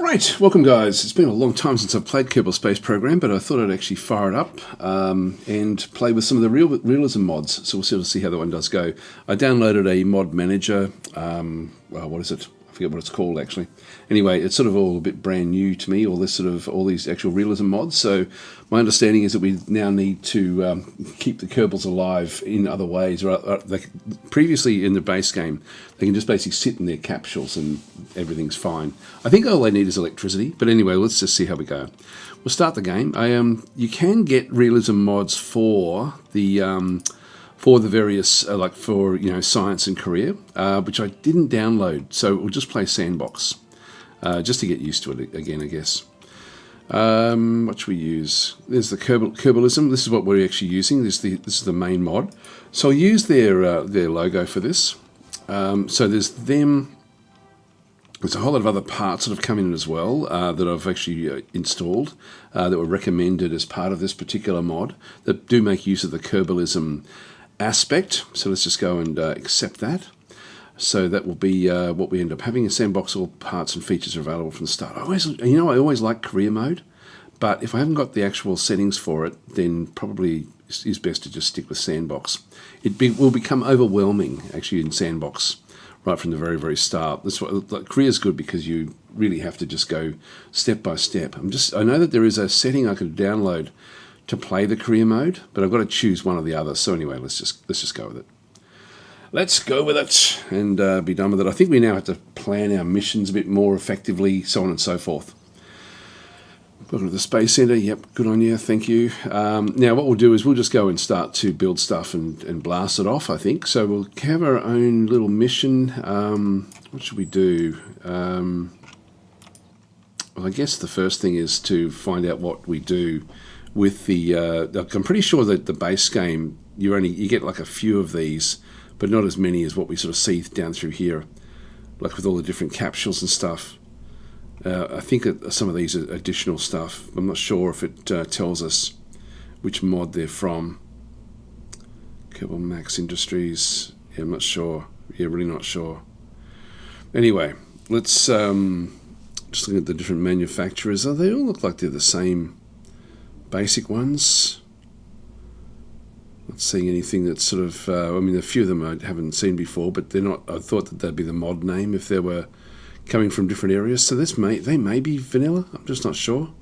Alright, welcome guys. It's been a long time since I've played Kerbal Space Program, but I thought I'd actually fire it up and play with some of the Realism mods, so we'll sort of see how that one does go. I downloaded a mod manager, what is it? I forget what it's called actually. Anyway, it's sort of all a bit brand new to me, all these actual Realism mods, so my understanding is that we now need to keep the Kerbals alive in other ways. Previously in the base game, they can just basically sit in their capsules and everything's fine. I think all they need is electricity, but anyway, let's just see how we go. We'll start the game. You can get Realism mods for the various, science and career, which I didn't download, so we'll just play Sandbox, just to get used to it again, I guess. What should we use? There's the Kerbalism. This is what we're actually using. This is the main mod. So I'll use their logo for this. So there's them. There's a whole lot of other parts that have come in as well that I've actually installed that were recommended as part of this particular mod that do make use of the Kerbalism aspect. So let's just go and accept that. So that will be what we end up having. In Sandbox, all parts and features are available from the start. I always like career mode, but if I haven't got the actual settings for it, then probably it's best to just stick with Sandbox. Will become overwhelming actually in Sandbox right from the very, very start. That's what career is good, because you really have to just go step by step. I know that there is a setting I could download to play the career mode, but I've got to choose one or the other. So anyway, let's just go with it. Let's go with it and be done with it. I think we now have to plan our missions a bit more effectively, so on and so forth. Welcome to the Space Center. Yep, good on you. Thank you. Now what we'll do is we'll just go and start to build stuff and blast it off, I think. So we'll have our own little mission. What should we do? Well, I guess the first thing is to find out what we do with the... I'm pretty sure that the base game, you get like a few of these, but not as many as what we sort of see down through here, like with all the different capsules and stuff. I think that some of these are additional stuff. I'm not sure if it tells us which mod they're from. Kerbal Max Industries. Yeah, I'm not sure. Yeah, really not sure. Anyway, let's just look at the different manufacturers. They all look like they're the same basic ones. Not seeing anything that's sort of... a few of them I haven't seen before, but they're not... I thought that they'd be the mod name if they were coming from different areas. So they may be vanilla. I'm just not sure.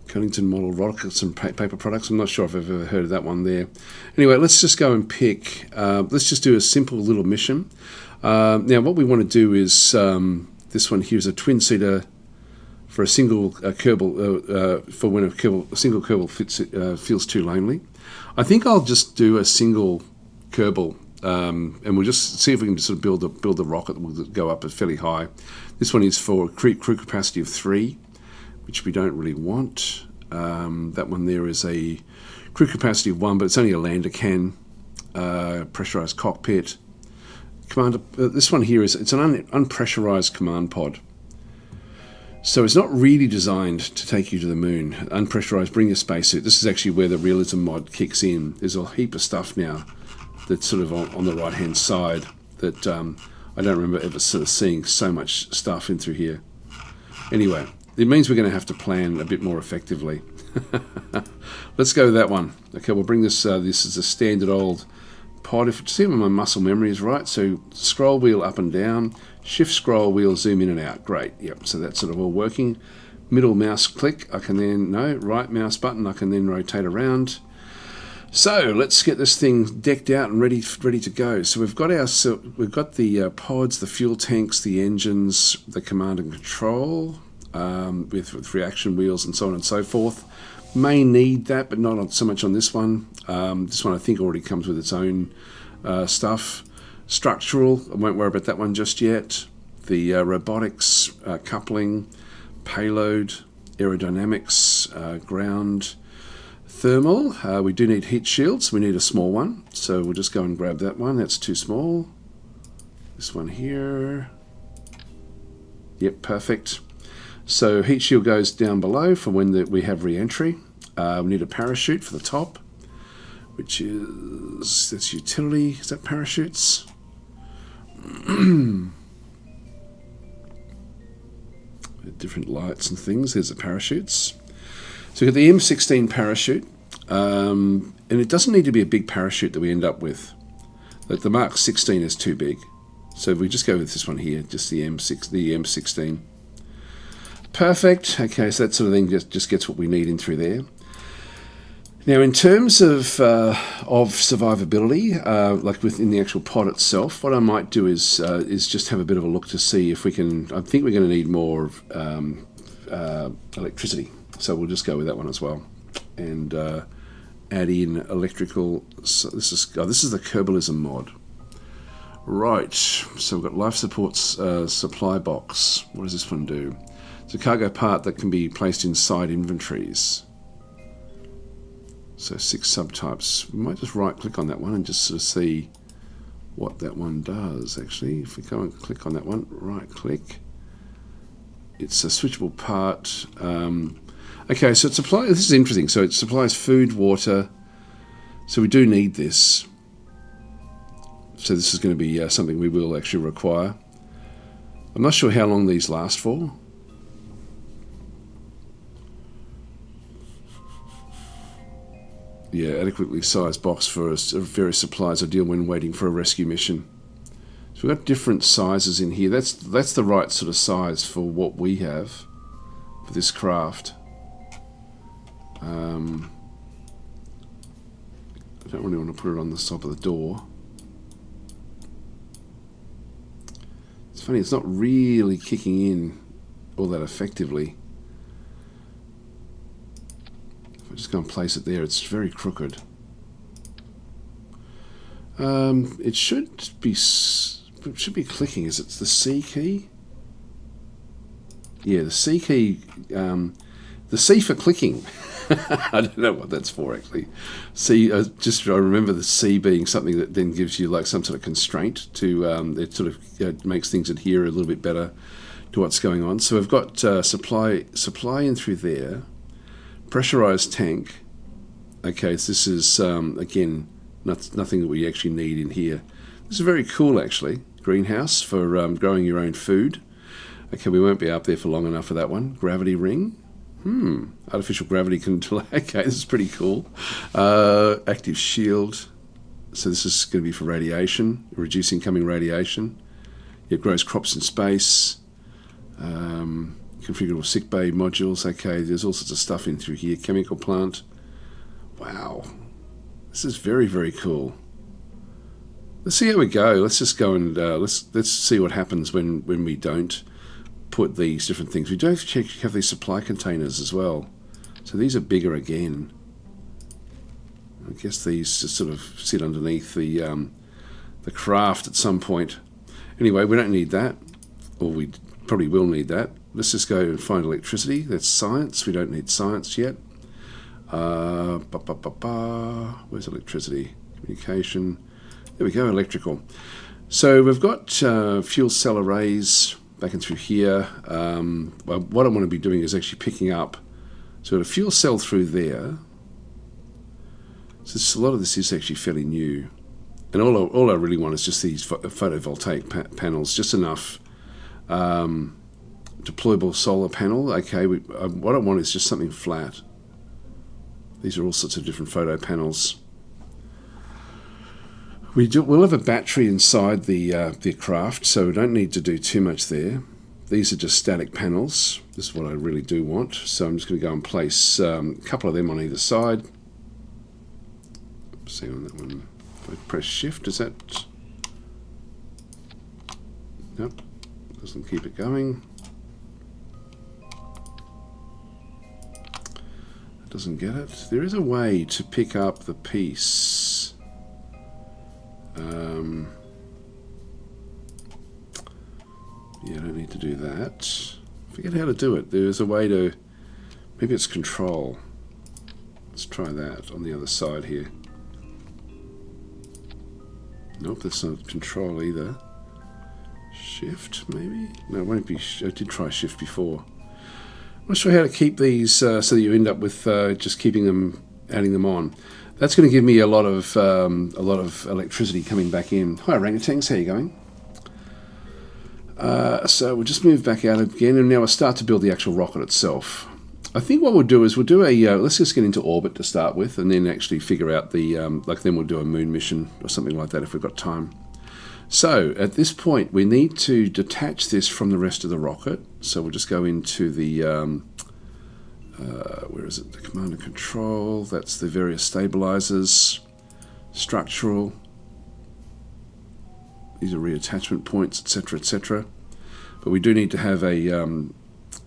Cunnington Model Rockets and Paper Products. I'm not sure if I've ever heard of that one there. Anyway, let's just go and pick... let's just do a simple little mission. Now, what we want to do is... this one here is a twin-seater for a single Kerbal... for when a single Kerbal feels too lonely. I think I'll just do a single Kerbal, and we'll just see if we can sort of build a rocket that will go up fairly high. This one is for crew capacity of 3, which we don't really want. That one there is a crew capacity of 1, but it's only a lander can. Pressurized cockpit. This one here it's an unpressurized command pod. So it's not really designed to take you to the moon. Unpressurized, bring your spacesuit. This is actually where the Realism mod kicks in. There's a heap of stuff now that's sort of on the right-hand side that I don't remember ever sort of seeing so much stuff in through here. Anyway, it means we're going to have to plan a bit more effectively. Let's go with that one. Okay, we'll bring this. This is a standard old pod. If you see if my muscle memory is right, so scroll wheel up and down. Shift scroll wheel, zoom in and out. Great. Yep. So that's sort of all working. Middle mouse click. Right mouse button. I can then rotate around. So let's get this thing decked out and ready to go. So we've got the pods, the fuel tanks, the engines, the command and control with reaction wheels and so on and so forth. May need that, but not so much on this one. This one I think already comes with its own stuff. Structural, I won't worry about that one just yet. The robotics, coupling, payload, aerodynamics, ground, thermal. We do need heat shields. We need a small one, so we'll just go and grab that one. That's too small. This one here. Yep, perfect. So heat shield goes down below for when we have re-entry. We need a parachute for the top, which that's utility. Is that parachutes? different lights and things. There's the parachutes. So we've got the M16 parachute, and it doesn't need to be a big parachute that we end up with. Like the Mark 16 is too big. So if we just go with this one here, just the M16. Perfect. Okay, so that sort of thing just gets what we need in through there. Now, in terms of survivability, like within the actual pod itself, what I might do is just have a bit of a look to see if we can. I think we're going to need more electricity, so we'll just go with that one as well, and add in electrical. So this is the Kerbalism mod, right? So we've got life support supply box. What does this one do? It's a cargo part that can be placed inside inventories. So 6 subtypes. We might just right click on that one and just sort of see what that one does actually. If we go and click on that one, right click. It's a switchable part. Okay, so it supplies, this is interesting. So it supplies food, water. So we do need this. So this is going to be something we will actually require. I'm not sure how long these last for. Yeah, adequately sized box for various supplies ideal when waiting for a rescue mission. So we've got different sizes in here. That's the right sort of size for what we have for this craft. I don't really want to put it on the top of the door. It's funny, it's not really kicking in all that effectively. I'm just going to place it there. It's very crooked. It should be clicking. Is it the C key? Yeah, the C key. The C for clicking. I don't know what that's for actually. C. I remember the C being something that then gives you like some sort of constraint to. It sort of makes things adhere a little bit better to what's going on. So we've got supply in through there. Pressurized tank. Okay, so this is again nothing that we actually need in here. This is very cool actually. Greenhouse for growing your own food. Okay, we won't be up there for long enough for that one. Gravity ring. Artificial gravity control. Okay, this is pretty cool. Active shield. So this is going to be for radiation, reduce incoming radiation. It grows crops in space. Configurable sickbay modules. Okay, there's all sorts of stuff in through here. Chemical plant. Wow, this is very, very cool. Let's see how we go. Let's just go and let's see what happens when we don't put these different things. We do have these supply containers as well. So these are bigger again. I guess these just sort of sit underneath the craft at some point. Anyway, we don't need that, or we probably will need that. Let's just go and find electricity. That's science. We don't need science yet. Where's electricity? Communication. There we go, electrical. So we've got fuel cell arrays back and through here. Well, what I want to be doing is actually picking up. So we've got a fuel cell through there. So a lot of this is actually fairly new. And all I really want is just these photovoltaic panels, just enough. Deployable solar panel. Okay, what I want is just something flat. These are all sorts of different photo panels. We'll have a battery inside the craft, so we don't need to do too much there. These are just static panels. This is what I really do want. So I'm just going to go and place a couple of them on either side. See on that one. If I press shift, is that? Nope, doesn't keep it going. Doesn't get it. There is a way to pick up the piece. Yeah, I don't need to do that. Forget how to do it. There's a way to... Maybe it's control. Let's try that on the other side here. Nope, that's not control either. Shift, maybe? No, it won't be... I did try shift before. I'm not sure how to keep these so that you end up with just keeping them, adding them on. That's going to give me a lot of electricity coming back in. Hi orangutans, how are you going? So we'll just move back out again, and now we'll start to build the actual rocket itself. I think what we'll do is we'll do a, let's just get into orbit to start with, and then actually figure out the, then we'll do a moon mission or something like that if we've got time. So at this point, we need to detach this from the rest of the rocket. So we'll just go into the, where is it? The command and control. That's the various stabilizers, structural. These are reattachment points, etc., etc. But we do need to have a,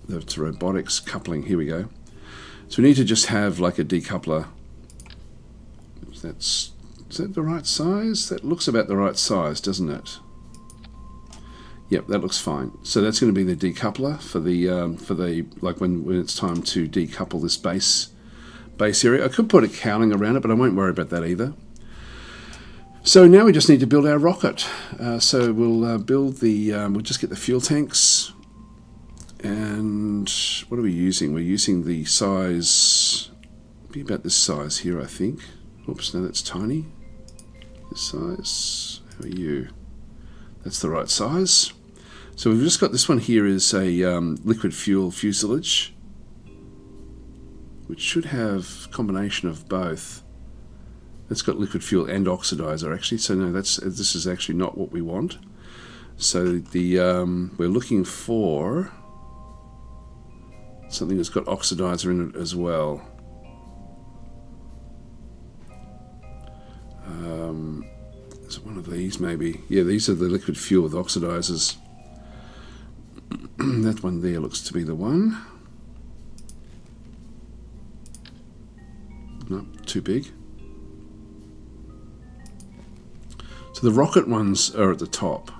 that's robotics coupling. Here we go. So we need to just have like a decoupler. Is that the right size? That looks about the right size, doesn't it? Yep, that looks fine. So that's going to be the decoupler for the like when it's time to decouple this base area. I could put a cowling around it, but I won't worry about that either. So now we just need to build our rocket. So we'll build the. We'll just get the fuel tanks. And what are we using? We're using the size, be about this size here, I think. Oops, no, that's tiny. This size, how are you? That's the right size. So we've just got this one here is a liquid fuel fuselage, which should have a combination of both. It's got liquid fuel and oxidizer actually, so no, this is actually not what we want. So the we're looking for something that's got oxidizer in it as well. Is it one of these maybe? Yeah, these are the liquid fuel with oxidizers. That one there looks to be the one. Nope, too big. So the rocket ones are at the top.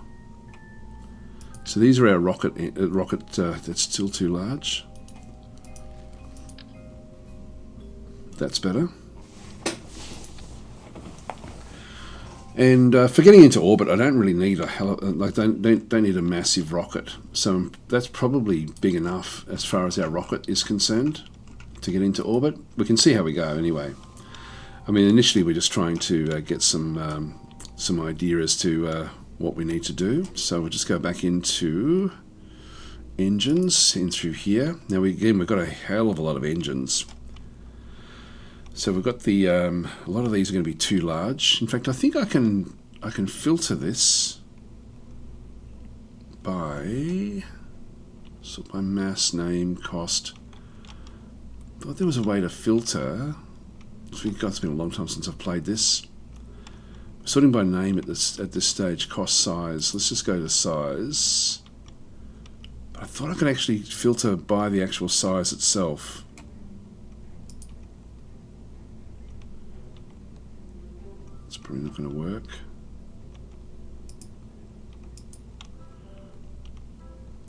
So these are our rocket that's still too large. That's better. And for getting into orbit, I don't really need a don't need a massive rocket. So that's probably big enough as far as our rocket is concerned to get into orbit. We can see how we go anyway. I mean, initially we're just trying to get some idea as to what we need to do. So we'll just go back into engines in through here. Now we've got a hell of a lot of engines. So we've got the a lot of these are going to be too large. In fact, I think I can filter this by mass, name, cost. I thought there was a way to filter. It's been a long time since I've played this. Sorting by name at this stage, cost, size. Let's just go to size. But I thought I could actually filter by the actual size itself. Probably not going to work.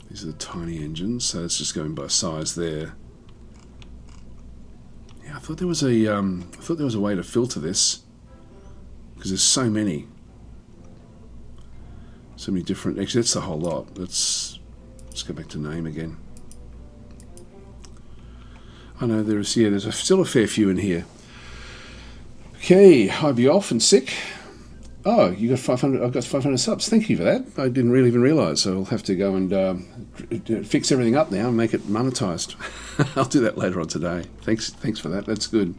These are the tiny engines, so it's just going by size there. Yeah, I thought there was a way to filter this because there's so many different. Actually, that's the whole lot. Let's go back to name again. I know there's still a fair few in here. Okay, I'd be off and sick. Oh, you got 500. I've got 500 subs. Thank you for that. I didn't really even realise. So I'll have to go and fix everything up now and make it monetized. I'll do that later on today. Thanks for that. That's good.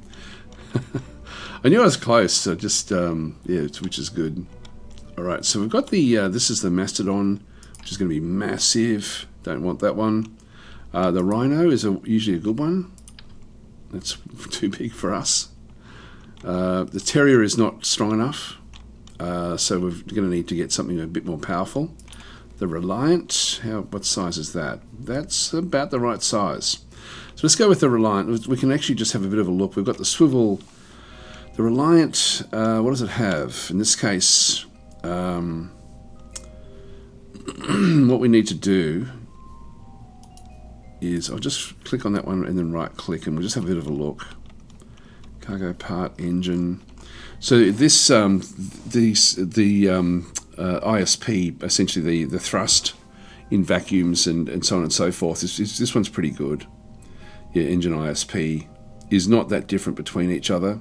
I knew I was close. So just which is good. All right. So we've got the. This is the Mastodon, which is going to be massive. Don't want that one. The Rhino is usually a good one. That's too big for us. The Terrier is not strong enough, so we're going to need to get something a bit more powerful. The Reliant, what size is that? That's about the right size. So let's go with the Reliant. We can actually just have a bit of a look. We've got the swivel. The Reliant, what does it have? In this case, what we need to do is I'll just click on that one and then right click, and we'll just have a bit of a look. Cargo part, engine. So this, the ISP, essentially the thrust in vacuums and so on and so forth, this one's pretty good. Yeah, engine ISP is not that different between each other.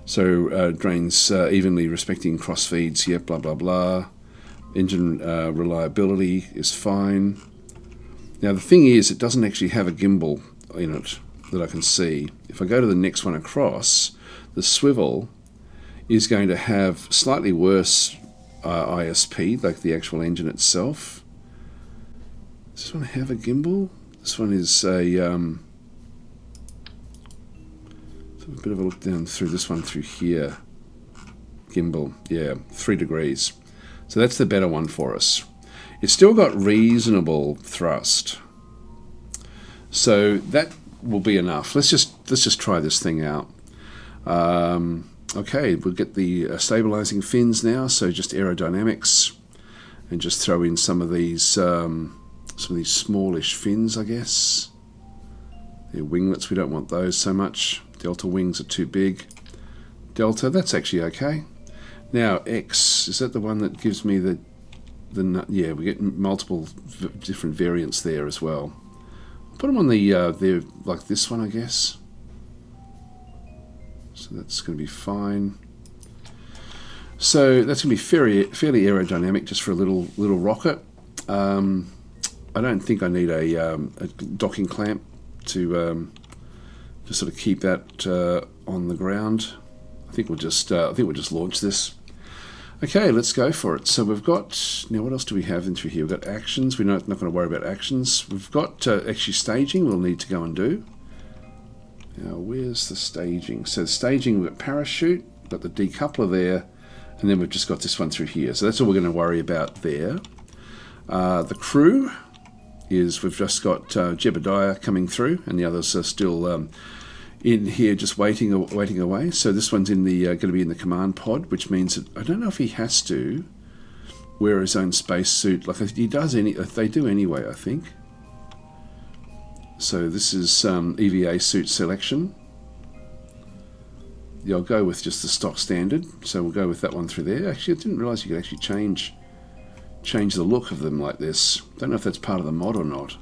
So drains evenly respecting cross feeds, yeah, blah, blah, blah. Engine reliability is fine. Now the thing is, it doesn't actually have a gimbal in it that I can see. If I go to the next one across, the swivel is going to have slightly worse ISP, like the actual engine itself. Does this one have a gimbal? This one is a bit of a look down through this one through here. Gimbal, yeah, 3 degrees. So that's the better one for us. It's still got reasonable thrust, so that will be enough. Let's just try this thing out. Okay, we'll get the stabilizing fins now. So just aerodynamics, and just throw in some of these smallish fins, I guess. The winglets, we don't want those so much. Delta wings are too big. Delta, that's actually okay. Now X, is that the one that gives me the yeah, we get multiple different variants there as well. Put them on the like this one, I guess. So that's going to be fine. So that's going to be fairly aerodynamic, just for a little rocket. I don't think I need a docking clamp to sort of keep that on the ground. I think we'll just launch this. Okay, let's go for it. So we've got, now what else do we have in through here? We've got actions. We're not going to worry about actions. We've got actually staging we'll need to go and do. Now, where's the staging? So the staging, we've got parachute, got the decoupler there, and then we've just got this one through here. So that's all we're going to worry about there. The crew is, we've just got Jebediah coming through, and the others are still in here just waiting away. So this one's in the going to be in the command pod, which means that I don't know if he has to wear his own space suit. Like he does they do anyway, I think. So this is EVA suit selection. Yeah, I'll go with just the stock standard. So we'll go with that one through there. Actually, I didn't realize you could actually change the look of them like this. Don't know if that's part of the mod or not.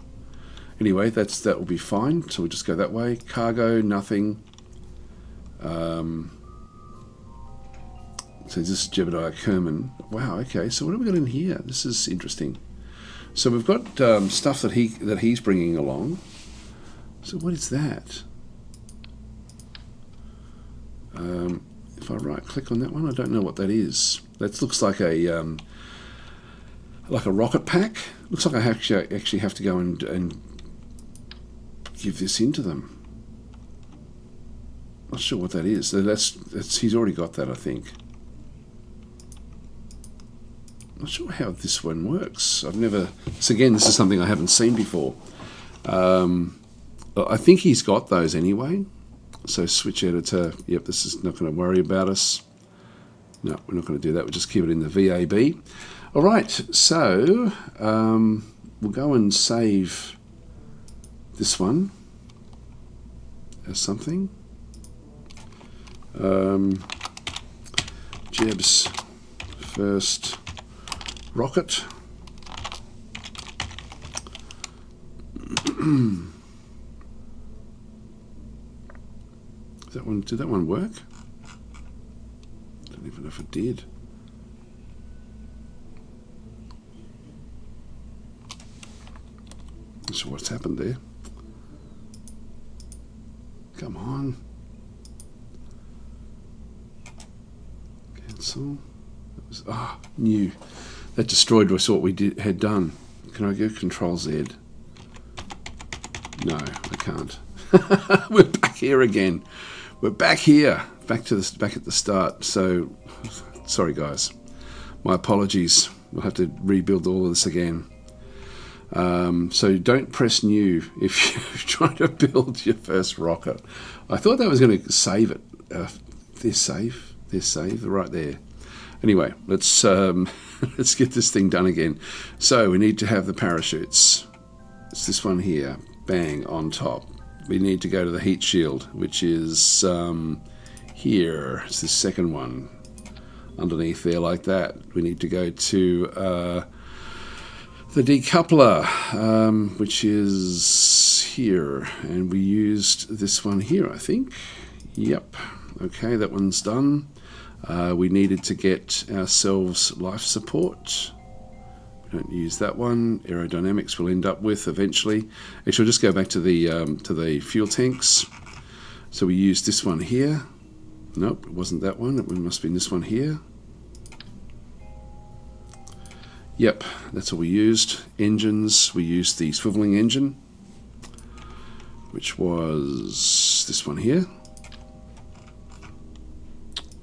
Anyway, that will be fine. So we'll just go that way. Cargo, nothing. So this is Jebediah Kerman. Wow. Okay. So what have we got in here? This is interesting. So we've got stuff that he's bringing along. So what is that? If I right-click on that one, I don't know what that is. That looks like a rocket pack. Looks like I actually have to go and give this into them. Not sure what that is. That's he's already got that, I think. Not sure how this one works. I've never. So again, this is something I haven't seen before. I think he's got those anyway. So switch editor. Yep, this is not going to worry about us. No, we're not going to do that. We'll just keep it in the VAB. All right. So we'll go and save this one as something. Jeb's first rocket. Did that one work? I don't even know if it did. Not sure what's happened there. Come on. Cancel. That was new. That destroyed us what we had done. Can I go Control Z? No, I can't. We're back here again. We're back here, back at the start. So, sorry guys, my apologies. We'll have to rebuild all of this again. So don't press new if you're trying to build your first rocket. I thought that was going to save it. They're safe. They're right there. Anyway, let's let's get this thing done again. So we need to have the parachutes. It's this one here. Bang, on top. We need to go to the heat shield, which is here. It's the second one underneath there like that. We need to go to the decoupler, which is here. And we used this one here, I think. Yep. Okay, that one's done. We needed to get ourselves life support. We don't use that one. Aerodynamics we'll end up with eventually. Actually, I'll just go back to the fuel tanks. So we use this one here. Nope, it wasn't that one. It must be this one here. Yep, that's what we used. Engines, we used the swiveling engine, which was this one here.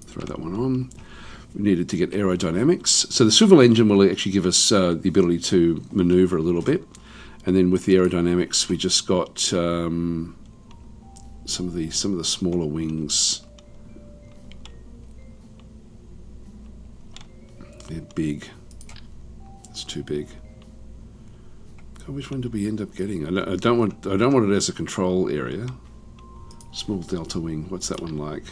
Throw that one on. We needed to get aerodynamics. So the swivel engine will actually give us the ability to maneuver a little bit. And then with the aerodynamics, we just got some of the smaller wings. They're big. It's too big. God, which one did we end up getting? I don't want it as a control area. Small delta wing. What's that one like?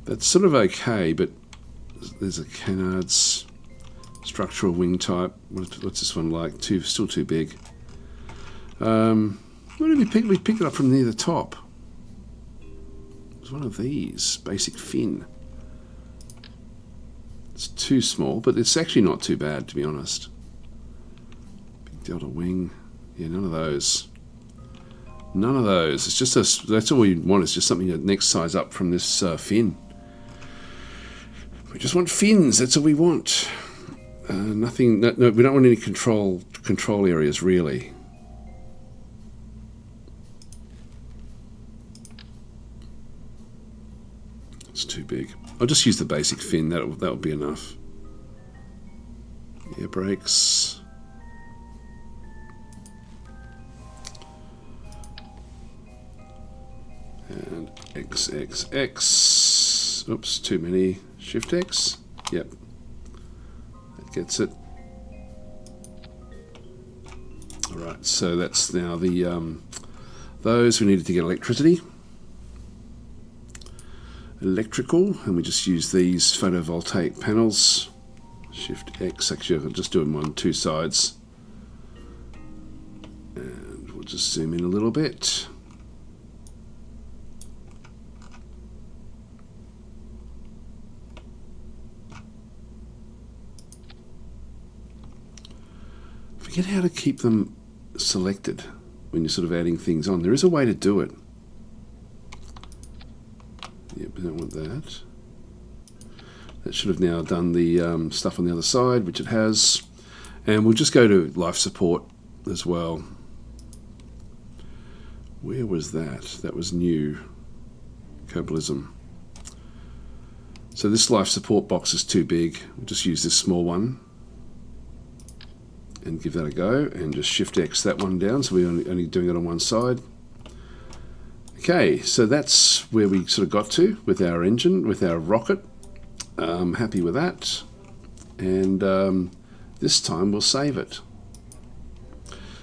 That's sort of okay, but there's a canards structural wing type. What's this one like? Still too big. Where did we pick? We picked it up from near the top. It was one of these. Basic fin. It's too small, but it's actually not too bad, to be honest. Big delta wing. Yeah, none of those. None of those. It's just that's all we want. It's just something that next size up from this fin. We just want fins. That's all we want. Nothing. No, we don't want any control areas really. It's too big. I'll just use the basic fin. That'll be enough. Air brakes. And XXX. Oops, too many. Shift X. Yep. That gets it. Alright, so that's now the those we needed to get electricity. Electrical, and we just use these photovoltaic panels. Shift X, actually I'll just do them on two sides. And we'll just zoom in a little bit. Forget how to keep them selected when you're sort of adding things on. There is a way to do it. Yep, we don't want that. That should have now done the stuff on the other side, which it has. And we'll just go to life support as well. Where was that? That was new. Kerbalism. So this life support box is too big. We'll just use this small one. And give that a go. And just Shift X that one down. So we're only doing it on one side. Okay, so that's where we sort of got to with our engine, with our rocket. Happy with that. And this time we'll save it.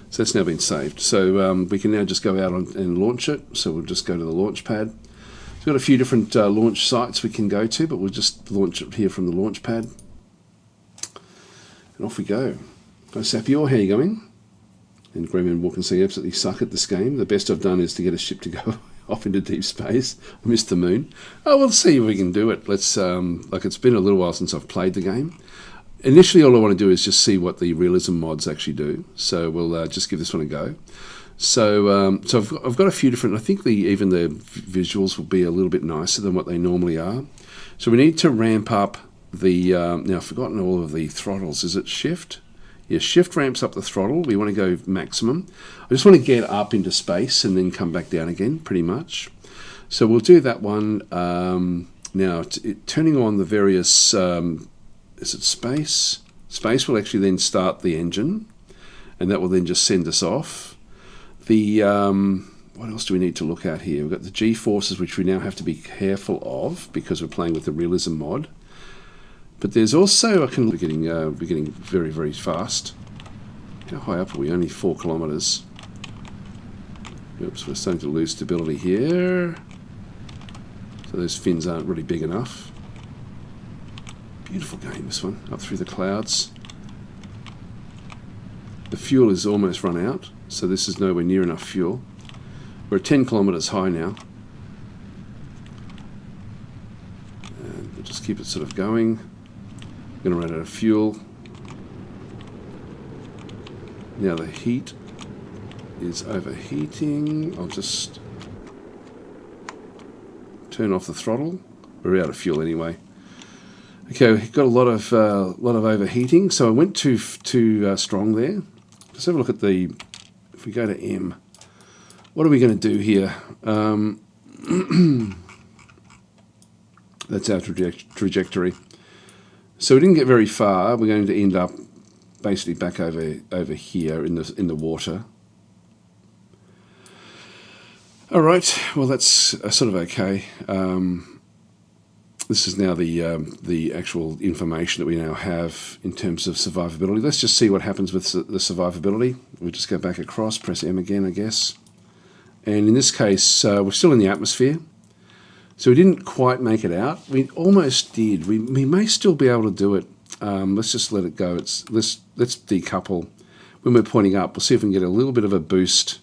So it's now been saved. So we can now just go out and launch it. So we'll just go to the launch pad. We've got a few different launch sites we can go to, but we'll just launch it here from the launch pad. And off we go. Hi Sapior, how are you going? And Greyman Walk and say absolutely suck at this game. The best I've done is to get a ship to go off into deep space. I missed the moon. Oh, we'll see if we can do it. Let's like it's been a little while since I've played the game. Initially, all I want to do is just see what the realism mods actually do. So we'll just give this one a go. So I've got a few different. I think even the visuals will be a little bit nicer than what they normally are. So we need to ramp up the. Now I've forgotten all of the throttles. Is it shift? Yeah, shift ramps up the throttle. We want to go maximum. I just want to get up into space and then come back down again, pretty much. So we'll do that one. Now, turning on the various, is it space? Space will actually then start the engine, and that will then just send us off. The what else do we need to look at here? We've got the G-forces, which we now have to be careful of because we're playing with the realism mod. But there's also, we're getting very, very fast. How high up are we? Only 4 kilometers. Oops, we're starting to lose stability here. So those fins aren't really big enough. Beautiful game, this one, up through the clouds. The fuel is almost run out, so this is nowhere near enough fuel. We're 10 kilometers high now. And we'll just keep it sort of going. Going to run out of fuel. Now the heat is overheating. I'll just turn off the throttle. We're out of fuel anyway. Okay, we've got a lot of overheating, so I went too strong there. Let's have a look at the. If we go to M, what are we going to do here? That's our trajectory. So we didn't get very far. We're going to end up basically back over here in the water. All right. Well, that's sort of okay. This is now the actual information that we now have in terms of survivability. Let's just see what happens with the survivability. We'll just go back across, press M again, I guess. And in this case, we're still in the atmosphere. So we didn't quite make it out. We almost did. We may still be able to do it. Let's just let it go. Let's decouple. When we're pointing up, we'll see if we can get a little bit of a boost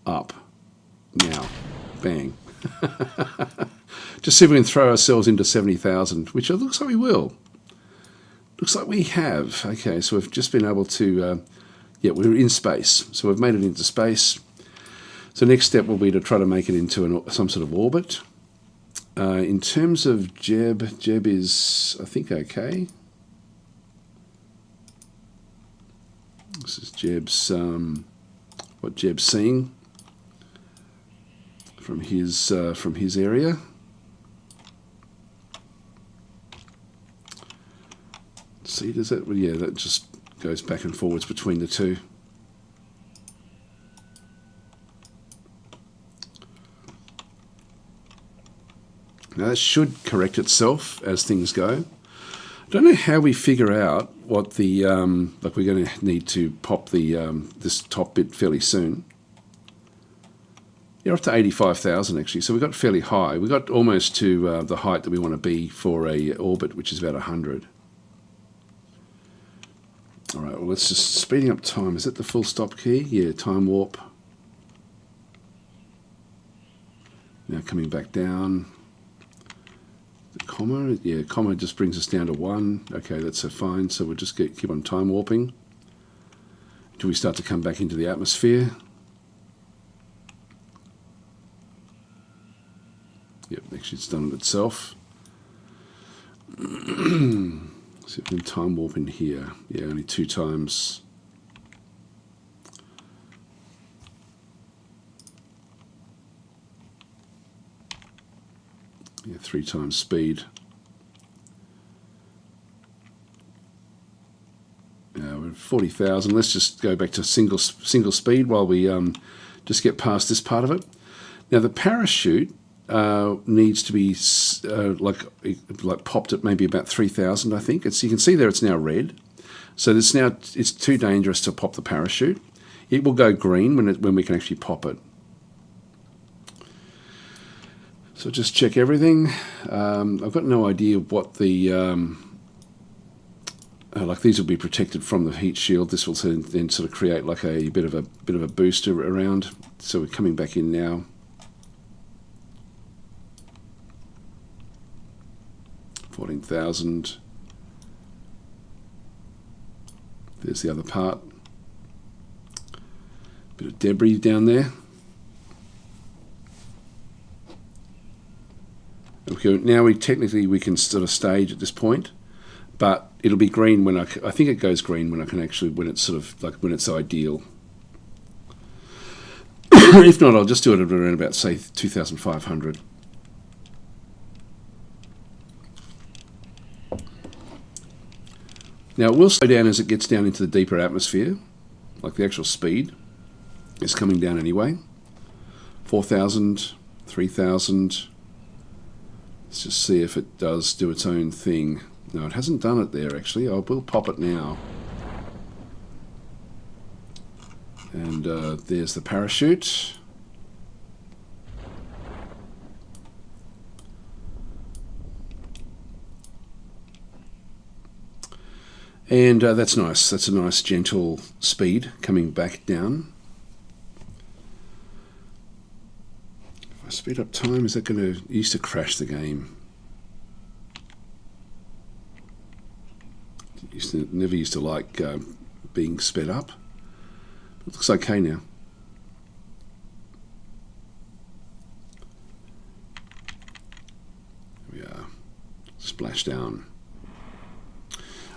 up. Now, bang. Just see if we can throw ourselves into 70,000, which it looks like we will. Looks like we have. Okay, so we've just been able to, we're in space. So we've made it into space. So next step will be to try to make it into some sort of orbit. In terms of Jeb is, I think, okay. This is Jeb's, what Jeb's seeing from his area. See, does that? Well, yeah, that just goes back and forwards between the two. Now that should correct itself as things go. I don't know how we figure out what the like we're going to need to pop the this top bit fairly soon. Yeah, up to 85,000 actually. So we got fairly high. We got almost to the height that we want to be for a orbit, which is about 100. All right, well, let's just speeding up time. Is that the full stop key? Yeah, time warp. Now coming back down. The comma, yeah, comma just brings us down to 1. Okay, that's fine. So we'll just keep on time warping until we start to come back into the atmosphere. Yep, actually it's done it itself. See if we can time warp in here. Yeah, only 2 times. Yeah, 3 times speed. We're at 40,000. Let's just go back to single speed while we just get past this part of it. Now the parachute needs to be like popped at maybe about 3,000, I think. You can see there it's now red. So it's too dangerous to pop the parachute. It will go green when we can actually pop it. So just check everything. I've got no idea what the like these will be protected from the heat shield. This will then sort of create like a bit of a booster around. So we're coming back in now. 14,000. There's the other part. Bit of debris down there. Okay, now we can sort of stage at this point, but it'll be green when I think it goes green when when it's sort of like when it's ideal. If not, I'll just do it at around about say 2,500. Now it will slow down as it gets down into the deeper atmosphere, like the actual speed is coming down anyway. 4,000, 3,000. Let's just see if it does do its own thing. No, it hasn't done it there actually. I will pop it now. And there's the parachute. And that's nice. That's a nice gentle speed coming back down. If I speed up time, is that going to... It used to crash the game. Never used to like being sped up. It looks okay now. Here we are. Splash down.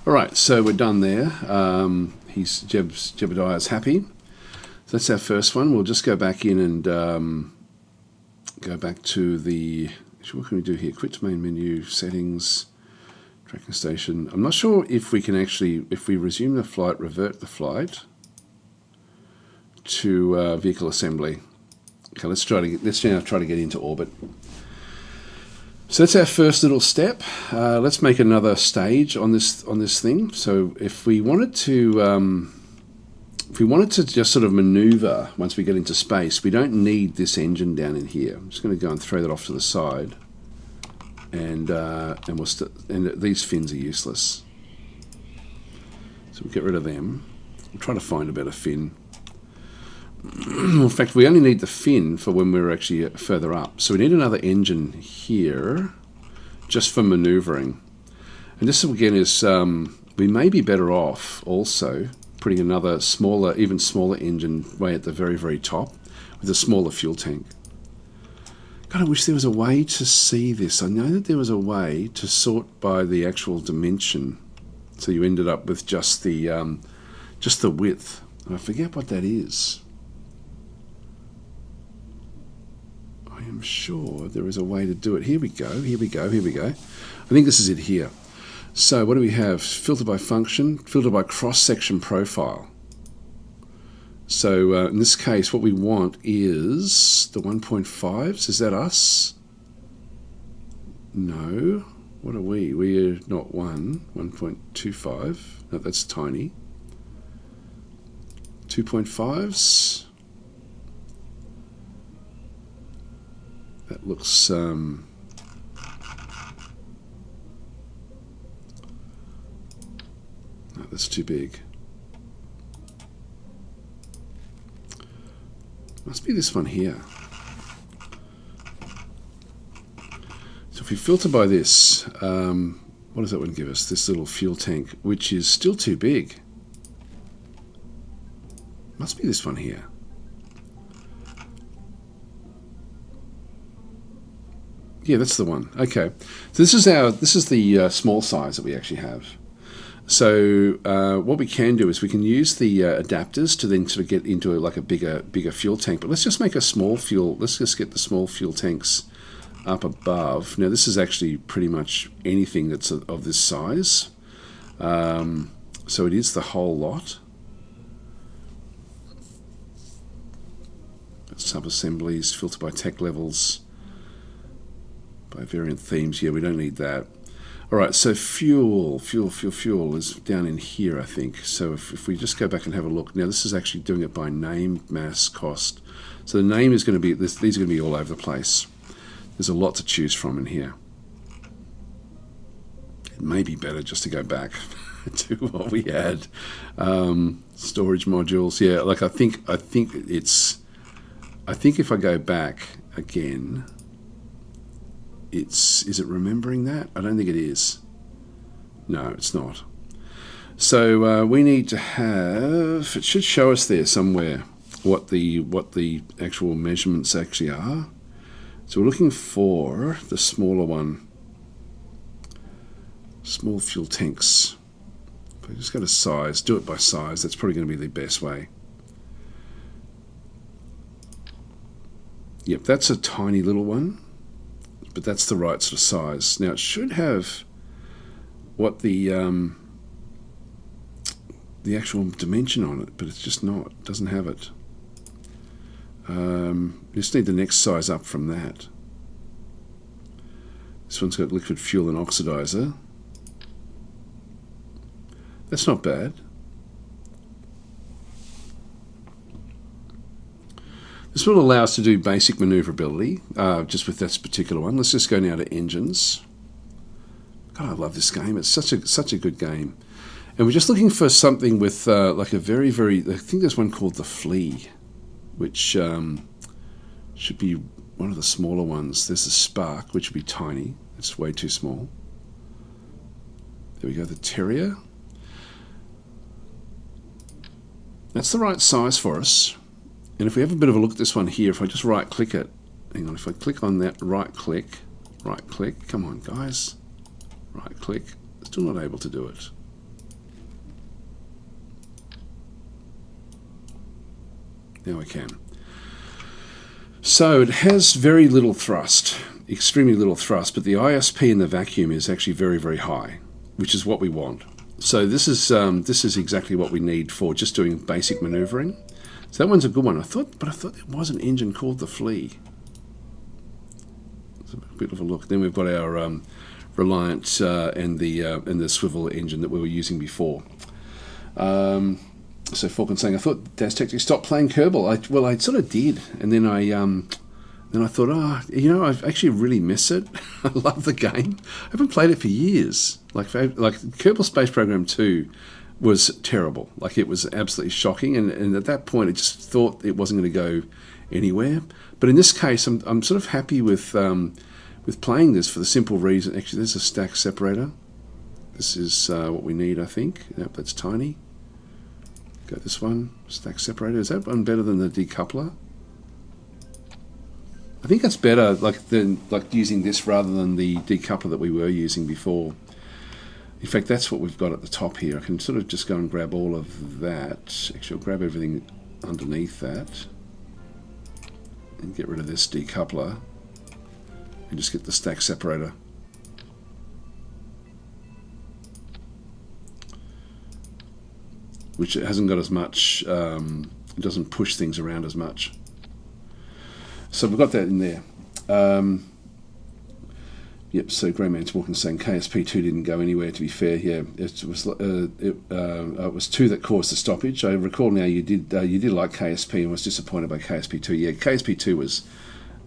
All right, so we're done there. Jebediah's happy. So that's our first one. We'll just go back in and go back to the... What can we do here? Quit to main menu, settings, tracking station. I'm not sure if we can actually, if we resume the flight, revert the flight to vehicle assembly. Okay, let's now try to get into orbit. So that's our first little step. Let's make another stage on this thing. So if we wanted to just sort of maneuver once we get into space, we don't need this engine down in here. I'm just going to go and throw that off to the side, and these fins are useless. So we'll get rid of them. We'll try to find a better fin. In fact, we only need the fin for when we're actually further up. So we need another engine here, just for maneuvering. And this again is, we may be better off also putting another smaller, even smaller engine way at the very, very top with a smaller fuel tank. God, I wish there was a way to see this. I know that there was a way to sort by the actual dimension, so you ended up with just the width. I forget what that is. I'm sure there is a way to do it. Here we go. I think this is it here. So what do we have? Filter by function, filter by cross-section profile. So in this case, what we want is the 1.5s. Is that us? No. What are we? We're not 1.25. No, that's tiny. 2.5s. That looks no, that's too big. Must be this one here. So if we filter by this, what does that one give us? This little fuel tank, which is still too big. Must be this one here. Yeah, that's the one. Okay, so this is the small size that we actually have. So what we can do is we can use the adapters to then sort of get into like a bigger fuel tank. But let's just make a small fuel. Let's just get the small fuel tanks up above. Now this is actually pretty much anything that's of this size. So it is the whole lot. Sub-assemblies, filter by tech levels. By variant themes, yeah, we don't need that. All right, so fuel is down in here, I think. So if we just go back and have a look, now this is actually doing it by name, mass, cost. So the name is going to be, these are going to be all over the place. There's a lot to choose from in here. It may be better just to go back to what we had. Storage modules, yeah, like I think if I go back again, is it remembering that? I don't think it is. No, it's not. So we need to have, it should show us there somewhere what the actual measurements actually are. So we're looking for the smaller one. Small fuel tanks. If I just go to size, do it by size, that's probably going to be the best way. Yep, that's a tiny little one, but that's the right sort of size. Now it should have what the actual dimension on it, but it's just not. It doesn't have it. You just need the next size up from that. This one's got liquid fuel and oxidizer. That's not bad. This will allow us to do basic maneuverability, just with this particular one. Let's just go now to engines. God, I love this game. It's such a good game. And we're just looking for something with like a very, very, I think there's one called the Flea, which should be one of the smaller ones. There's the Spark, which would be tiny. It's way too small. There we go, the Terrier. That's the right size for us. And if we have a bit of a look at this one here, if I just right click it, hang on, if I click on that, right click, come on guys, right click, still not able to do it. Now we can. So it has very little thrust, extremely little thrust, but the ISP in the vacuum is actually very, very high, which is what we want. So this is exactly what we need for just doing basic maneuvering. So that one's a good one. I thought there was an engine called the Flea. It's a bit of a look. Then we've got our Reliant and the swivel engine that we were using before. So Falcon saying, I thought DasTactic stopped playing Kerbal. Well, I sort of did, and then I thought, I actually really miss it. I love the game. I haven't played it for years. Like Kerbal Space Program 2 was terrible. Like, it was absolutely shocking, and at that point, I just thought it wasn't going to go anywhere. But in this case, I'm sort of happy with playing this for the simple reason. Actually, there's a stack separator. This is what we need, I think. Yep, that's tiny. Go this one, stack separator. Is that one better than the decoupler? I think that's better, like using this rather than the decoupler that we were using before. In fact, that's what we've got at the top here. I can sort of just go and grab all of that. Actually, I'll grab everything underneath that and get rid of this decoupler and just get the stack separator. Which it hasn't got as much, it doesn't push things around as much. So we've got that in there. Yep, so Greyman's Walking saying KSP2 didn't go anywhere, to be fair. Yeah, it was 2 that caused the stoppage. I recall now you did like KSP and was disappointed by KSP2. Yeah, KSP2 was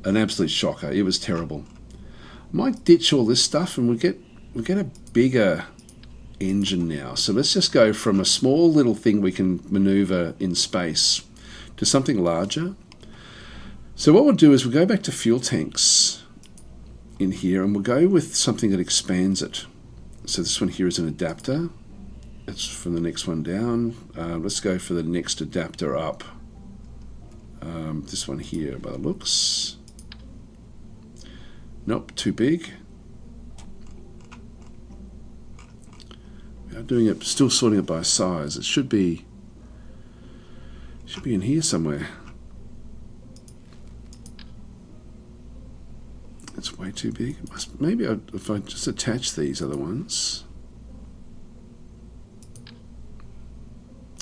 an absolute shocker. It was terrible. Might ditch all this stuff and we'll get a bigger engine now. So let's just go from a small little thing we can maneuver in space to something larger. So what we'll do is we'll go back to fuel tanks in here and we'll go with something that expands it. So this one here is an adapter. That's from the next one down. Let's go for the next adapter up. This one here by the looks. Nope, too big. Doing it, still sorting it by size. It should be in here somewhere. It's way too big. Maybe if I just attach these other ones.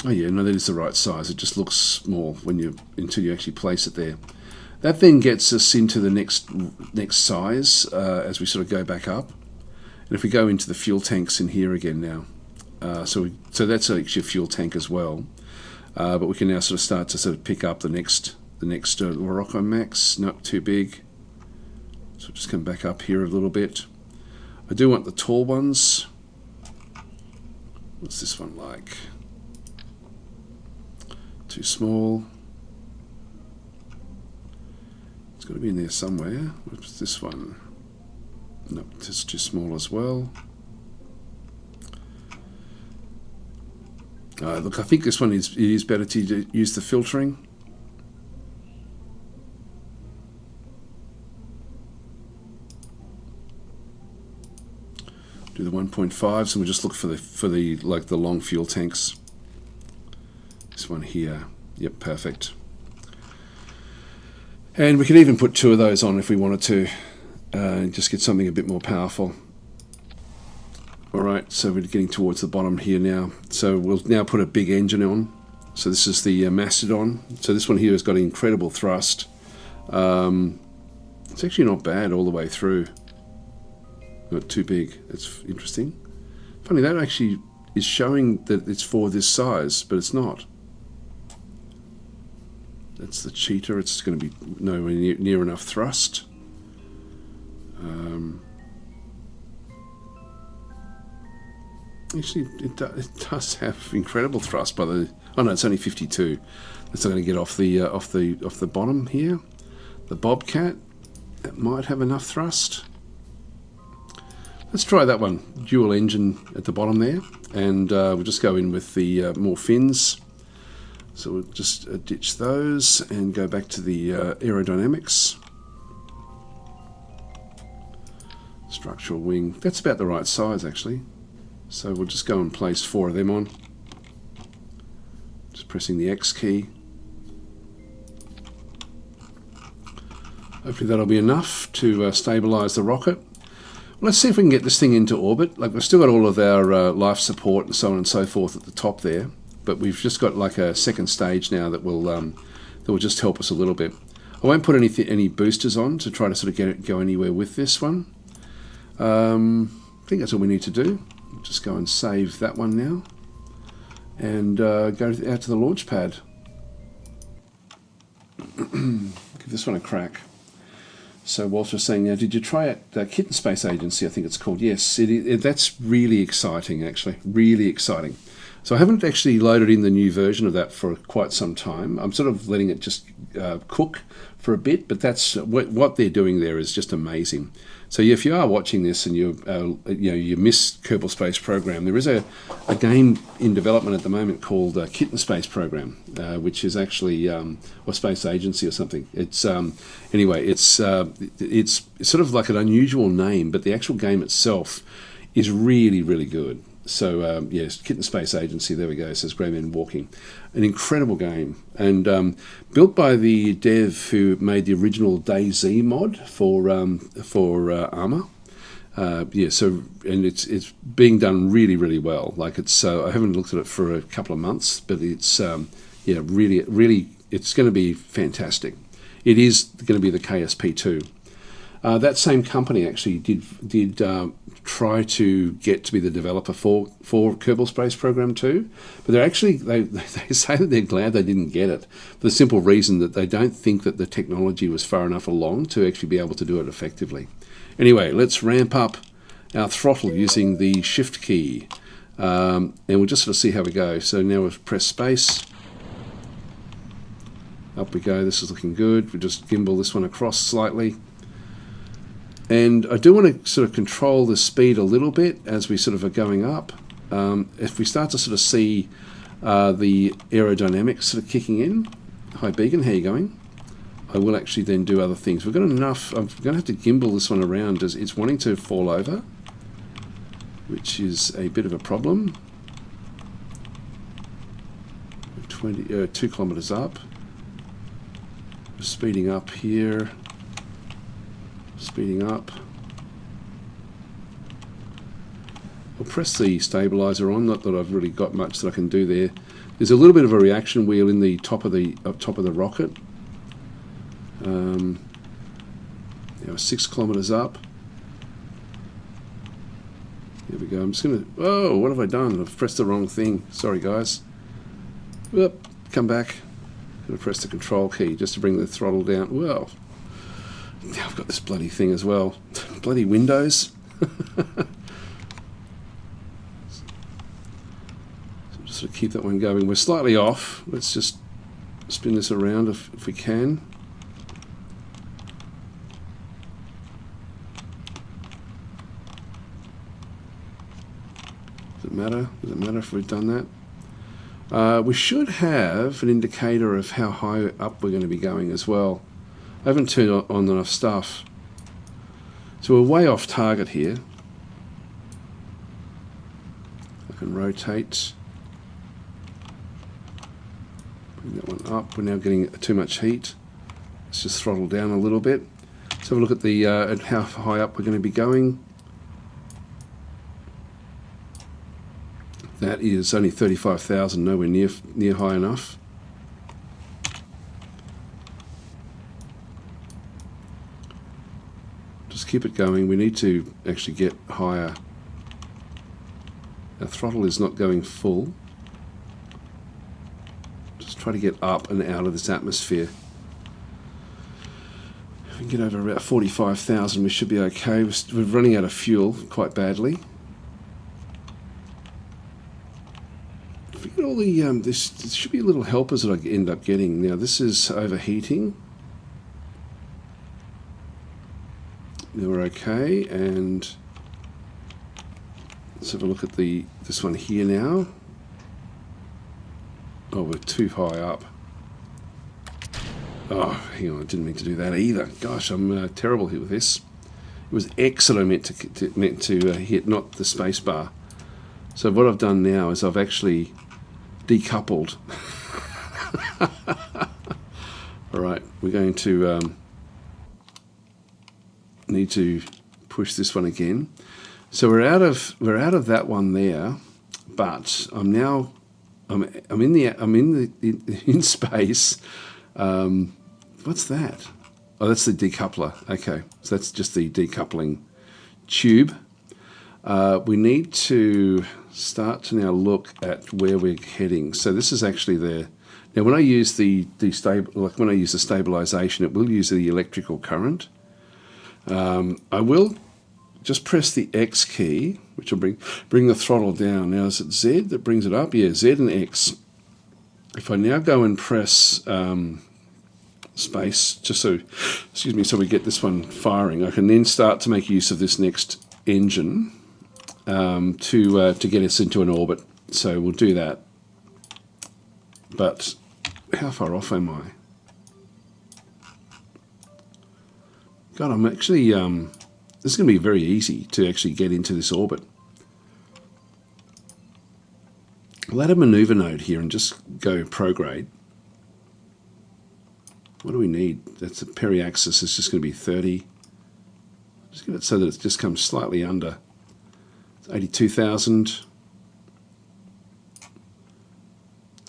Oh yeah, no, that is the right size. It just looks small until you actually place it there. That then gets us into the next size as we sort of go back up. And if we go into the fuel tanks in here again now. So that's actually a fuel tank as well, but we can now sort of start to sort of pick up the next Morocco Max. Not too big, so just come back up here a little bit. I do want the tall ones. What's this one like? Too small. It's got to be in there somewhere. What's this one? Nope, it's too small as well. Look, I think this one it is better to use the filtering. Do the 1.5, so we'll just look for the like the long fuel tanks. This one here, yep, perfect. And we could even put 2 of those on if we wanted to, just get something a bit more powerful. Alright, so we're getting towards the bottom here now. So we'll now put a big engine on. So this is the Mastodon. So this one here has got incredible thrust. It's actually not bad all the way through. Not too big. It's interesting. Funny, that actually is showing that it's for this size, but it's not. That's the cheater. It's going to be nowhere near enough thrust. Actually, it does have incredible thrust by the. Oh no, it's only 52. It's not going to get off the bottom here. The Bobcat, that might have enough thrust. Let's try that one. Dual engine at the bottom there, and we'll just go in with the more fins. So we'll just ditch those and go back to the aerodynamics. Structural wing, that's about the right size actually. So we'll just go and place 4 of them on. Just pressing the X key. Hopefully that'll be enough to stabilise the rocket. Let's see if we can get this thing into orbit. Like, we've still got all of our life support and so on and so forth at the top there, but we've just got like a second stage now that will just help us a little bit. I won't put any boosters on to try to sort of get it go anywhere with this one. I think that's all we need to do. Just go and save that one now, and go out to the launch pad. Give this one a crack. So Walter's saying, now, did you try it, Kitten Space Agency, I think it's called? Yes, that's really exciting, actually, really exciting. So I haven't actually loaded in the new version of that for quite some time. I'm sort of letting it just cook for a bit, but that's what they're doing there is just amazing. So if you are watching this and you miss Kerbal Space Program, there is a game in development at the moment called Kitten Space Program, which is actually or Space Agency or something. It's anyway, it's sort of like an unusual name, but the actual game itself is really, really good. So yes, Kitten Space Agency, there we go, says Grey Men Walking. An incredible game, and built by the dev who made the original DayZ mod for Armour. Yeah, so, and it's being done really, really well. Like, it's I haven't looked at it for a couple of months, but it's yeah, really, really, it's going to be fantastic. It is going to be the KSP2. That same company actually did try to get to be the developer for Kerbal Space Program 2, but they say that they're glad they didn't get it for the simple reason that they don't think that the technology was far enough along to actually be able to do it effectively. Anyway, let's ramp up our throttle using the Shift key, and we'll just sort of see how we go. So now we've pressed space. Up we go. This is looking good. We just gimbal this one across slightly. And I do want to sort of control the speed a little bit as we sort of are going up. If we start to sort of see the aerodynamics sort of kicking in. Hi Beacon, how are you going? I will actually then do other things. We've got enough. I'm going to have to gimbal this one around as it's wanting to fall over, which is a bit of a problem. 2 kilometers up. We're speeding up here. Speeding up. I'll press the stabilizer on. Not that I've really got much that I can do there. There's a little bit of a reaction wheel in the top of the rocket. 6 kilometers up. Here we go. I'm just gonna. Oh, what have I done? I've pressed the wrong thing. Sorry, guys. Whoop, come back. I'm gonna press the control key just to bring the throttle down. Well. Now I've got this bloody thing as well. Bloody Windows. So just sort of keep that one going. We're slightly off. Let's just spin this around if we can. Does it matter? Does it matter if we've done that? We should have an indicator of how high up we're going to be going as well. I haven't turned on enough stuff. So we're way off target here. I can rotate. Bring that one up. We're now getting too much heat. Let's just throttle down a little bit. Let's have a look at the at how high up we're going to be going. That is only 35,000, nowhere near high enough. Just keep it going. We need to actually get higher. Our throttle is not going full. Just try to get up and out of this atmosphere. If we can get over about 45,000, we should be okay. We're running out of fuel quite badly. If we get all the this should be little helpers that I end up getting. Now this is overheating. Now we're okay, and let's have a look at this one here now. Oh, we're too high up. Oh, hang on, I didn't mean to do that either. Gosh, I'm terrible here with this. It was X that I meant to hit, not the space bar. So what I've done now is I've actually decoupled. All right, we're going to need to push this one again. So we're out of that one there, but I'm in space. What's that? Oh, that's the decoupler. Okay, so that's just the decoupling tube. We need to start to now look at where we're heading. So this is actually the. Now, when I use the stabilization, it will use the electrical current. I will just press the X key, which will bring the throttle down. Now, is it Z that brings it up? Yeah, Z and X. If I now go and press space, just so, excuse me, so we get this one firing, I can then start to make use of this next engine to get us into an orbit. So we'll do that. But how far off am I? God, I'm actually, this is going to be very easy to actually get into this orbit. I'll add a maneuver node here and just go prograde. What do we need? That's a periaxis, it's just going to be 30. Just get it so that it just comes slightly under. It's 82,000.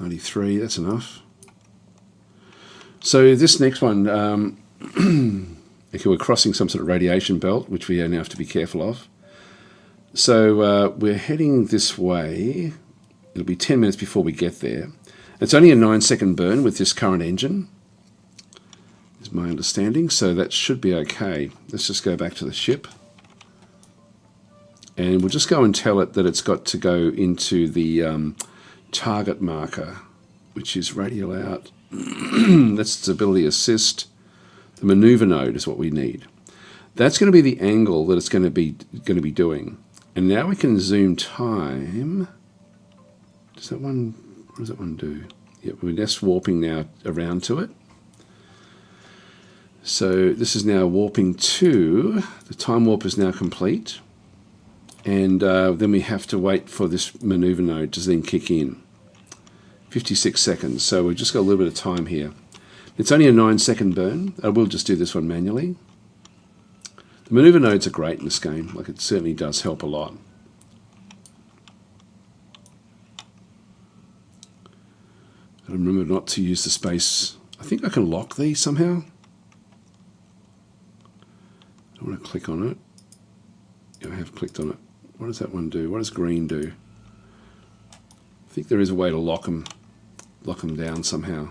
93, that's enough. So this next one, okay, we're crossing some sort of radiation belt, which we now have to be careful of. So we're heading this way. It'll be 10 minutes before we get there. It's only a 9-second burn with this current engine, is my understanding, so that should be okay. Let's just go back to the ship. And we'll just go and tell it that it's got to go into the target marker, which is radial out. That's stability assist. The maneuver node is what we need. That's going to be the angle that it's going to be doing. And now we can zoom time. Does that one? What does that one do? Yep, we're just warping now around to it. So this is now warping to. The time warp is now complete. And then we have to wait for this maneuver node to then kick in. 56 seconds, so we've just got a little bit of time here. It's only a 9-second burn. I will just do this one manually. The maneuver nodes are great in this game. Like, it certainly does help a lot. I remember not to use the space. I think I can lock these somehow. I want to click on it. Yeah, I have clicked on it. What does that one do? What does green do? I think there is a way to lock them down somehow.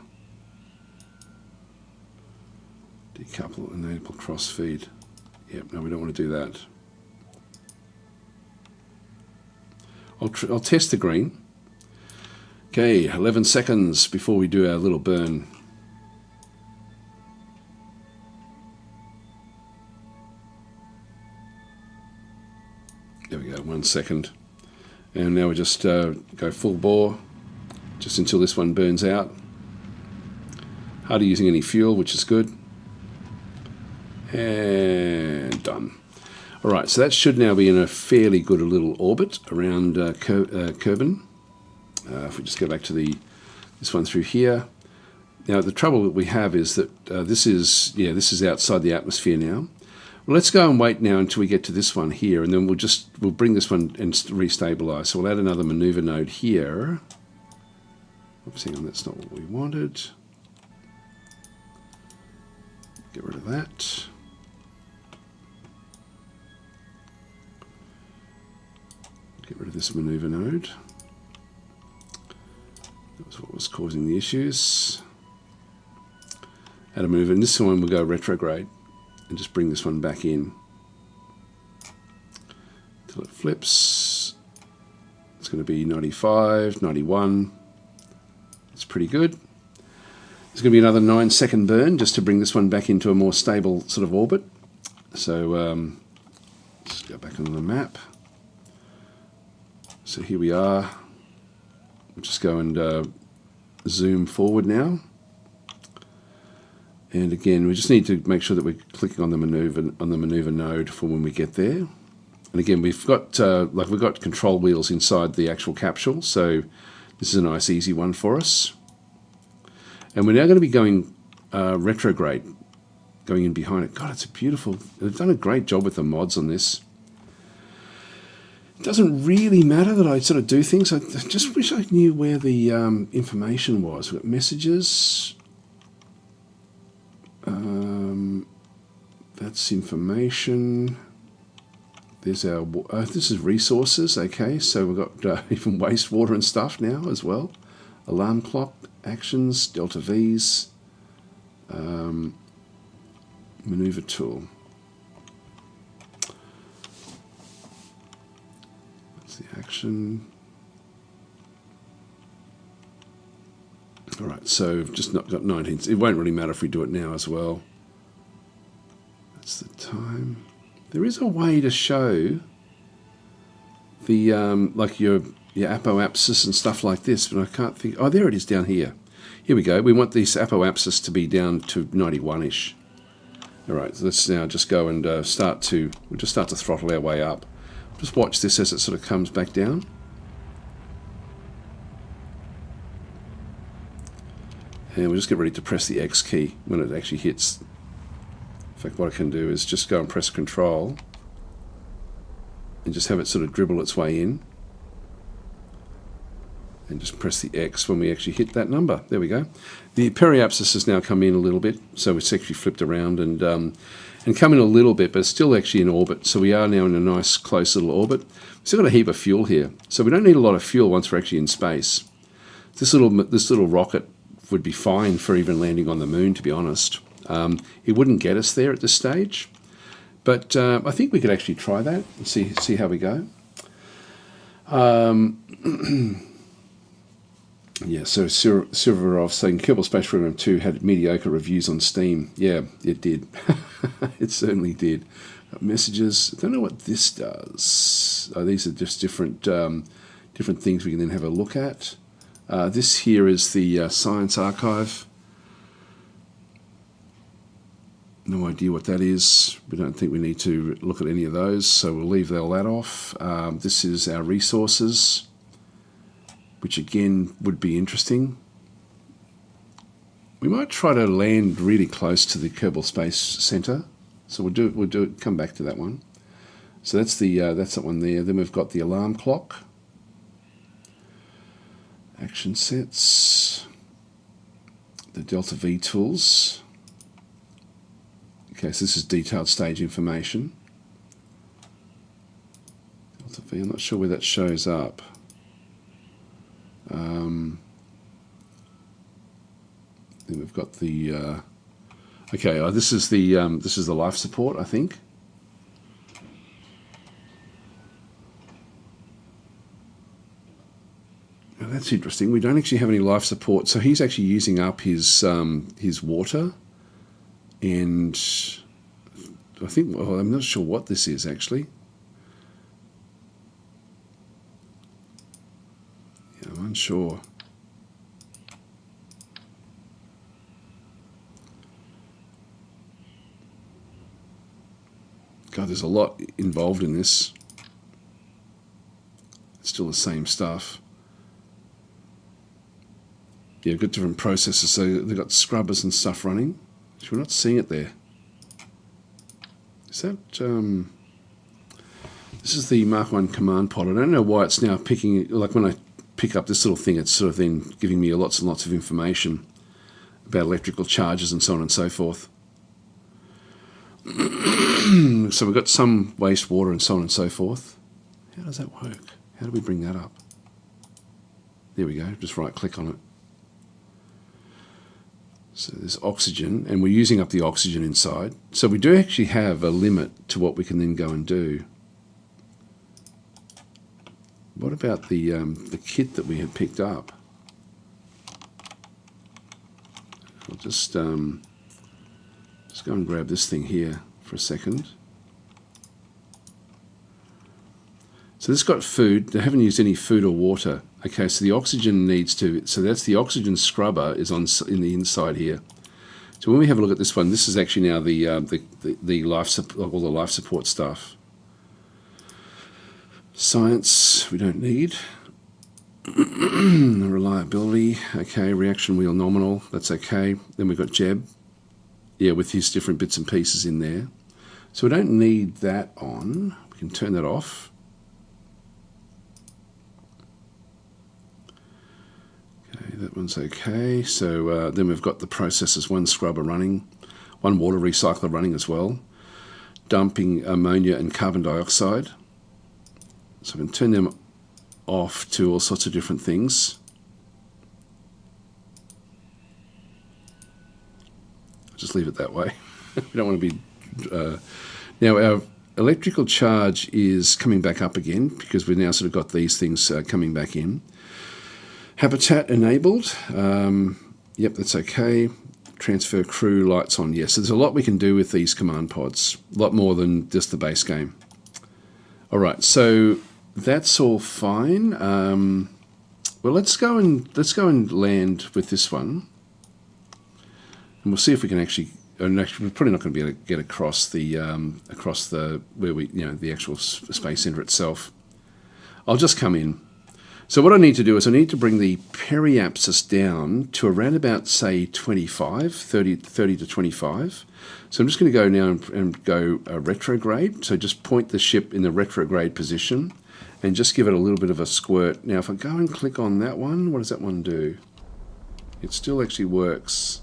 Decouple, enable crossfeed. Yep, no, we don't want to do that. I'll test the green. Okay, 11 seconds before we do our little burn. There we go, 1 second. And now we just go full bore, just until this one burns out. Hardly using any fuel, which is good. And done. All right, so that should now be in a fairly good little orbit around Kerbal. If we just go back to this one through here. Now the trouble that we have is that this is outside the atmosphere now. Well, let's go and wait now until we get to this one here, and then we'll bring this one and restabilize. So we'll add another maneuver node here. Oops, hang on, that's not what we wanted. Get rid of that. Get rid of this maneuver node. That was what was causing the issues. Add a maneuver, and this one will go retrograde. And just bring this one back in until it flips. It's going to be 95, 91. It's pretty good. There's going to be another 9-second burn just to bring this one back into a more stable sort of orbit. So let's go back on the map. So here we are. We'll just go and zoom forward now. And again, we just need to make sure that we're clicking on the maneuver node for when we get there. And again, we've got control wheels inside the actual capsule, so this is a nice easy one for us. And we're now going to be going retrograde, going in behind it. God, it's a beautiful. They've done a great job with the mods on this. It doesn't really matter that I sort of do things. I just wish I knew where the information was. We've got messages. That's information. There's our. This is resources. Okay, so we've got even wastewater and stuff now as well. Alarm clock, actions, delta V's, maneuver tool. That's the action. All right, so just not got 19. It won't really matter if we do it now as well. That's the time. There is a way to show the like your apoapsis and stuff like this, but I can't think. Oh, there it is down here. Here we go. We want this apoapsis to be down to 91-ish. All right, so let's now just go and we'll just start to throttle our way up. Just watch this as it sort of comes back down. And we'll just get ready to press the X key when it actually hits. In fact, what I can do is just go and press Control and just have it sort of dribble its way in. And just press the X when we actually hit that number. There we go. The periapsis has now come in a little bit, so it's actually flipped around and come in a little bit, but it's still actually in orbit. So we are now in a nice close little orbit. We've still got a heap of fuel here, so we don't need a lot of fuel once we're actually in space. This little rocket would be fine for even landing on the moon, to be honest. It wouldn't get us there at this stage, but I think we could actually try that and see how we go. Yeah, so Silverov saying Kerbal Space Program 2 had mediocre reviews on Steam. Yeah, it did. It certainly did. Messages. I don't know what this does. These are just different things we can then have a look at. This here is the Science Archive. No idea what that is. We don't think we need to look at any of those, so we'll leave all that off. This is our resources, which again would be interesting. We might try to land really close to the Kerbal Space Center, so we'll come back to that one. So that's that one there. Then we've got the alarm clock, action sets, the Delta V tools. Okay, so this is detailed stage information. Delta V, I'm not sure where that shows up. Then we've got the okay. This is the life support, I think. Now that's interesting. We don't actually have any life support, so he's actually using up his water, and I think. Well, I'm not sure what this is actually. Yeah, I'm unsure. God, there's a lot involved in this. It's still the same stuff. Yeah, we've got different processes, so they've got scrubbers and stuff running. So we're not seeing it there. Is that... this is the Mark 1 command pod. I don't know why it's now picking... Like when I pick up this little thing, it's sort of then giving me lots and lots of information about electrical charges and so on and so forth. So we've got some wastewater and so on and so forth. How does that work? How do we bring that up? There we go, just right click on it. So there's oxygen, and we're using up the oxygen inside. So we do actually have a limit to what we can then go and do. What about the kit that we had picked up? I'll just go and grab this thing here for a second. So this got food. They haven't used any food or water. Okay, so the oxygen needs to, so that's the oxygen scrubber is on in the inside here. So when we have a look at this one, this is actually now the life all the life support stuff. Science we don't need. Reliability, okay. Reaction wheel nominal, that's okay. Then we've got Jeb, yeah, with his different bits and pieces in there. So we don't need that on. We can turn that off. Okay, that one's okay. So then we've got the processes, one scrubber running, one water recycler running as well, dumping ammonia and carbon dioxide. So I can turn them off to all sorts of different things. Just leave it that way. We don't want to be... now our electrical charge is coming back up again because we've now sort of got these things coming back in. Habitat enabled. Yep, that's okay. Transfer crew lights on. Yes, so there's a lot we can do with these command pods. A lot more than just the base game. All right, so that's all fine. Well, let's go and land with this one, and we'll see if we can actually. And actually, we're probably not going to be able to get across the where we the actual space center itself. I'll just come in. So what I need to do is I need to bring the periapsis down to around about, say, 30 to 25. So I'm just going to go now and go retrograde. So just point the ship in the retrograde position and just give it a little bit of a squirt. Now, if I go and click on that one, what does that one do? It still actually works.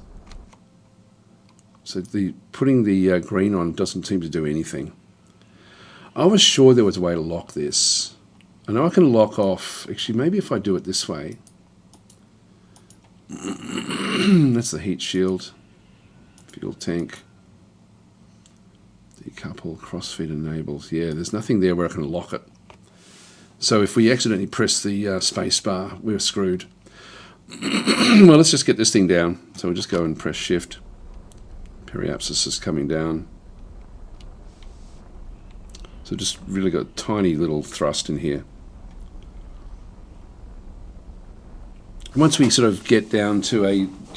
So putting the green on doesn't seem to do anything. I was sure there was a way to lock this. I know I can lock off, actually maybe if I do it this way. That's the heat shield, fuel tank, decouple, crossfeed enabled. Yeah, there's nothing there where I can lock it. So if we accidentally press the space bar, we're screwed. Well, let's just get this thing down. So we'll just go and press shift. Periapsis is coming down. So just really got a tiny little thrust in here. Once we sort of get down to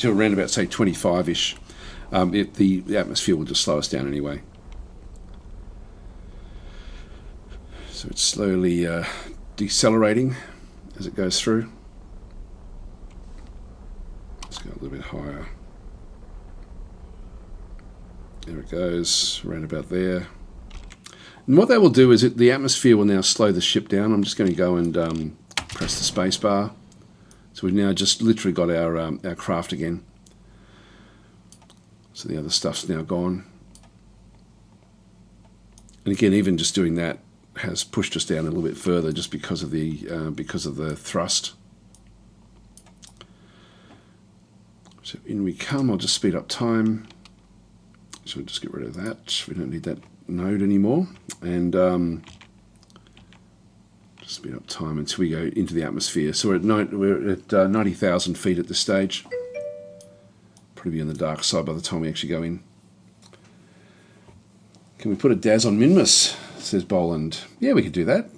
around about, say, 25-ish, the atmosphere will just slow us down anyway. So it's slowly decelerating as it goes through. Let's go a little bit higher. There it goes, around about there. And what that will do is the atmosphere will now slow the ship down. I'm just going to go and press the space bar. So we've now just literally got our craft again. So the other stuff's now gone. And again, even just doing that has pushed us down a little bit further just because of the thrust. So in we come. I'll just speed up time. So we'll just get rid of that. We don't need that node anymore. And just speed up time until we go into the atmosphere. So we're at 90,000 feet at this stage. Probably be on the dark side by the time we actually go in. Can we put a DAS on Minmus? Says Boland. Yeah, we could do that.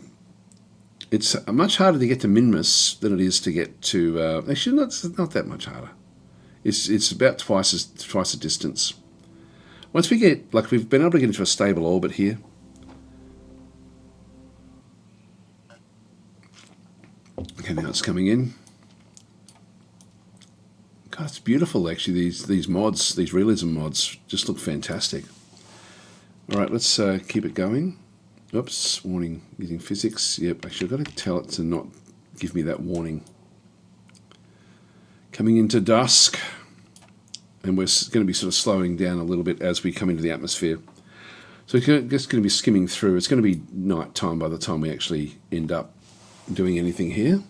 It's much harder to get to Minmus than it is to get to... actually, not that much harder. It's about twice the distance. Once we get, like, we've been able to get into a stable orbit here. Okay, now it's coming in. God, it's beautiful, actually. These mods, these realism mods, just look fantastic. All right, let's keep it going. Oops, warning, using physics. Yep, actually, I've got to tell it to not give me that warning. Coming into dusk. And we're going to be sort of slowing down a little bit as we come into the atmosphere. So it's just going to be skimming through. It's going to be night time by the time we actually end up doing anything here.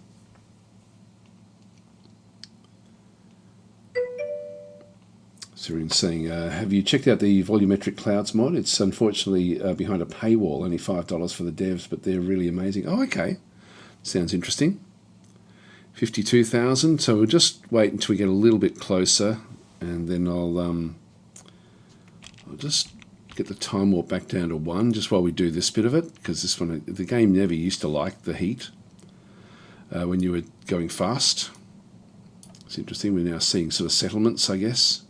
Syrian's saying, have you checked out the volumetric clouds mod? It's unfortunately behind a paywall, only $5 for the devs, but they're really amazing. Oh, okay. Sounds interesting. 52,000. So we'll just wait until we get a little bit closer. And then I'll just get the time warp back down to 1 just while we do this bit of it, because this one, the game never used to like the heat. when you were going fast. It's interesting, we're now seeing sort of settlements, I guess.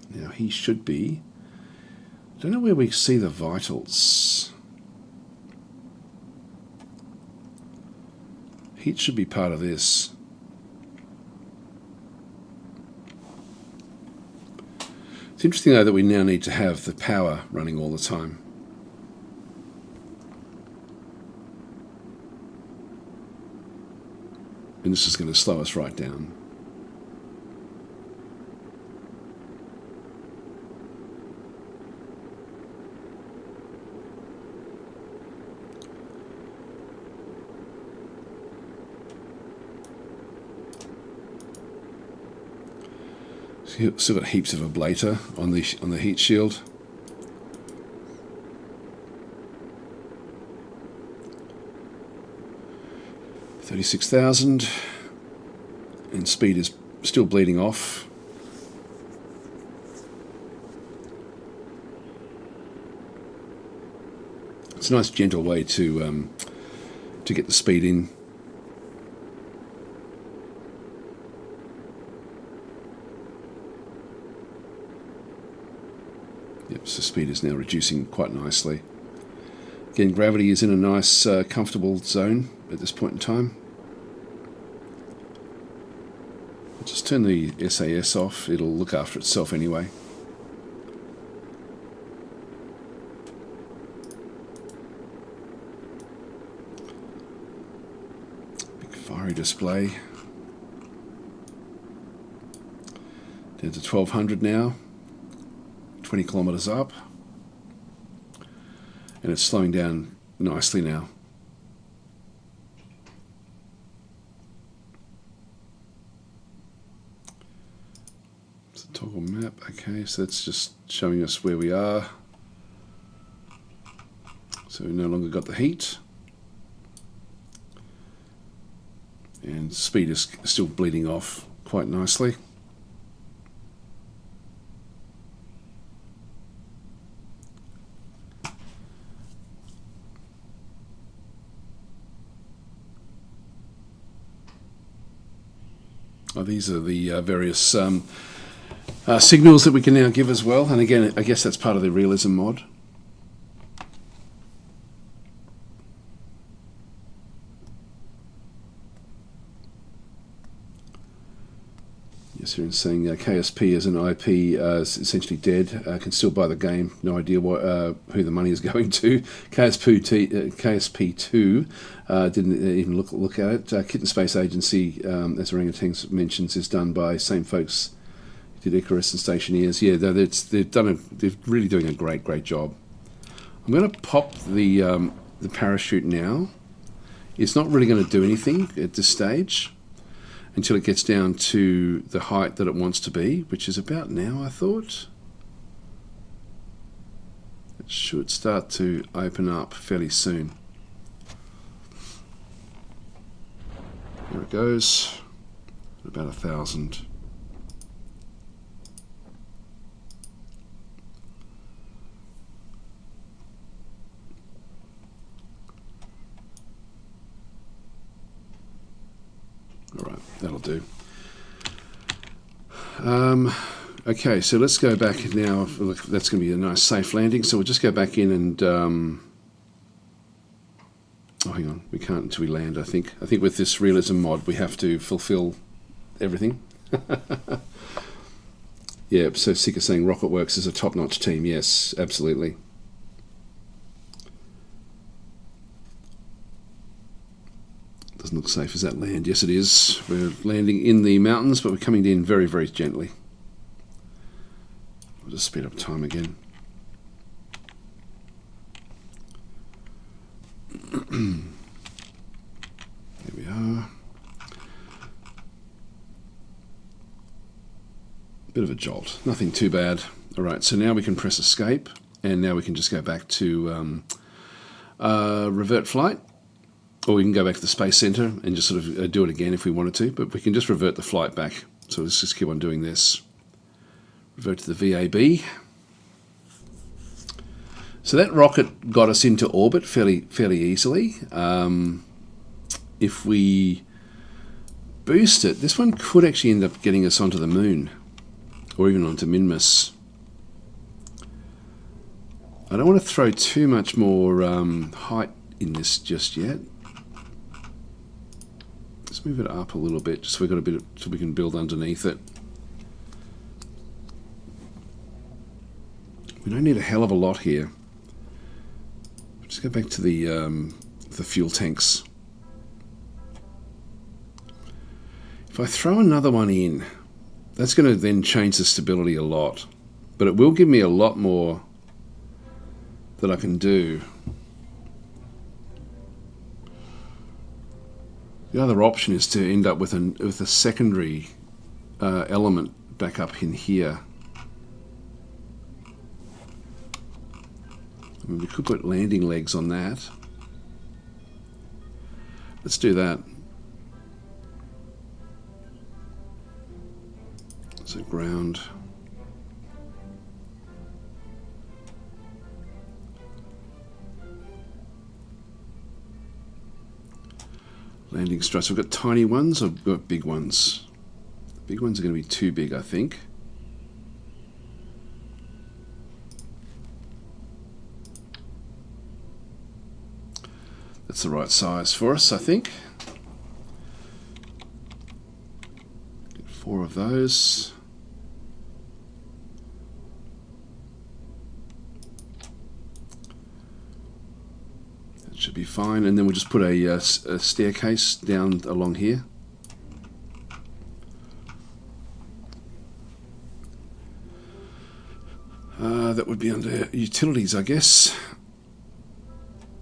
Now he should be, I don't know where we see the vitals. Heat should be part of this. It's interesting though that we now need to have the power running all the time. And this is going to slow us right down. Still got heaps of ablator on the heat shield. $36,000, and speed is still bleeding off. It's a nice gentle way to get the speed in. Yep, so speed is now reducing quite nicely. Again, gravity is in a nice, comfortable zone at this point in time. I'll just turn the SAS off, it'll look after itself anyway. Big fiery display. Down to 1200 now. 20 kilometers up, and it's slowing down nicely now. It's a toggle map. Okay, so that's just showing us where we are. So we no longer got the heat, and speed is still bleeding off quite nicely. These are the various signals that we can now give as well, and again, I guess that's part of the Realism mod. Yes, here it's saying KSP as an IP is essentially dead. Can still buy the game. No idea what, who the money is going to. KSP2 didn't even look at it. Kitten Space Agency, as Orangutan mentions, is done by same folks who did Icarus and Stationeers. Yeah, they're really doing a great job. I'm going to pop the parachute now. It's not really going to do anything at this stage until it gets down to the height that it wants to be, which is about now, I thought. It should start to open up fairly soon. There it goes, about 1,000. Alright, that'll do. Okay, so let's go back now. Look, that's going to be a nice safe landing, so we'll just go back in and... oh, hang on, we can't until we land, I think. I think with this Realism mod, we have to fulfill everything. Yeah, so Sika saying Rocketworks is a top-notch team. Yes, absolutely. Doesn't look safe. Is that land? Yes, it is. We're landing in the mountains, but we're coming in very gently. We'll just speed up time again. There we are. Bit of a jolt. Nothing too bad. All right, so now we can press escape, and now we can just go back to revert flight. Or we can go back to the Space Center and just sort of do it again if we wanted to, but we can just revert the flight back. So let's just keep on doing this. Revert to the VAB. So that rocket got us into orbit fairly easily. If we boost it, this one could actually end up getting us onto the moon, or even onto Minmus. I don't want to throw too much more height in this just yet. Let's move it up a little bit, just so we've got a bit so we can build underneath it. We don't need a hell of a lot here. Just go back to the fuel tanks. If I throw another one in, that's going to then change the stability a lot, but it will give me a lot more that I can do. The other option is to end up with a secondary element back up in here. I mean, we could put landing legs on that. Let's do that. So ground. Landing struts. We've got tiny ones, or we've got big ones. The big ones are going to be too big, I think. That's the right size for us, I think. Get 4 of those. Should be fine, and then we'll just put a staircase down along here. That would be under utilities, I guess.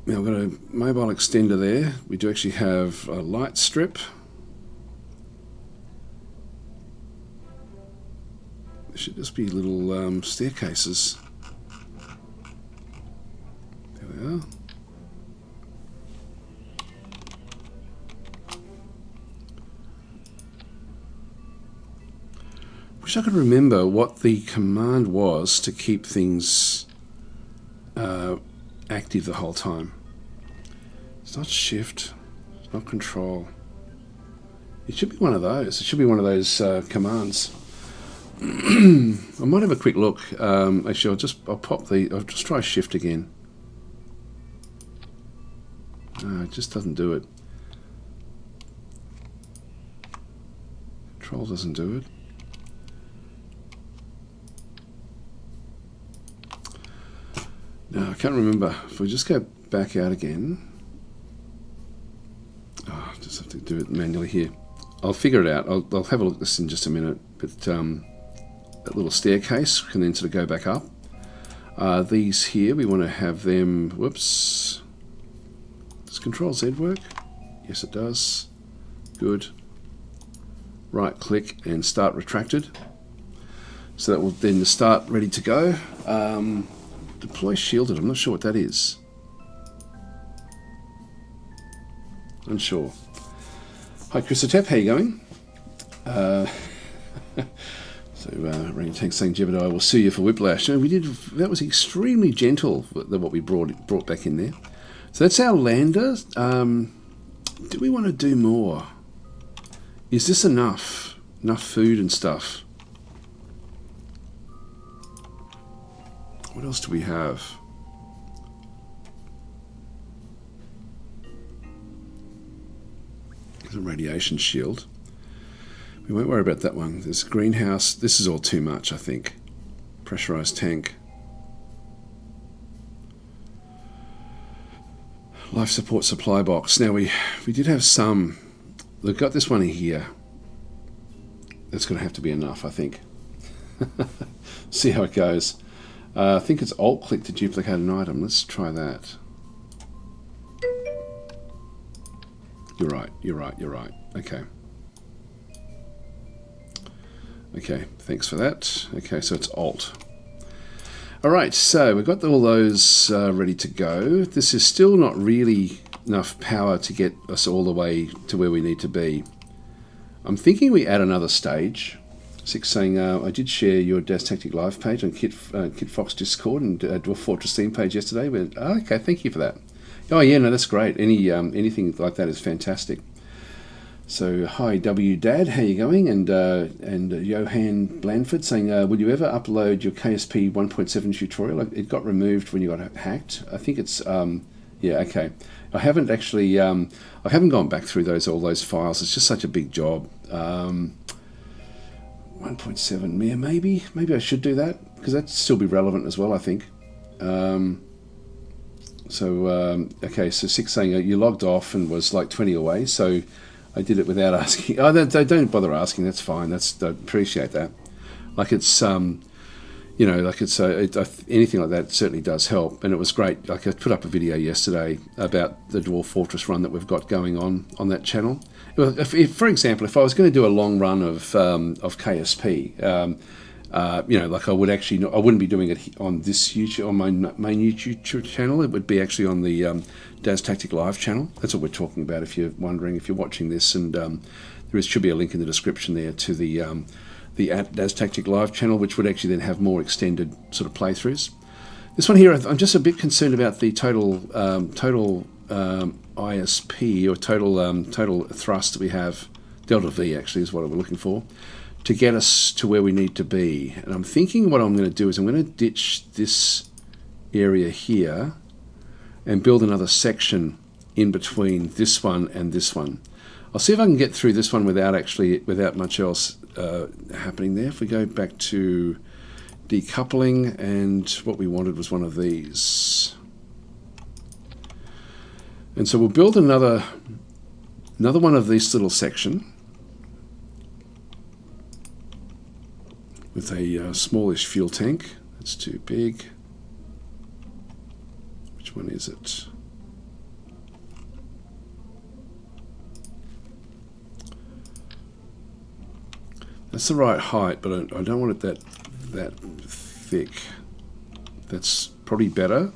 Now we've got a mobile extender there. We do actually have a light strip. There should just be little staircases. There we are. Wish I could remember what the command was to keep things active the whole time. It's not shift, it's not control. It should be one of those. It should be one of those commands. I might have a quick look. Actually, I'll just try shift again. No, it just doesn't do it. Control doesn't do it. No, I can't remember. If we just go back out again. Oh, just have to do it manually here. I'll figure it out. I'll have a look at this in just a minute. But that little staircase can then sort of go back up. These here, we want to have them... Whoops. Does Control Z work? Yes, it does. Good. Right click and start retracted. So that will then start ready to go. Deploy shielded, I'm not sure what that is. Unsure. Hi Christotep, how you going? Rain Tank saying Jebediah will sue you for whiplash. No, we did. That was extremely gentle, what we brought back in there. So that's our lander. Do we want to do more? Is this enough? Enough food and stuff? What else do we have? There's a radiation shield. We won't worry about that one. There's a greenhouse. This is all too much, I think. Pressurized tank. Life support supply box. Now we did have some. We've got this one in here. That's going to have to be enough, I think. See how it goes. I think it's Alt-click to duplicate an item. Let's try that. You're right. Okay. Okay, thanks for that. Okay, so it's Alt. Alright, so we've got all those ready to go. This is still not really enough power to get us all the way to where we need to be. I'm thinking we add another stage. Six saying, I did share your DasTactic live page on Kit Fox Discord and Dwarf Fortress theme page yesterday. But okay, thank you for that. Oh yeah, no, that's great. Anything like that is fantastic. So hi W Dad, how you going? And Johan Blandford saying, will you ever upload your KSP 1.7 tutorial? It got removed when you got hacked. I think it's yeah, okay. I haven't actually I haven't gone back through all those files. It's just such a big job. 1.7, yeah, maybe I should do that because that'd still be relevant as well, I think. Okay, so Six saying you logged off and was like 20 away, so I did it without asking. Oh, don't bother asking. That's fine. I appreciate that. Like it's you know, like it's anything like that certainly does help, and it was great. Like I put up a video yesterday about the Dwarf Fortress run that we've got going on that channel. If, for example, if I was going to do a long run of KSP, you know, like I wouldn't be doing it on this YouTube, on my main YouTube channel. It would be actually on the DasTactic live channel. That's what we're talking about. If you're wondering, if you're watching this, and should be a link in the description there to the DasTactic live channel, which would actually then have more extended sort of playthroughs. This one here, I'm just a bit concerned about the total ISP, or total thrust that we have. Delta V actually is what we're looking for, to get us to where we need to be. And I'm thinking what I'm going to do is I'm going to ditch this area here and build another section in between this one and this one. I'll see if I can get through this one without much else happening there. If we go back to decoupling, and what we wanted was one of these. And so we'll build another one of these little section with a smallish fuel tank. That's too big. Which one is it? That's the right height, but I don't want it that thick. That's probably better.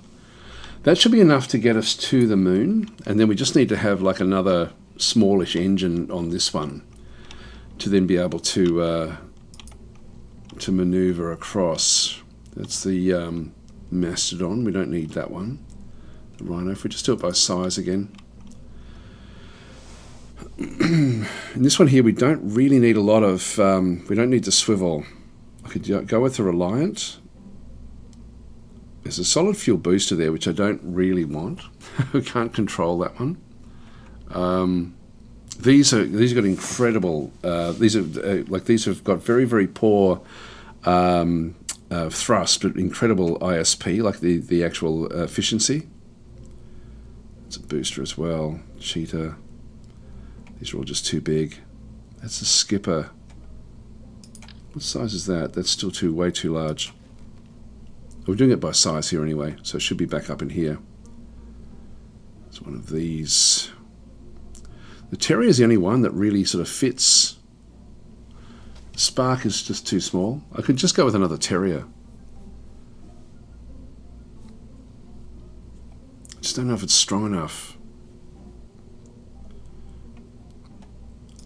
That should be enough to get us to the moon, and then we just need to have like another smallish engine on this one to then be able to maneuver across. That's the Mastodon. We don't need that one. The Rhino. If we just do it by size again. In this one here, we don't really need a lot of. We don't need the swivel. I could go with the Reliant. There's a solid fuel booster there, which I don't really want. We can't control that one. These got incredible. These have got very, very poor thrust, but incredible ISP, like the actual efficiency. It's a booster as well. Cheetah. These are all just too big. That's a Skipper. What size is that? That's still way too large. We're doing it by size here anyway, so it should be back up in here. It's one of these. The Terrier is the only one that really sort of fits. Spark is just too small. I could just go with another Terrier. I just don't know if it's strong enough.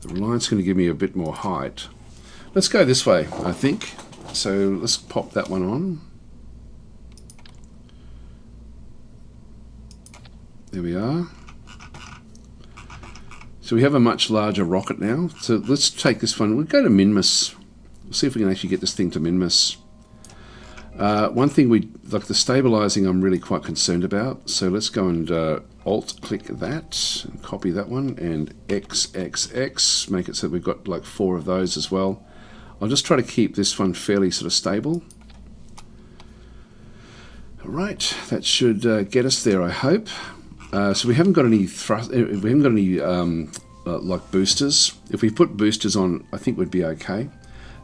The Reliant's going to give me a bit more height. Let's go this way, I think. So let's pop that one on. There we are. So we have a much larger rocket now. So let's take this one. We'll go to Minmus. We'll see if we can actually get this thing to Minmus. One thing like the stabilizing I'm really quite concerned about. So let's go and Alt-click that and copy that one and XXX. Make it so that we've got like 4 of those as well. I'll just try to keep this one fairly sort of stable. All right, that should get us there, I hope. So we haven't got any thrust. We haven't got any like boosters. If we put boosters on, I think we'd be okay.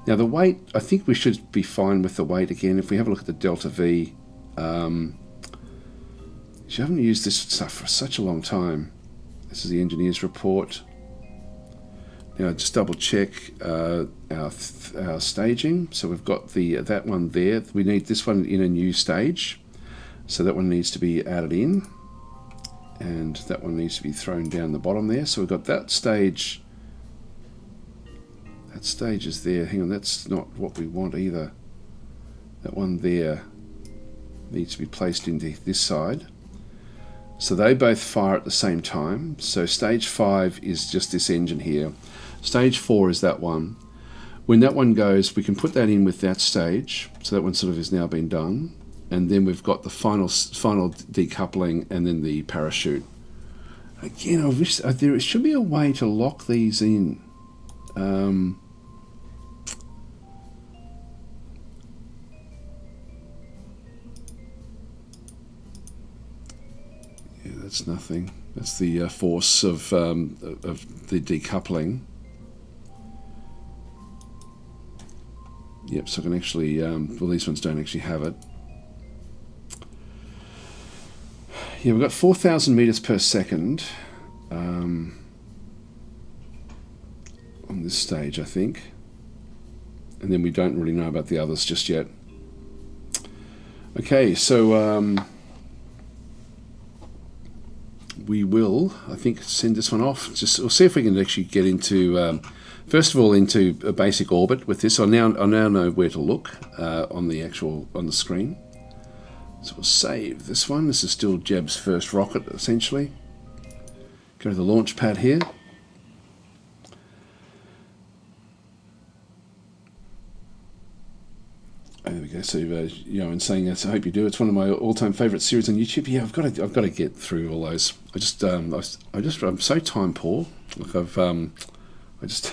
Now the weight, I think we should be fine with the weight again. If we have a look at the Delta V, you haven't used this stuff for such a long time. This is the engineer's report. Now just double check our staging. So we've got that one there. We need this one in a new stage. So that one needs to be added in. And that one needs to be thrown down the bottom there. So we've got that stage That stage is there. Hang on, that's not what we want either. That one there needs to be placed into this side. So they both fire at the same time. So stage 5 is just this engine here. Stage 4 is that one. When that one goes, we can put that in with that stage. So that one sort of is now been done. And then we've got the final decoupling and then the parachute. Again, I wish there should be a way to lock these in. Yeah, that's nothing. That's the force of the decoupling. Yep, so I can actually, well, these ones don't actually have it. Yeah, we've got 4,000 meters per second on this stage, I think. And then we don't really know about the others just yet. Okay, so we will, I think, send this one off. We'll see if we can actually get into, first of all, into a basic orbit with this. I now know where to look on the screen. So we'll save this one. This is still Jeb's first rocket, essentially. Go to the launch pad here. There we go. So, in saying that, I hope you do. It's one of my all-time favourite series on YouTube. Yeah, I've got to get through all those. I'm so time poor. Like I just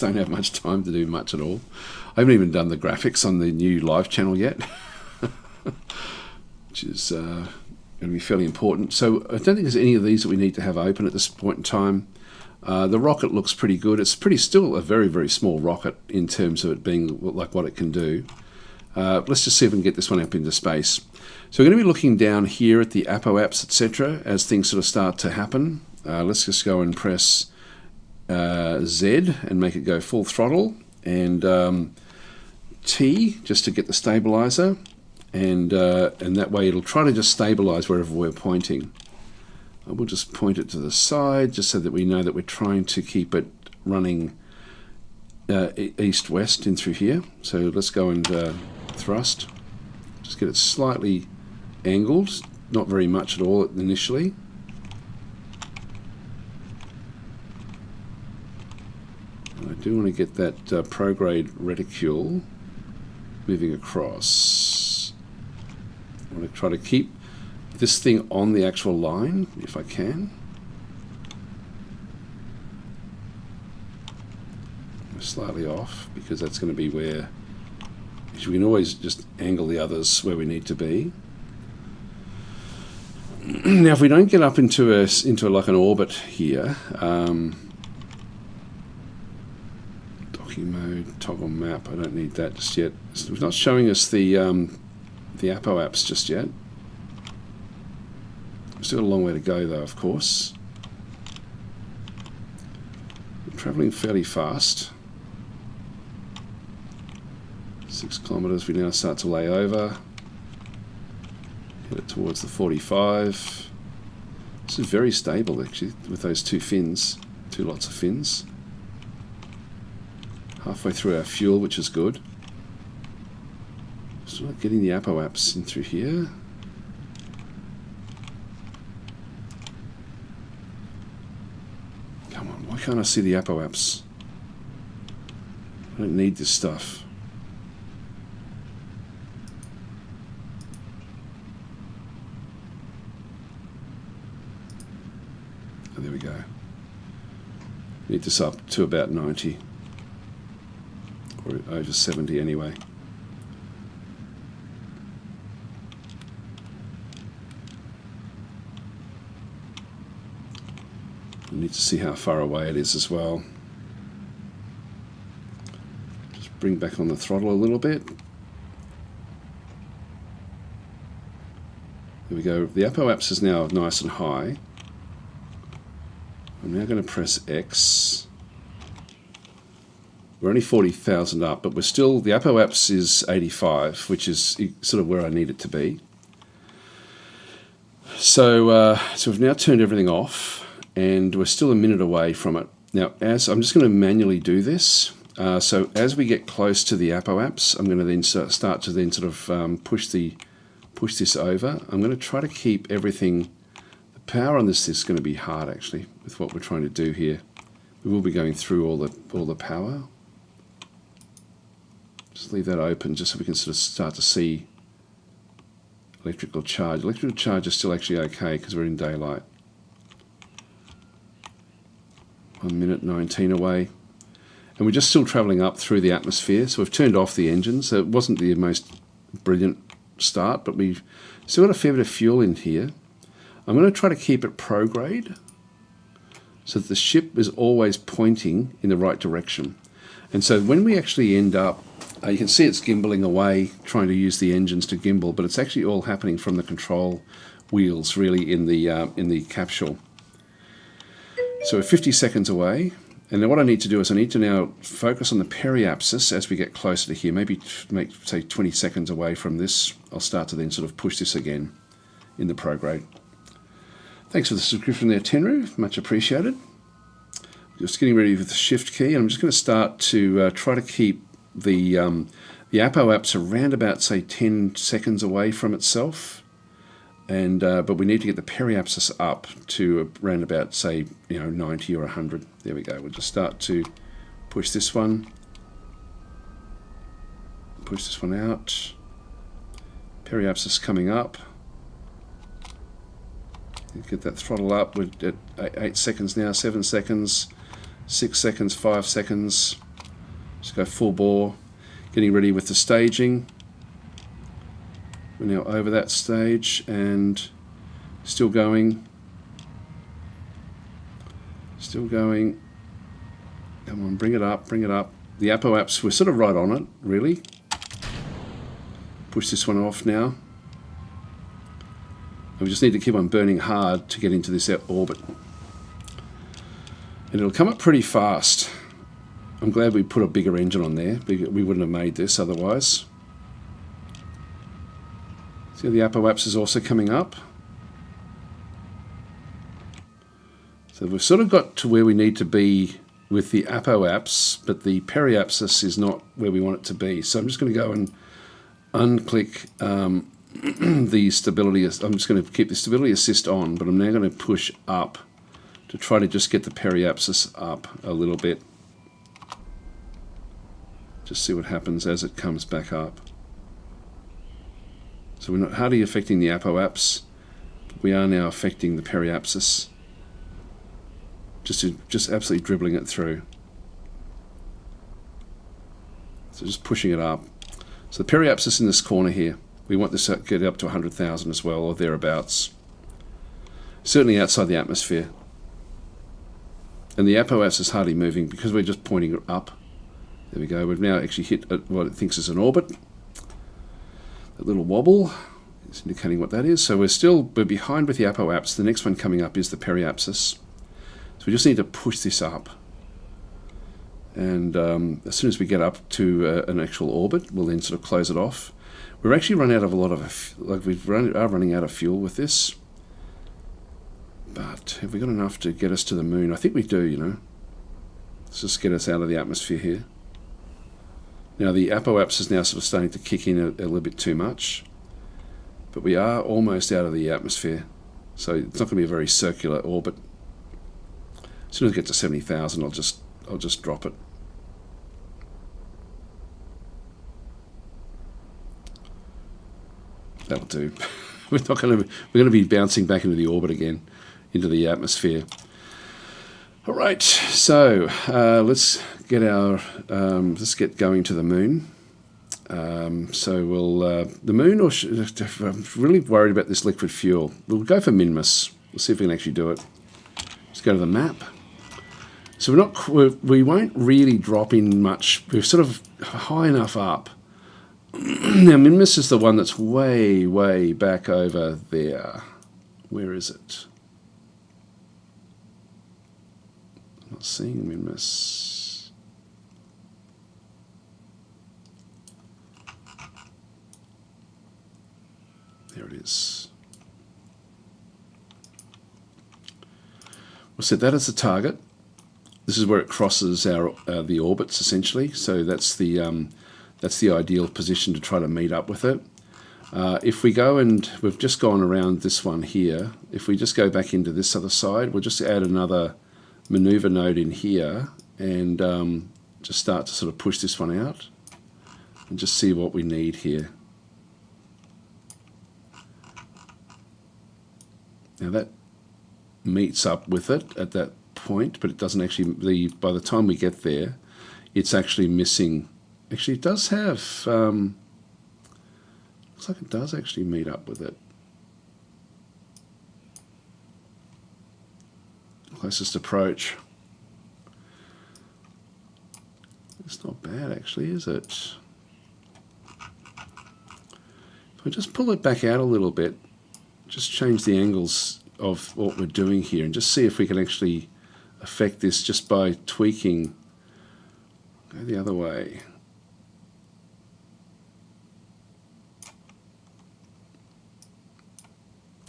don't have much time to do much at all. I haven't even done the graphics on the new live channel yet. Which is going to be fairly important. So I don't think there's any of these that we need to have open at this point in time. The rocket looks pretty good. It's still a very, very small rocket in terms of it being like what it can do. Let's just see if we can get this one up into space. So we're going to be looking down here at the apo-apps, etc. as things sort of start to happen. Let's just go and press Z and make it go full throttle, and T just to get the stabilizer. And that way it'll try to just stabilize wherever we're pointing. I will just point it to the side just so that we know that we're trying to keep it running east-west in through here. So let's go and thrust. Just get it slightly angled, not very much at all initially. And I do want to get that prograde reticule moving across. I want to try to keep this thing on the actual line, if I can. We're slightly off, because that's going to be where we can always just angle the others where we need to be. Now, if we don't get up into like an orbit here, docking mode, toggle map. I don't need that just yet. It's not showing us the apo-apps just yet. We've still got a long way to go though, of course. We're travelling fairly fast. 6 kilometres, we now start to lay over. Head it towards the 45. This is very stable actually with those two lots of fins. Halfway through our fuel, which is good. Still not getting the apo-apps in through here. Come on, why can't I see the apo-apps? I don't need this stuff. Oh, there we go. Need this up to about 90. Or over 70 anyway. We need to see how far away it is as well. Just bring back on the throttle a little bit. There we go. The apo-apps is now nice and high. I'm now going to press X. We're only 40,000 up, but we're still, the apo-apps is 85, which is sort of where I need it to be. So we've now turned everything off, and we're still a minute away from it. Now, as I'm just going to manually do this, So as we get close to the apoapse, I'm going to then start to then sort of push this over. I'm going to try to keep everything. The power on this is going to be hard actually with what we're trying to do here. We will be going through all the power. Just leave that open just so we can sort of start to see electrical charge. Electrical charge is still actually okay because we're in daylight. 1 minute 19 away. And we're just still travelling up through the atmosphere, so we've turned off the engines. So it wasn't the most brilliant start, but we've still got a fair bit of fuel in here. I'm going to try to keep it prograde so that the ship is always pointing in the right direction. And so when we actually end up, you can see it's gimballing away, trying to use the engines to gimbal, but it's actually all happening from the control wheels, really, in the capsule. So we're 50 seconds away. And then what I need to do is I need to now focus on the periapsis as we get closer to here. Maybe make, say, 20 seconds away from this. I'll start to then sort of push this again in the prograde. Thanks for the subscription there, Tenru. Much appreciated. Just getting ready with the shift key. I'm just going to start to try to keep the apoapse around about, say, 10 seconds away from itself. And but we need to get the periapsis up to around about, say, 90 or 100. There we go. We'll just start to push this one. Push this one out. Periapsis coming up. Get that throttle up. We're at 8 seconds now, 7 seconds, 6 seconds, 5 seconds. Just go full bore. Getting ready with the staging. We're now over that stage and still going. Still going. Come on, bring it up, bring it up. The apoapse, we're sort of right on it, really. Push this one off now. And we just need to keep on burning hard to get into this orbit. And it'll come up pretty fast. I'm glad we put a bigger engine on there. We wouldn't have made this otherwise. See, the apoapse is also coming up. So we've sort of got to where we need to be with the apoapse, but the periapsis is not where we want it to be. So I'm just going to go and unclick the stability. I'm just going to keep the stability assist on, but I'm now going to push up to try to just get the periapsis up a little bit. Just see what happens as it comes back up. So we're not hardly affecting the apoapse, but we are now affecting the periapsis. Just absolutely dribbling it through. So just pushing it up. So the periapsis in this corner here, we want this to get up to 100,000 as well, or thereabouts. Certainly outside the atmosphere. And the apoapse is hardly moving because we're just pointing it up. There we go. We've now actually hit what it thinks is an orbit. That little wobble is indicating what that is. So we're behind with the apoapse. The next one coming up is the periapsis. So we just need to push this up. And as soon as we get up to an actual orbit, we'll then sort of close it off. We're actually run out of a lot of, are running out of fuel with this. But have we got enough to get us to the moon? I think we do, Let's just get us out of the atmosphere here. Now the apoapse is now sort of starting to kick in a little bit too much, but we are almost out of the atmosphere, so it's not going to be a very circular orbit. As soon as I get to 70,000, I'll just drop it. That'll do. We're going to be bouncing back into the orbit again, into the atmosphere. All right, so let's get going to the moon. So we'll the moon, or I'm really worried about this liquid fuel. We'll go for Minmus. We'll see if we can actually do it. Let's go to the map. So we won't really drop in much. We're sort of high enough up. Now Minmus is the one that's way, way back over there. Where is it? Not seeing Minmus. There it is. We'll set that as the target. this is where it crosses our the orbits essentially. So that's the ideal position to try to meet up with it. If we go, and we've just gone around this one here, if we just go back into this other side, we'll just add another maneuver node in here and just start to sort of push this one out and just see what we need here. Now that meets up with it at that point, but it doesn't actually, by the time we get there, it's actually missing. Actually, it does have, looks like it does actually meet up with it. Closest approach. It's not bad actually, is it? If I just pull it back out a little bit, just change the angles of what we're doing here and just see if we can actually affect this just by tweaking. Go the other way.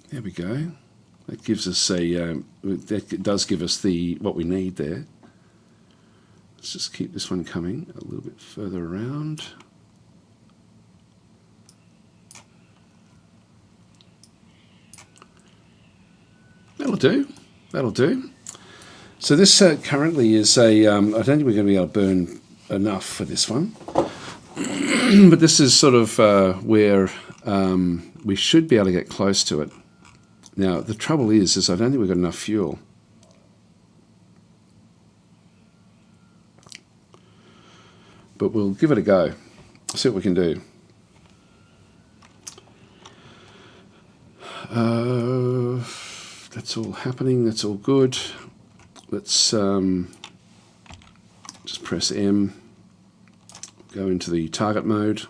There we go. That gives us a, that does give us the what we need there. Let's just keep this one coming a little bit further around. That'll do. That'll do. So this currently is a, I don't think we're going to be able to burn enough for this one. But this is sort of where we should be able to get close to it. Now, the trouble is I don't think we've got enough fuel. But we'll give it a go. See what we can do. That's all happening. That's all good. Let's just press M. Go into the target mode.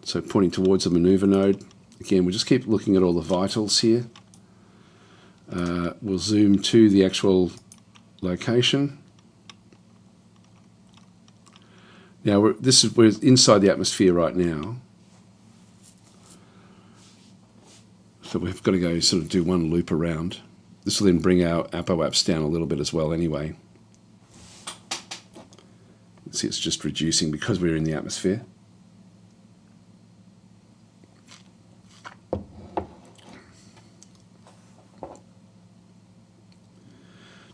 So pointing towards the maneuver node. Again, we'll just keep looking at all the vitals here. We'll zoom to the actual location. Now, we're inside the atmosphere right now. So we've got to go sort of do one loop around. This will then bring our apoaps down a little bit as well anyway. See, it's just reducing because we're in the atmosphere.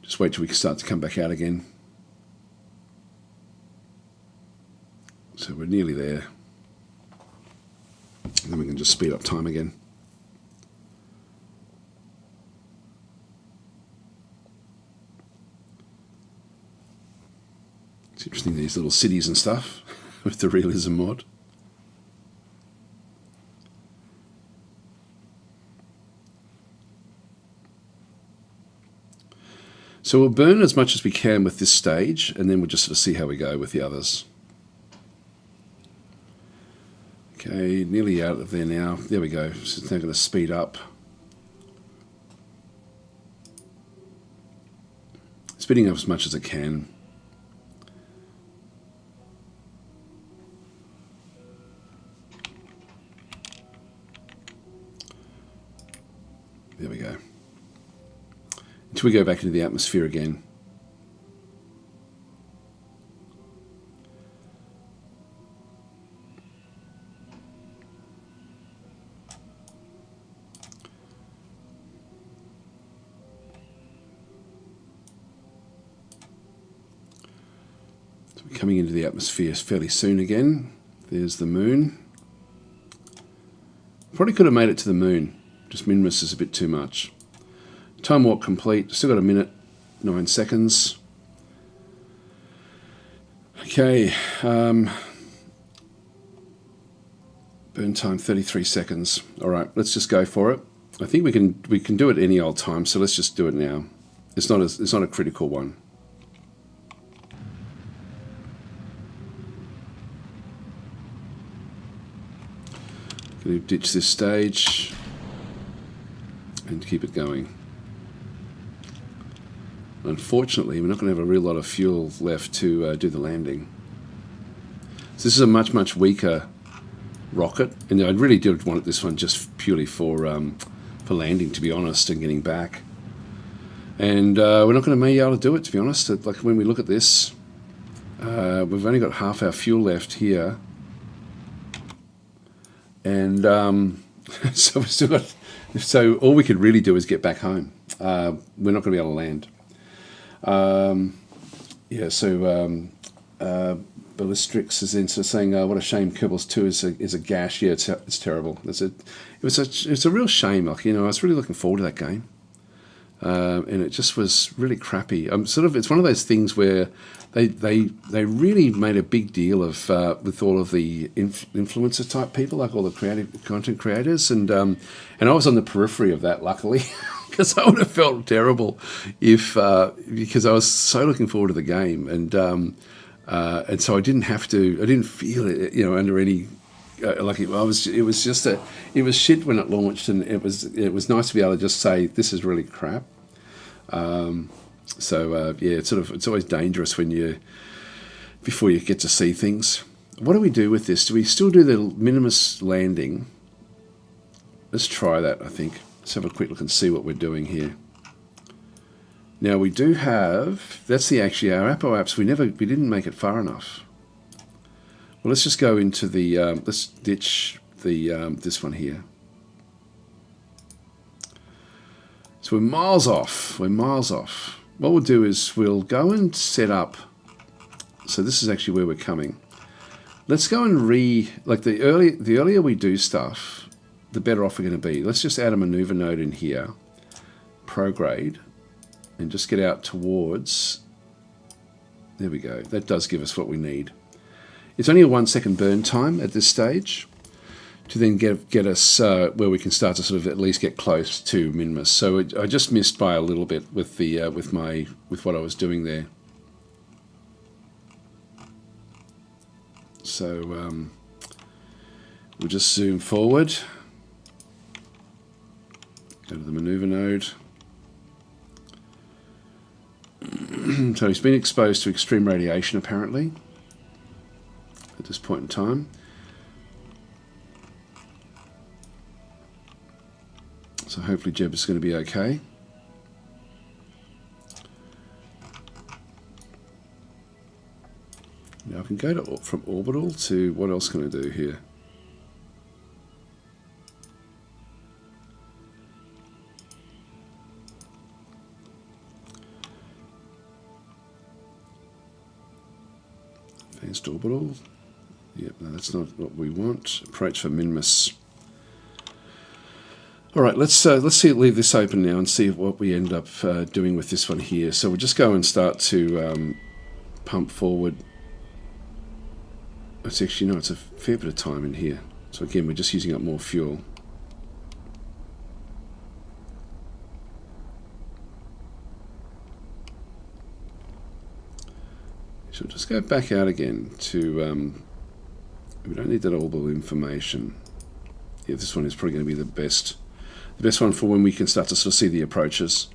Just wait till we can start to come back out again. So we're nearly there. And then we can just speed up time again. It's interesting, these little cities and stuff with the Realism mod. So we'll burn as much as we can with this stage, and then we'll just sort of see how we go with the others. Okay, nearly out of there now. There we go. So it's now going to speed up. Speeding up as much as it can. There we go. Until we go back into the atmosphere again. So we're coming into the atmosphere fairly soon again. There's the moon. Probably could have made it to the moon. Just min-miss is a bit too much. Time warp complete. Still got a minute, 9 seconds. Okay. Burn time 33 seconds. All right, let's just go for it. I think we can do it any old time, so let's just do it now. It's not a critical one. Going to ditch this stage and keep it going. Unfortunately, we're not going to have a real lot of fuel left to do the landing. So this is a much, much weaker rocket, and I really did want this one just purely for landing, to be honest, and getting back. And we're not going to be able to do it, to be honest. Like when we look at this, we've only got half our fuel left here. And so we've still got... So all we could really do is get back home. We're not going to be able to land. Yeah, so Ballistrix is into saying, "What a shame! Kerbal 2 is a gash." Yeah, it's terrible. It's a real shame. Like, you know, I was really looking forward to that game, and it just was really crappy. It's one of those things where they really made a big deal of with all of the influencer type people, like all the creative content creators, and I was on the periphery of that, luckily. Because I would have felt terrible if because I was so looking forward to the game, and so I didn't feel it, you know, under any like it was shit when it launched, and it was nice to be able to just say this is really crap. Yeah, it's always dangerous when before you get to see things. What do we do with this? Do we still do the minimus landing? Let's try that, I think. Let's have a quick look and see what we're doing here. Now we do have, that's our Apo apps, we didn't make it far enough. Well, let's just go into the, let's ditch the this one here. So we're miles off, What we'll do is we'll go and set up, so this is actually where we're coming. Let's go and the earlier we do stuff, the better off we're going to be. Let's just add a maneuver node in here, prograde, and just get out towards, there we go. That does give us what we need. It's only a 1 second burn time at this stage to then get us where we can start to sort of at least get close to minimus. So I just missed by a little bit with the with what I was doing there. So we'll just zoom forward. Go to the maneuver node. So he's been exposed to extreme radiation apparently at this point in time. So hopefully Jeb is going to be okay. Now I can go from orbital to, what else can I do here? Advanced orbital. Yep, no, that's not what we want. Approach for minimus. All right, let's leave this open now and see what we end up doing with this one here. So we'll just go and start to pump forward. It's actually, no, it's a fair bit of time in here. So again, we're just using up more fuel. So we'll just go back out again to, we don't need that orbital information. Yeah, this one is probably going to be the best one for when we can start to sort of see the approaches.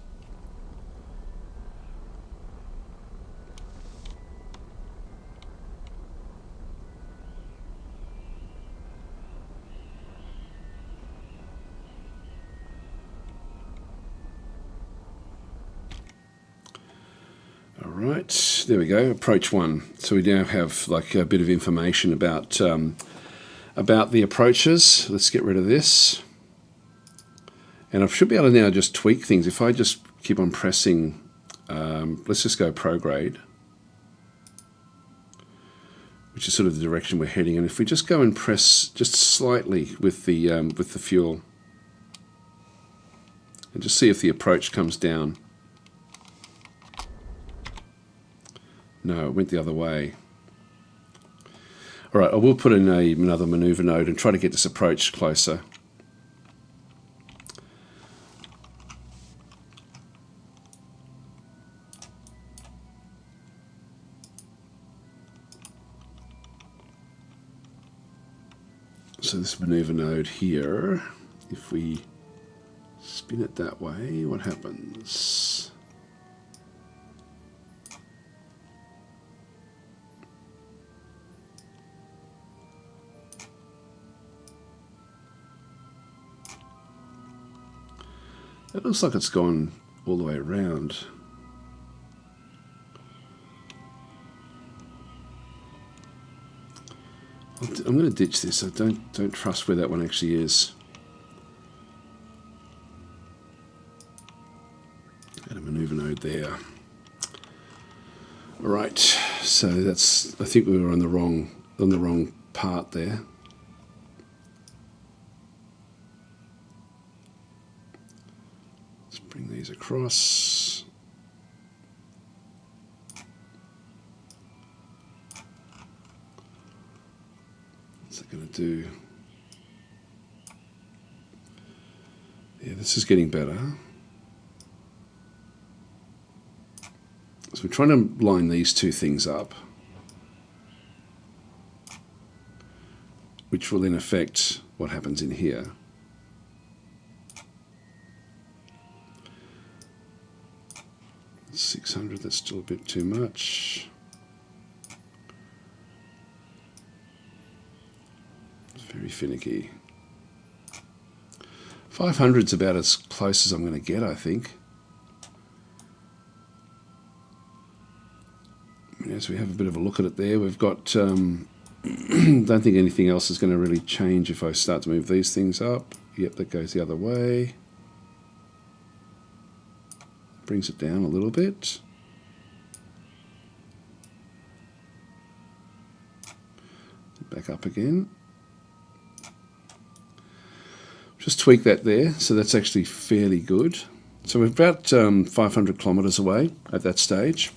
Right, there we go, approach 1. So we now have like a bit of information about the approaches. Let's get rid of this. And I should be able to now just tweak things. If I just keep on pressing, let's just go prograde, which is sort of the direction we're heading. And if we just go and press just slightly with the fuel, and just see if the approach comes down. No, it went the other way. All right, I will put in another maneuver node and try to get this approach closer. So this maneuver node here, if we spin it that way, what happens? It looks like it's gone all the way around. I'm going to ditch this. I don't trust where that one actually is. Add a maneuver node there. All right, so that's. I think we were on the wrong part there. Let's bring these across. What's it going to do? Yeah, this is getting better. So we're trying to line these two things up, which will then affect what happens in here. $600, that's still a bit too much. It's very finicky. 500's about as close as I'm going to get, I think. As we have a bit of a look at it there, we've got, don't think anything else is going to really change if I start to move these things up. Yep, that goes the other way. Brings it down a little bit. Back up again. Just tweak that there, so that's actually fairly good. So we're about 500 kilometers away at that stage.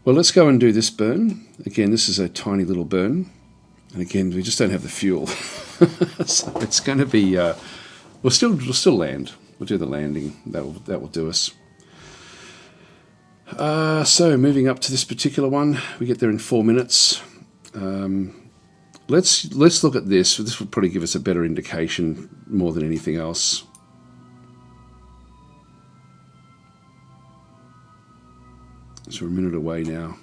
Well, let's go and do this burn. Again, this is a tiny little burn. And again, we just don't have the fuel. So it's going to be, we'll still land. We'll do the landing. That will do us. So moving up to this particular one, we get there in 4 minutes. Let's look at this. This will probably give us a better indication more than anything else. So we're a minute away now.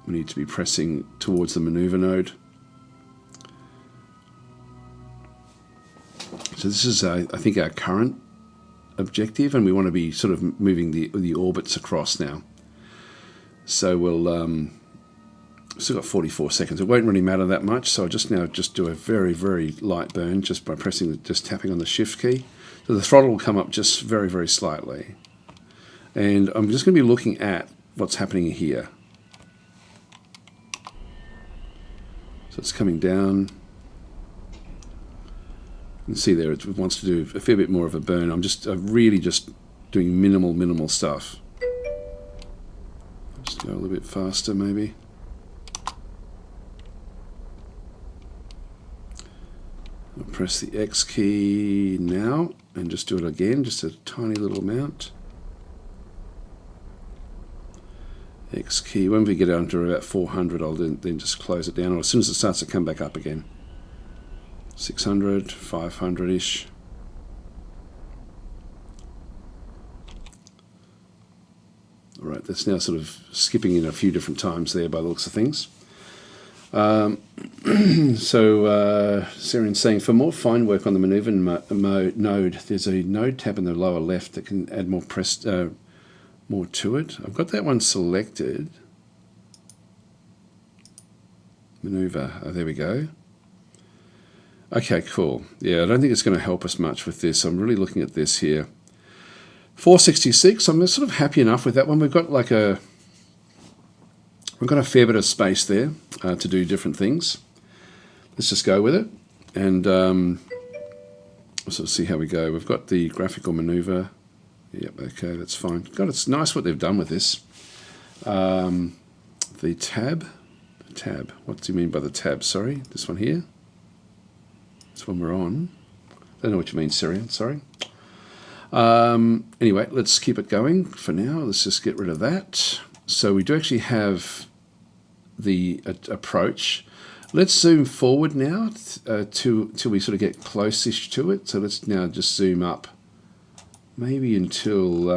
We need to be pressing towards the maneuver node. So this is, I think, our current objective, and we want to be sort of moving the orbits across now. So we'll still got 44 seconds. It won't really matter that much. So I'll just do a very, very light burn just by just tapping on the shift key. So the throttle will come up just very, very slightly, and I'm just going to be looking at what's happening here. So it's coming down. You can see there it wants to do a fair bit more of a burn. I'm really just doing minimal stuff. Just go a little bit faster maybe. I'll press the X key now and just do it again, just a tiny little amount. X key. When we get down to about 400, I'll then just close it down, or as soon as it starts to come back up again. 600, 500-ish. All right, that's now sort of skipping in a few different times there by the looks of things. So Sarian's saying, for more fine work on the maneuver node, there's a node tab in the lower left that can add more more to it. I've got that one selected. Maneuver. Oh, there we go. Okay, cool. Yeah, I don't think it's going to help us much with this. I'm really looking at this here. 466. I'm sort of happy enough with that one. We've got a fair bit of space there to do different things. Let's just go with it, and we'll sort of see how we go. We've got the graphical maneuver. Yep, okay, that's fine. God, it's nice what they've done with this. The tab. What do you mean by the tab? Sorry, this one here. This one we're on. I don't know what you mean, Sirian. Sorry. Anyway, let's keep it going for now. Let's just get rid of that. So we do actually have the approach. Let's zoom forward now till we sort of get close-ish to it. So let's now just zoom up. Maybe until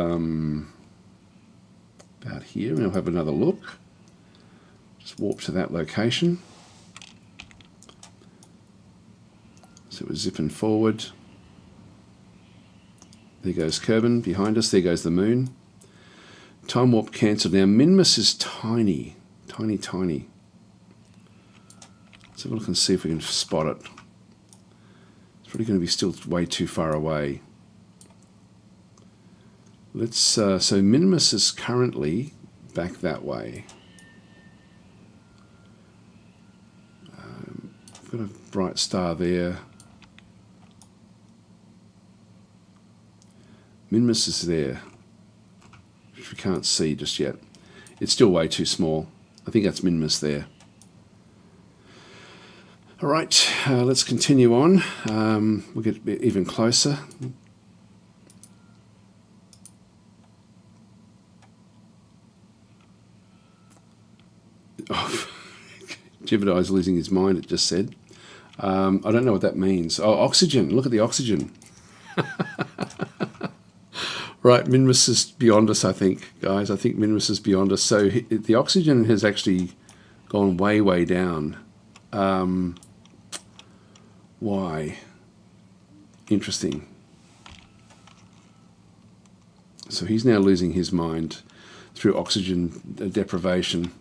about here, and we'll have another look. Just warp to that location. So we're zipping forward. There goes Kerbal behind us. There goes the moon. Time warp cancelled. Now, Minmus is tiny. Tiny, tiny. Let's have a look and see if we can spot it. It's probably going to be still way too far away. Let's. So Minmus is currently back that way. Got a bright star there. Minmus is there, which we can't see just yet. It's still way too small. I think that's Minmus there. All right, let's continue on. We'll get even closer. Oh, Jebediah's losing his mind, it just said. I don't know what that means. Oh, oxygen. Look at the oxygen. Right, Minmus is beyond us, I think, guys. I think Minmus is beyond us. So the oxygen has actually gone way, way down. Why? Interesting. So he's now losing his mind through oxygen deprivation.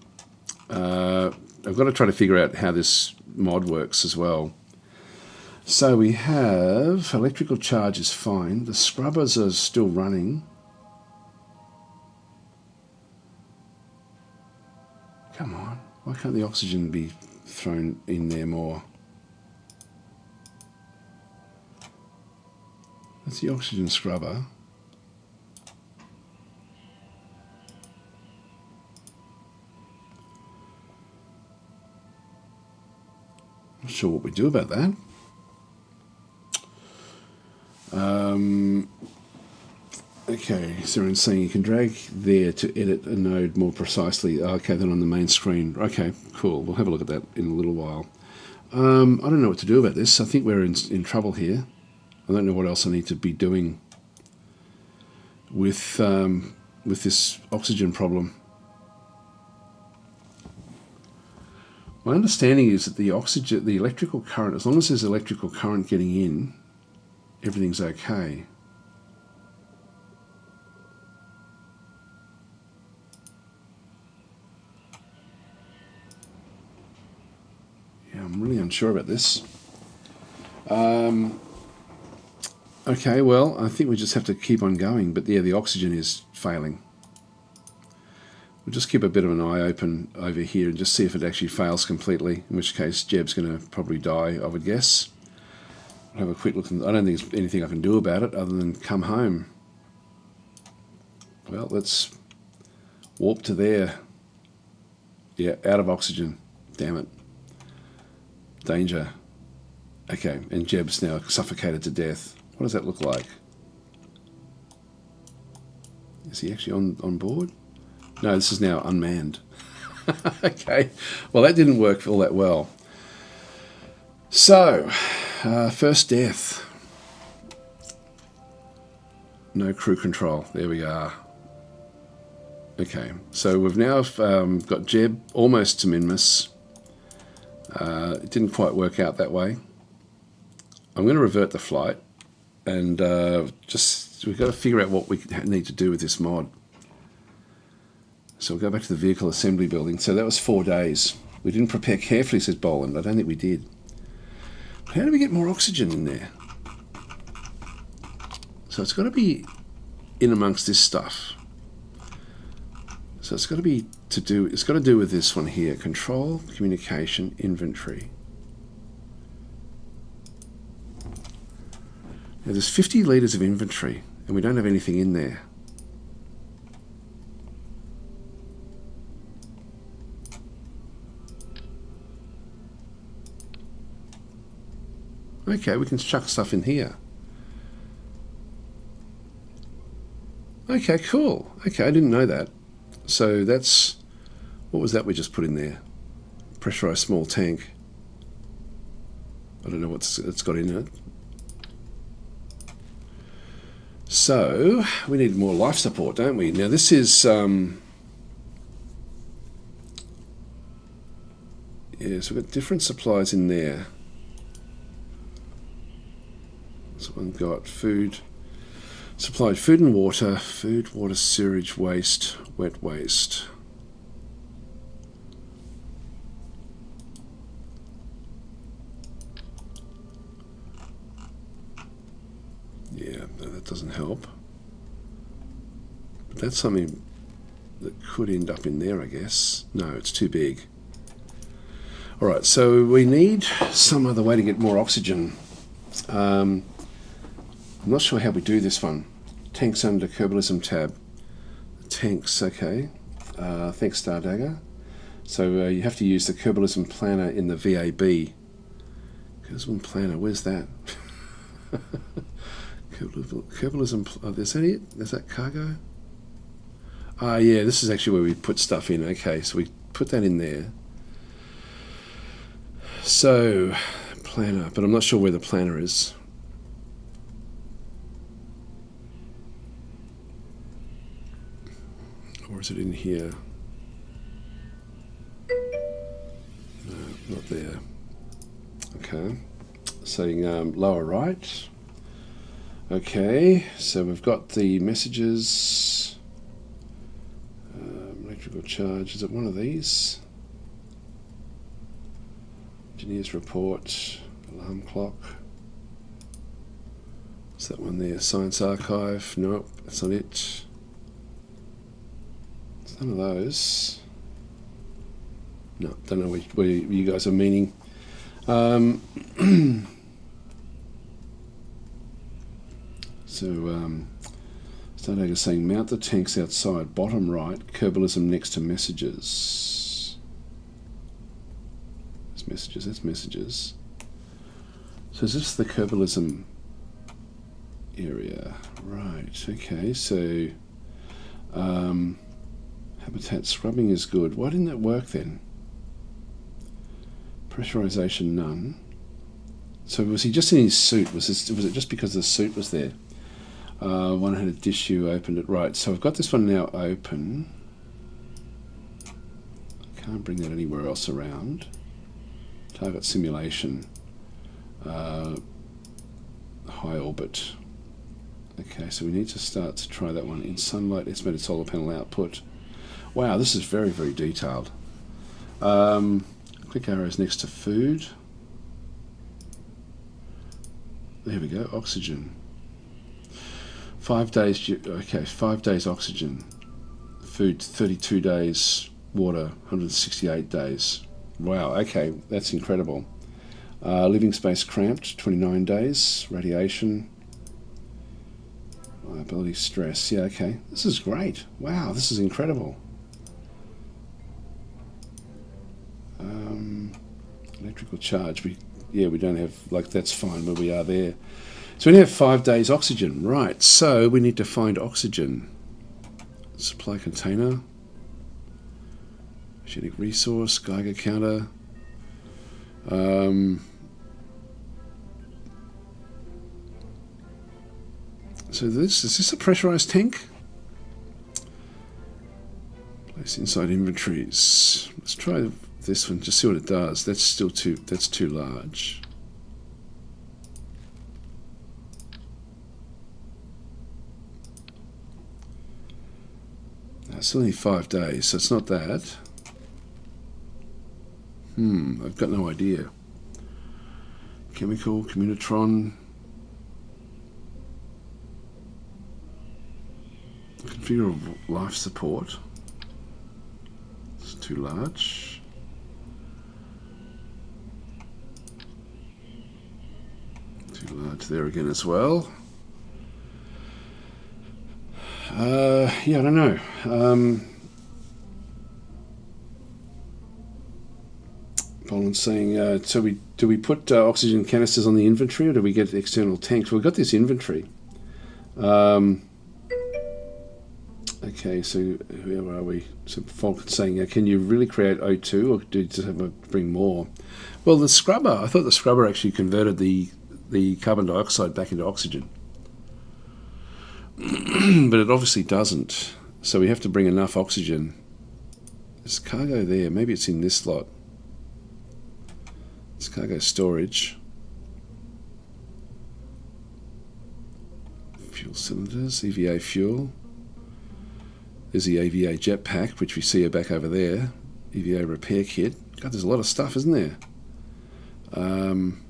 I've got to try to figure out how this mod works as well. So we have electrical charge is fine. The scrubbers are still running. Come on. Why can't the oxygen be thrown in there more? That's the oxygen scrubber. Not sure what we do about that. Okay, so I'm saying you can drag there to edit a node more precisely. Okay, then on the main screen. Okay, cool. We'll have a look at that in a little while. I don't know what to do about this. I think we're in trouble here. I don't know what else I need to be doing with this oxygen problem. My understanding is that the electrical current, as long as there's electrical current getting in, everything's okay. Yeah, I'm really unsure about this. Okay, well, I think we just have to keep on going, but yeah, the oxygen is failing. We'll just keep a bit of an eye open over here and just see if it actually fails completely, in which case Jeb's going to probably die, I would guess. I'll have a quick look. I don't think there's anything I can do about it other than come home. Well, let's warp to there. Yeah, out of oxygen. Damn it. Danger. Okay, and Jeb's now suffocated to death. What does that look like? Is he actually on board? No, this is now unmanned. Okay, well that didn't work all that well. So, first death. No crew control. There we are. Okay, so we've now got Jeb almost to Minmus. It didn't quite work out that way. I'm going to revert the flight, and we've got to figure out what we need to do with this mod. So we'll go back to the vehicle assembly building. So that was 4 days. We didn't prepare carefully, says Boland. I don't think we did. How do we get more oxygen in there? So it's got to be in amongst this stuff. So it's got to be it's got to do with this one here. Control, communication, inventory. Now there's 50 litres of inventory and we don't have anything in there. Okay, we can chuck stuff in here. Okay, cool. Okay, I didn't know that. So that's... What was that we just put in there? Pressurized small tank. I don't know what it's got in it. So, we need more life support, don't we? Now this is... yeah, so we've got different supplies in there. So we've got food. Supplied food and water, food, water, sewage, waste, wet waste. Yeah, no, that doesn't help. But that's something that could end up in there, I guess. No, it's too big. Alright, so we need some other way to get more oxygen. I'm not sure how we do this one. Tanks under Kerbalism tab. Tanks, okay. Thanks, Stardagger. So you have to use the Kerbalism planner in the VAB. Kerbalism planner, where's that? Kerbalism, oh, is that it? Is that cargo? Ah, yeah, this is actually where we put stuff in. Okay, so we put that in there. So, planner, but I'm not sure where the planner is. Or is it in here? No, not there. Okay, so lower right. Okay, so we've got the messages. Electrical charge, is it one of these? Engineer's report, alarm clock. What's that one there? Science archive? Nope, that's not it. It's none of those. No, don't know where you guys are meaning. Stardagger saying mount the tanks outside, bottom right, Kerbalism next to messages. That's messages, that's messages. So is this the Kerbalism area? Right, okay, so habitat scrubbing is good. Why didn't that work then? Pressurization none. So was he just in his suit? Was it just because the suit was there? One had a issue, opened it. Right, so I've got this one now open. I can't bring that anywhere else around. Target simulation. High orbit. Okay, so we need to start to try that one. In sunlight, estimated solar panel output. Wow, this is very, very detailed. Click arrows next to food. There we go, oxygen. 5 days, okay, 5 days oxygen. Food, 32 days. Water, 168 days. Wow, okay, that's incredible. Living space cramped, 29 days. Radiation. Liability stress, yeah, okay. This is great. Wow, this is incredible. Electrical charge, we don't have, like, that's fine where we are there. So we have 5 days oxygen, right? So we need to find oxygen. Supply container, genetic resource, Geiger counter. So is this a pressurized tank? Place inside inventories. Let's try this one, just see what it does. That's too large. It's only 5 days, so it's not that. I've got no idea. Chemical, Communitron. Configure life support. It's too large. Too large there again as well. Yeah, I don't know. Poland's saying, so do we put oxygen canisters on the inventory, or do we get external tanks? Well, we've got this inventory. Okay, so where are we? So Falcon's saying, can you really create O2, or do you just have to bring more? Well, the scrubber, I thought the scrubber actually converted the carbon dioxide back into oxygen. But it obviously doesn't. So we have to bring enough oxygen. There's cargo there. Maybe it's in this slot. It's cargo storage. fuel cylinders, EVA fuel. There's the EVA jetpack, which we see back over there. EVA repair kit. God, there's a lot of stuff, isn't there? None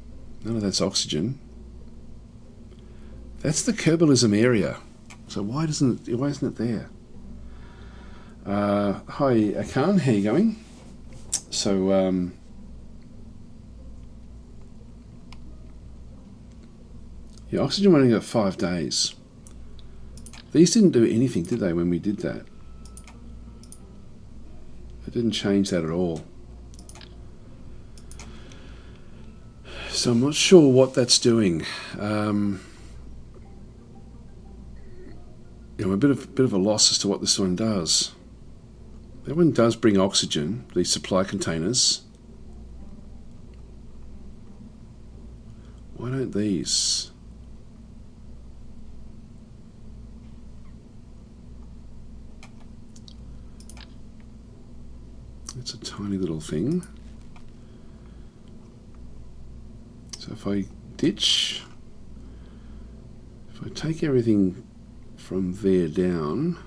of that's oxygen. That's the Kerbalism area. So why isn't it there? Hi, Akan, how you going? So, yeah, oxygen only got 5 days. These didn't do anything, did they, when we did that? It didn't change that at all. So I'm not sure what that's doing. I'm a bit of a loss as to what this one does. That one does bring oxygen, these supply containers. Why don't these? It's a tiny little thing. So if I ditch, if I take everything from there down,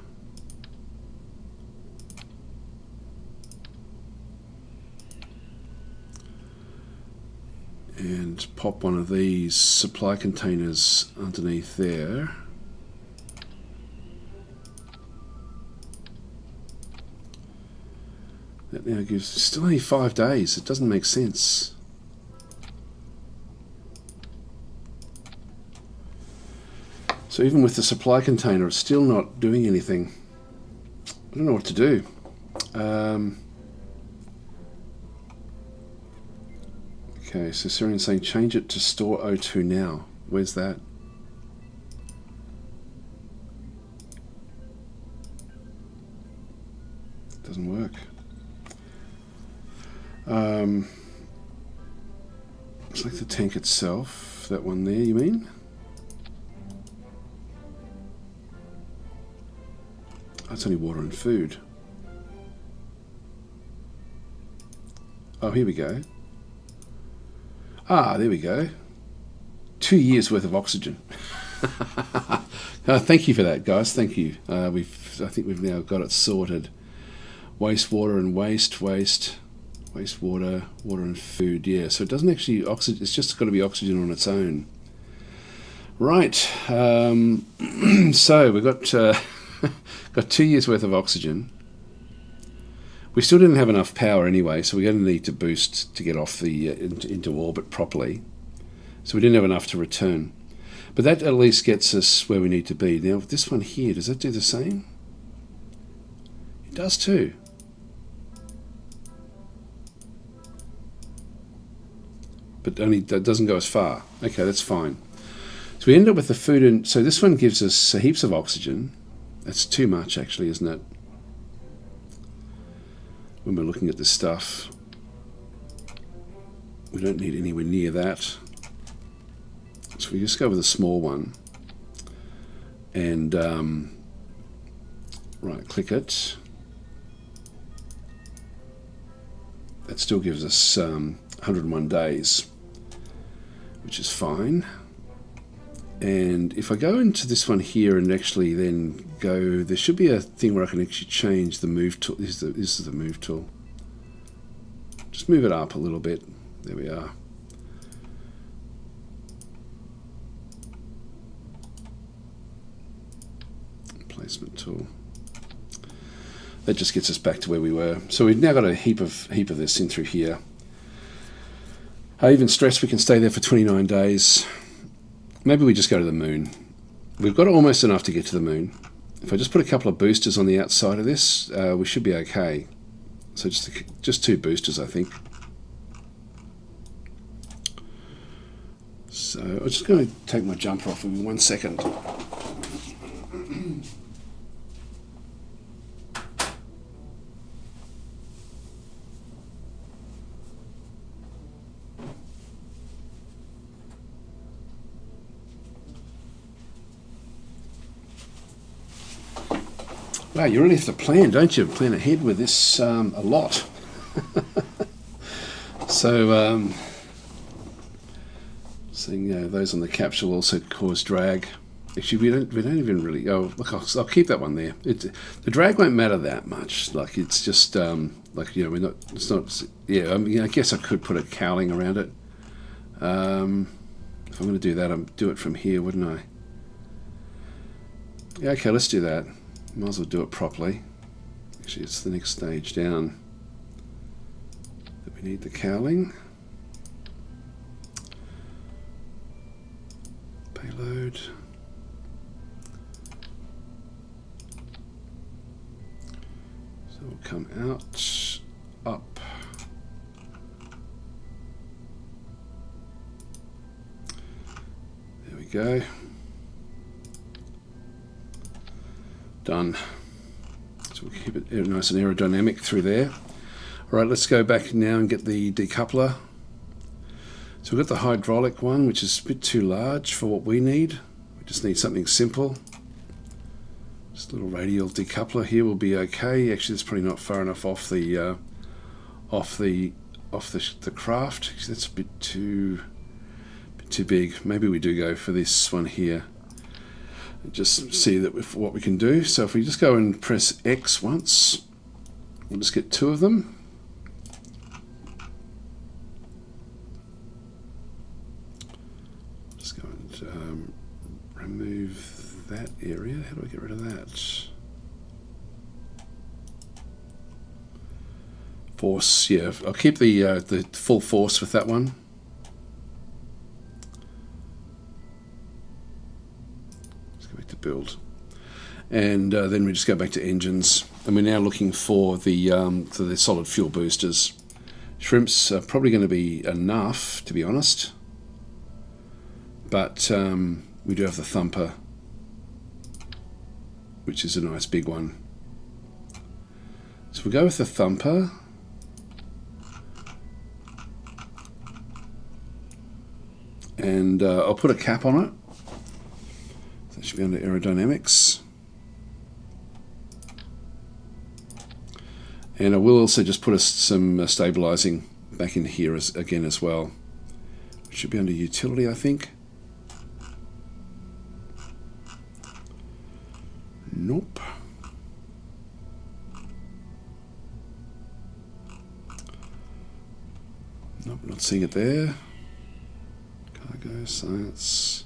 and pop one of these supply containers underneath there, that now gives still only 5 days. It doesn't make sense. So even with the supply container, it's still not doing anything. I don't know what to do. Okay, so Syrian's saying change it to store O2 now. Where's that? Doesn't work. It's like the tank itself. That one there, you mean? That's only water and food. Oh, here we go. Ah, there we go. 2 years worth of oxygen. Thank you for that, guys. Thank you. I think we've now got it sorted. Wastewater and wastewater, water and food. Yeah, so it doesn't actually oxygen. It's just got to be oxygen on its own. Right. So we've got. Got 2 years worth of oxygen. We still didn't have enough power anyway, so we're going to need to boost to get off the into orbit properly. So we didn't have enough to return. But that at least gets us where we need to be. Now this one here, does that do the same? It does too. But only that doesn't go as far. Okay, that's fine. So we end up with the food, and so this one gives us heaps of oxygen. That's too much, actually, isn't it? When we're looking at this stuff, we don't need anywhere near that. So we just go with a small one and right-click it. That still gives us 101 days, which is fine. And if I go into this one here and actually then go, there should be a thing where I can actually change the move tool. This is the move tool. Just move it up a little bit. There we are. Placement tool. That just gets us back to where we were. So we've now got a heap of this in through here. I even stressed we can stay there for 29 days. Maybe we just go to the moon. We've got almost enough to get to the moon. If I just put a couple of boosters on the outside of this, we should be okay. So just 2 boosters, I think. So I'm just going to take my jumper off in 1 second. Wow, you really have to plan, don't you? Plan ahead with this a lot. So, seeing those on the capsule also cause drag. Actually, we don't even really. Oh, look, I'll keep that one there. The drag won't matter that much. Like it's just like, you know, we're not. It's not. Yeah, I mean, I guess I could put a cowling around it. If I'm going to do that, I'd do it from here, wouldn't I? Yeah, okay, let's do that. Might as well do it properly. Actually, it's the next stage down that we need the cowling. Payload. So we'll come out, up. There we go. Done. So we'll keep it nice and aerodynamic through there. All right, let's go back now and get the decoupler. So we've got the hydraulic one, which is a bit too large for what we need. We just need something simple. Just a little radial decoupler here will be okay. Actually, it's probably not far enough off the craft. Actually, that's a bit too big. Maybe we do go for this one here. Just see that with what we can do. So if we just go and press X once, we'll just get two of them. Just go and remove that area. How do I get rid of that? Force, yeah. I'll keep the full force with that one. Build, and then we just go back to engines, and we're now looking for the solid fuel boosters. Shrimps are probably going to be enough, to be honest, but we do have the thumper, which is a nice big one. So we'll go with the thumper. And I'll put a cap on it. Should be under aerodynamics, and I will also just put some stabilizing back in here again as well. It should be under utility, I think. Nope. Nope, not seeing it there. Cargo, science.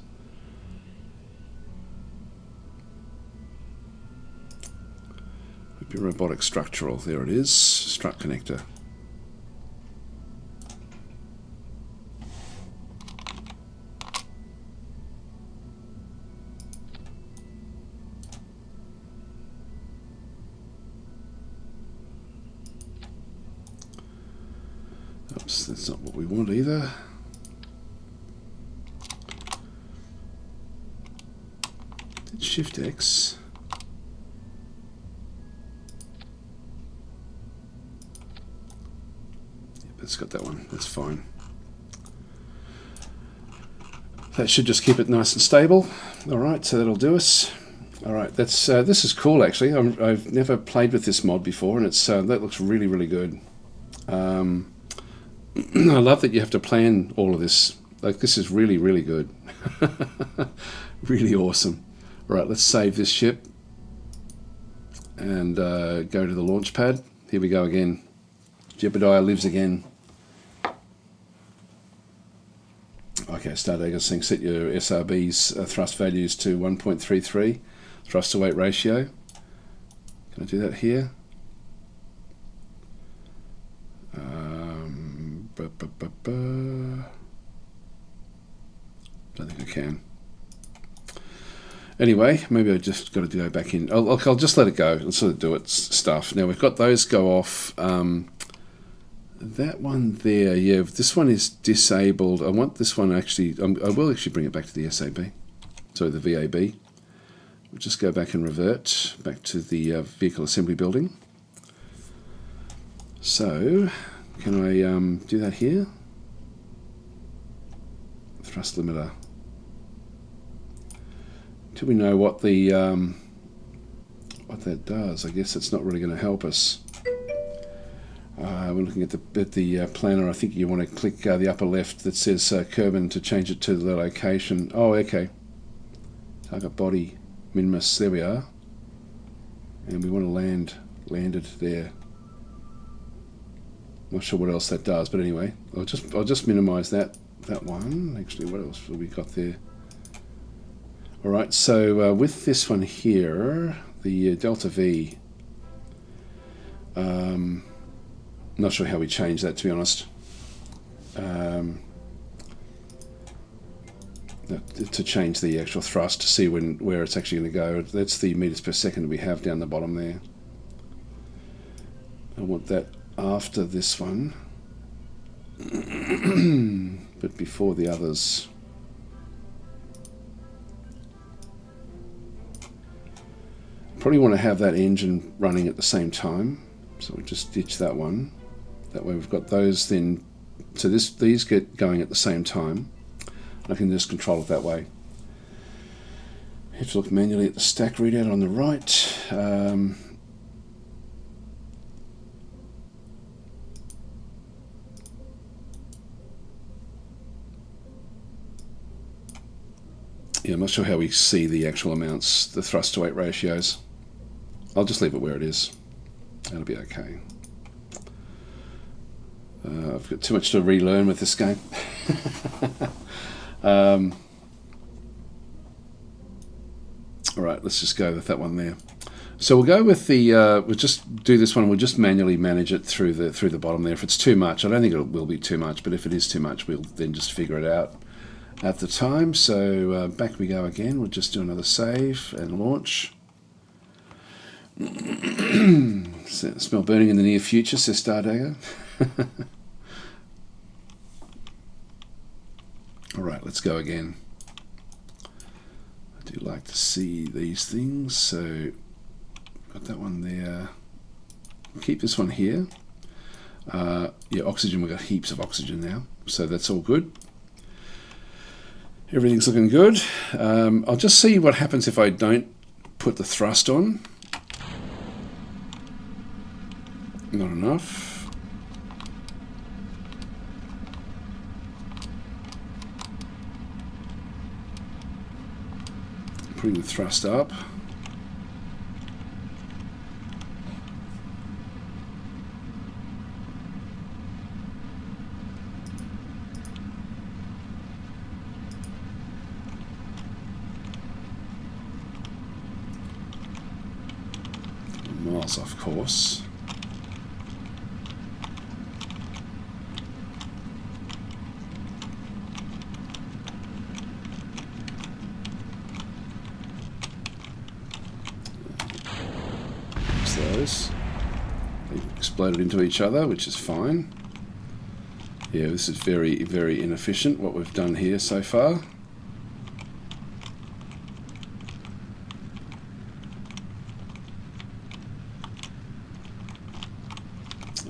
Robotic structural, there it is, strut connector. Oops, that's not what we want either. Did Shift X. It's got that one, that's fine. That should just keep it nice and stable. All right, so that'll do us. All right, that's this is cool actually. I've never played with this mod before, and it's that looks really, really good. I love that you have to plan all of this. Like, this is really, really good. Really awesome. All right, let's save this ship and go to the launch pad. Here we go again. Jebediah lives again. Okay, Stardagger saying set your SRB's thrust values to 1.33 thrust to weight ratio. Can I do that here? Don't think I can. Anyway, maybe I just got to go back in. I'll just let it go and sort of do its stuff. Now we've got those go off. That one there, yeah, this one is disabled. I want this one actually, I will actually bring it back to the SAB, so the VAB. We'll just go back and revert back to the vehicle assembly building. So, can I do that here? Thrust limiter. Till we know what the what that does, I guess it's not really going to help us. We're looking at the planner. I think you want to click the upper left that says Kerbal to change it to the location. Oh, okay. Target body, minimus, there we are. And we want to land it there. Not sure what else that does, but anyway, I'll just minimize that one. Actually, what else have we got there? All right, so with this one here, the delta V, not sure how we change that, to be honest. To change the actual thrust to see where it's actually going to go. That's the meters per second that we have down the bottom there. I want that after this one, but before the others. Probably want to have that engine running at the same time, so we'll just ditch that one. That way we've got those then, so these get going at the same time. I can just control it that way. Have to look manually at the stack readout on the right. Yeah, I'm not sure how we see the actual amounts, the thrust to weight ratios. I'll just leave it where it is. That'll be okay. I've got too much to relearn with this game. All right, let's just go with that one there. So we'll go with the. We'll just do this one. We'll just manually manage it through the bottom there. If it's too much, I don't think it will be too much. But if it is too much, we'll then just figure it out at the time. So back we go again. We'll just do another save and launch. Smell burning in the near future, says Stardagger. All right, let's go again. I do like to see these things, so got that one there. Keep this one here. Yeah, oxygen, we've got heaps of oxygen now, so that's all good. Everything's looking good. I'll just see what happens if I don't put the thrust on. Not enough. Putting the thrust up. Miles off course. Those. They exploded into each other, which is fine. Yeah, this is very, very inefficient, what we've done here so far.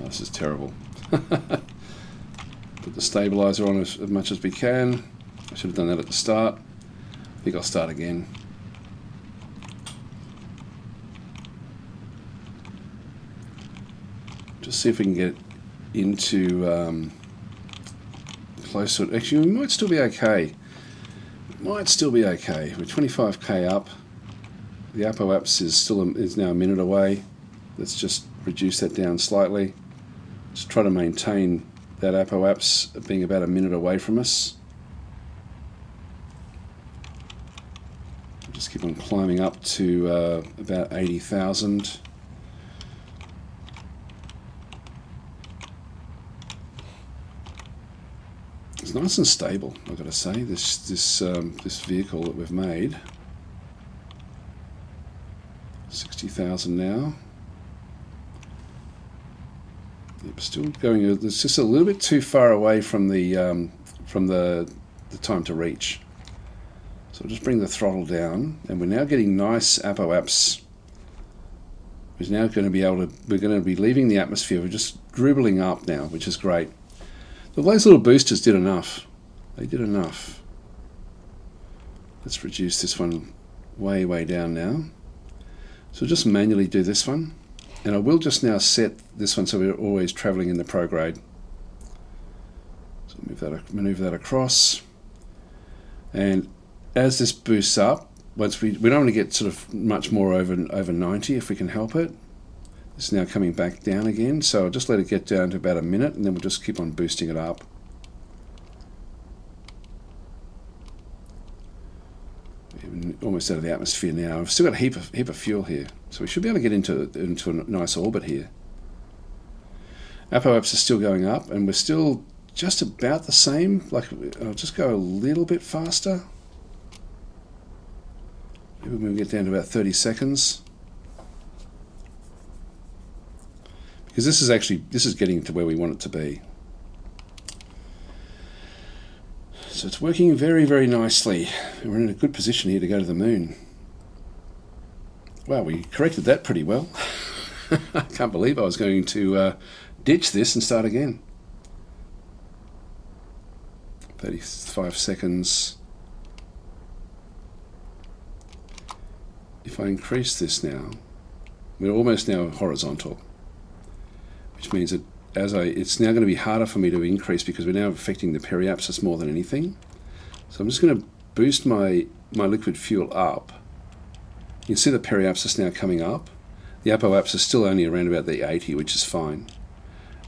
Oh, this is terrible. Put the stabilizer on as much as we can. I should have done that at the start. I think I'll start again. Just see if we can get into closer. Actually, we might still be okay. Might still be okay. We're 25k up. The apoapse is now a minute away. Let's just reduce that down slightly. Just try to maintain that apoapse being about a minute away from us. Just keep on climbing up to about 80,000. It's nice and stable, I've got to say, this vehicle that we've made. 60,000 now. Yep, still going. It's just a little bit too far away from the time to reach. So I'll just bring the throttle down, and we're now getting nice apoapse. We're now going to be able to. We're going to be leaving the atmosphere. We're just dribbling up now, which is great. Those little boosters did enough. They did enough. Let's reduce this one way, way down now. So just manually do this one. And I will just now set this one so we're always traveling in the prograde. So maneuver that across. And as this boosts up, once we don't want to get sort of much more over 90 if we can help it. It's now coming back down again, so I'll just let it get down to about a minute, and then we'll just keep on boosting it up. Almost out of the atmosphere now. I've still got a heap of fuel here, so we should be able to get into a nice orbit here. Apoaps are still going up, and we're still just about the same. Like, I'll just go a little bit faster. Maybe we'll get down to about 30 seconds. Because this is getting to where we want it to be. So it's working very, very nicely. We're in a good position here to go to the moon. Wow, we corrected that pretty well. I can't believe I was going to ditch this and start again. 35 seconds. If I increase this now, we're almost now horizontal, which means that it's now going to be harder for me to increase because we're now affecting the periapsis more than anything. So I'm just going to boost my liquid fuel up. You can see the periapsis now coming up. The apoapsis is still only around about the 80, which is fine.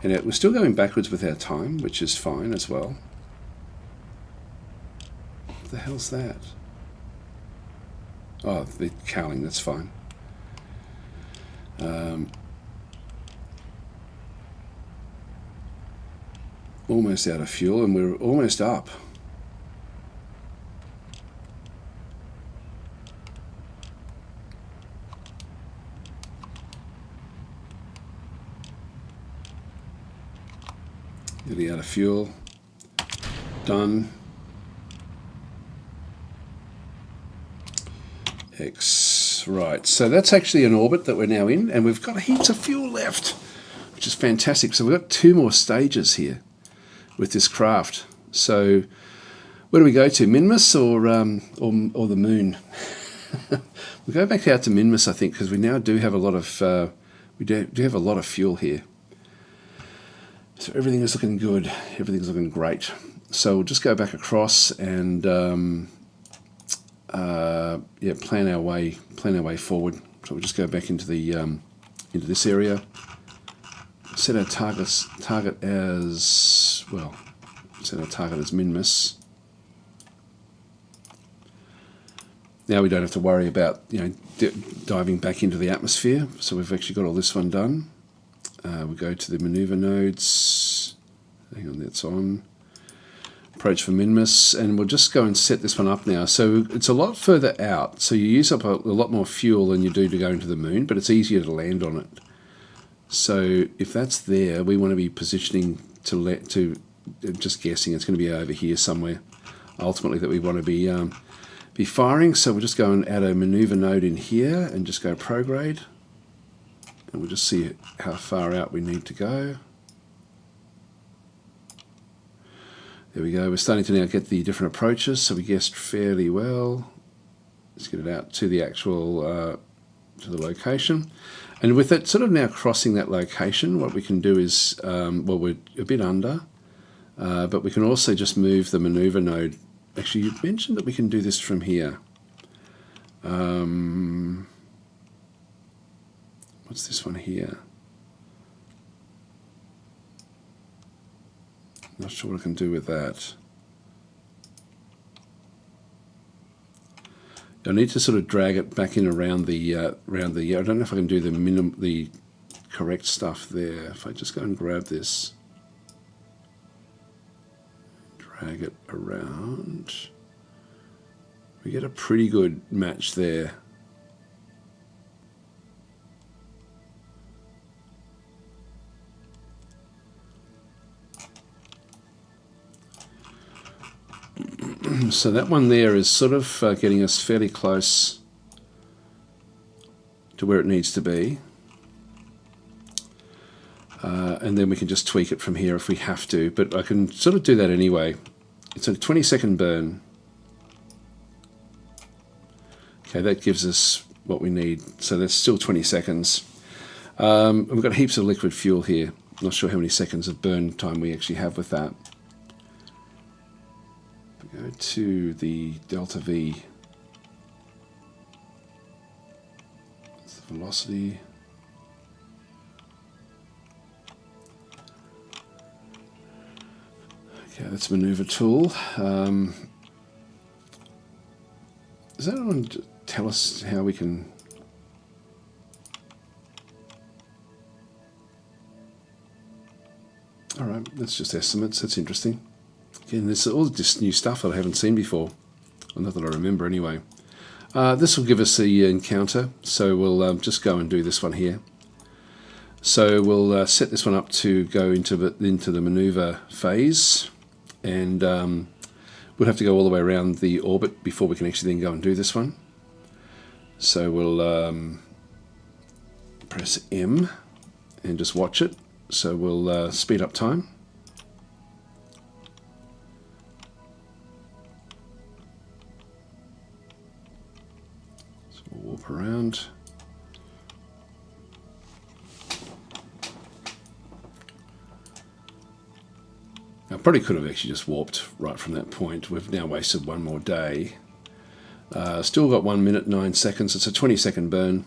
And we're still going backwards with our time, which is fine as well. What the hell's that? Oh, the cowling, that's fine. Almost out of fuel, and we're almost up. Nearly out of fuel. Done. Right, so that's actually an orbit that we're now in, and we've got heaps of fuel left, which is fantastic. So we've got 2 more stages here with this craft. So where do we go to, Minmus or the moon? We'll go back out to Minmus, I think, because we now do have a lot of we do have a lot of fuel here. So everything is looking good. Everything's looking great. So we'll just go back across and yeah, plan our way forward. So we'll just go back into the into this area. Set our target as well. Set our target as Minmus. Now we don't have to worry about diving back into the atmosphere. So we've actually got all this one done. We go to the maneuver nodes. Hang on, that's on. Approach for Minmus, and we'll just go and set this one up now. So it's a lot further out, so you use up a lot more fuel than you do to go into the moon, but it's easier to land on it. So if that's there, we want to be positioning to just guessing it's going to be over here somewhere. Ultimately, that we want to be firing. So we'll just go and add a maneuver node in here and just go prograde, and we'll just see how far out we need to go. There we go. We're starting to now get the different approaches, so we guessed fairly well. Let's get it out to the actual to the location. And with it sort of now crossing that location, what we can do is, well, we're a bit under, but we can also just move the maneuver node. Actually, you mentioned that we can do this from here. What's this one here? Not sure what I can do with that. I need to sort of drag it back in around the I don't know if I can do the correct stuff there. If I just go and grab this, drag it around, we get a pretty good match there. So that one there is sort of getting us fairly close to where it needs to be. And then we can just tweak it from here if we have to, but I can sort of do that anyway. It's a 20-second burn. Okay, that gives us what we need. So that's still 20 seconds. We've got heaps of liquid fuel here. I'm not sure how many seconds of burn time we actually have with that. Go to the delta V. velocity. Okay, that's maneuver tool. Does anyone tell us how we can... Alright, that's just estimates. That's interesting. Again, there's all this new stuff that I haven't seen before. Well, not that I remember anyway. This will give us the encounter, so we'll just go and do this one here. So we'll set this one up to go into the maneuver phase, and we'll have to go all the way around the orbit before we can actually then go and do this one. So we'll press M and just watch it. So we'll speed up time. So we'll warp around. I probably could have actually just warped right from that point. We've now wasted one more day. Still got 1 minute 9 seconds. It's a 20-second burn.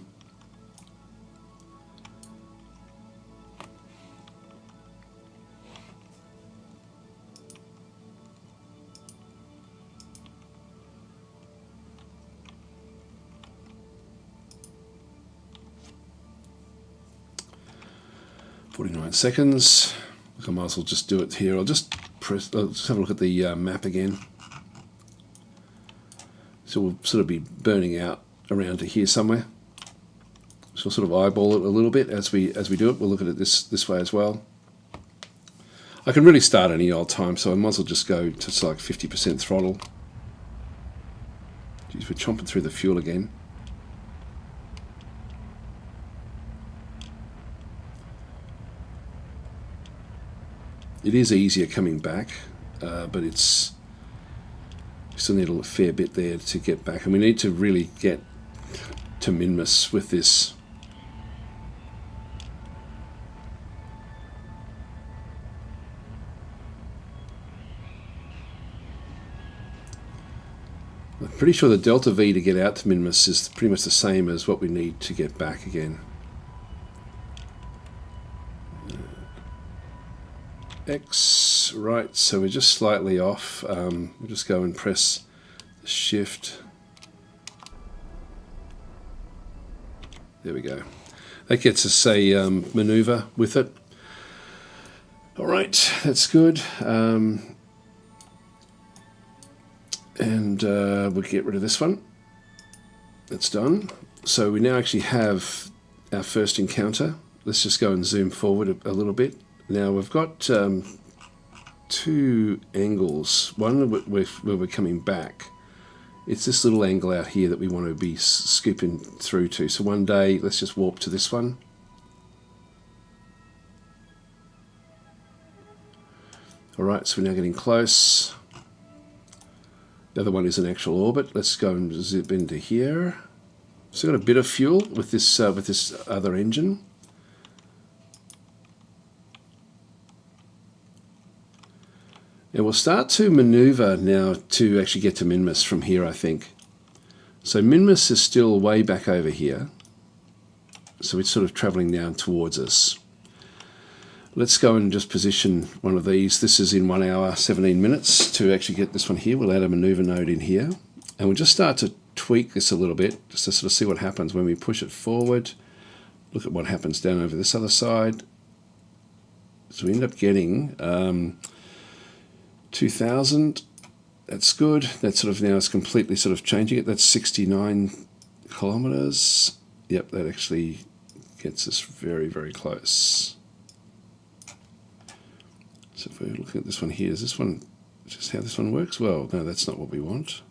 .49 Look, I might as well just do it here. I'll just have a look at the map again. So we'll sort of be burning out around to here somewhere. So we'll sort of eyeball it a little bit as we do it. We'll look at it this way as well. I can really start any old time, so I might as well just go to like 50% throttle. Jeez, we're chomping through the fuel again. It is easier coming back, but we still need a fair bit there to get back, and we need to really get to Minmus with this. I'm pretty sure the delta V to get out to Minmus is pretty much the same as what we need to get back again. X, right, so we're just slightly off. We'll just go and press the shift. There we go. That gets us a maneuver with it. All right, that's good. And we'll get rid of this one. That's done. So we now actually have our first encounter. Let's just go and zoom forward a little bit. Now we've got two angles. One where we're coming back. It's this little angle out here that we want to be scooping through to. So one day, let's just warp to this one. All right, so we're now getting close. The other one is an actual orbit. Let's go and zip into here. So got a bit of fuel with this other engine. And we'll start to maneuver now to actually get to Minmus from here, I think. So Minmus is still way back over here. So it's sort of traveling down towards us. Let's go and just position one of these. This is in 1 hour, 17 minutes to actually get this one here. We'll add a maneuver node in here. And we'll just start to tweak this a little bit, just to sort of see what happens when we push it forward. Look at what happens down over this other side. So we end up getting 2,000. That's good. That sort of now is completely sort of changing it. That's 69 kilometers. Yep, that actually gets us very, very close. So if we're looking at this one here, is this one just how this one works? Well, no, that's not what we want.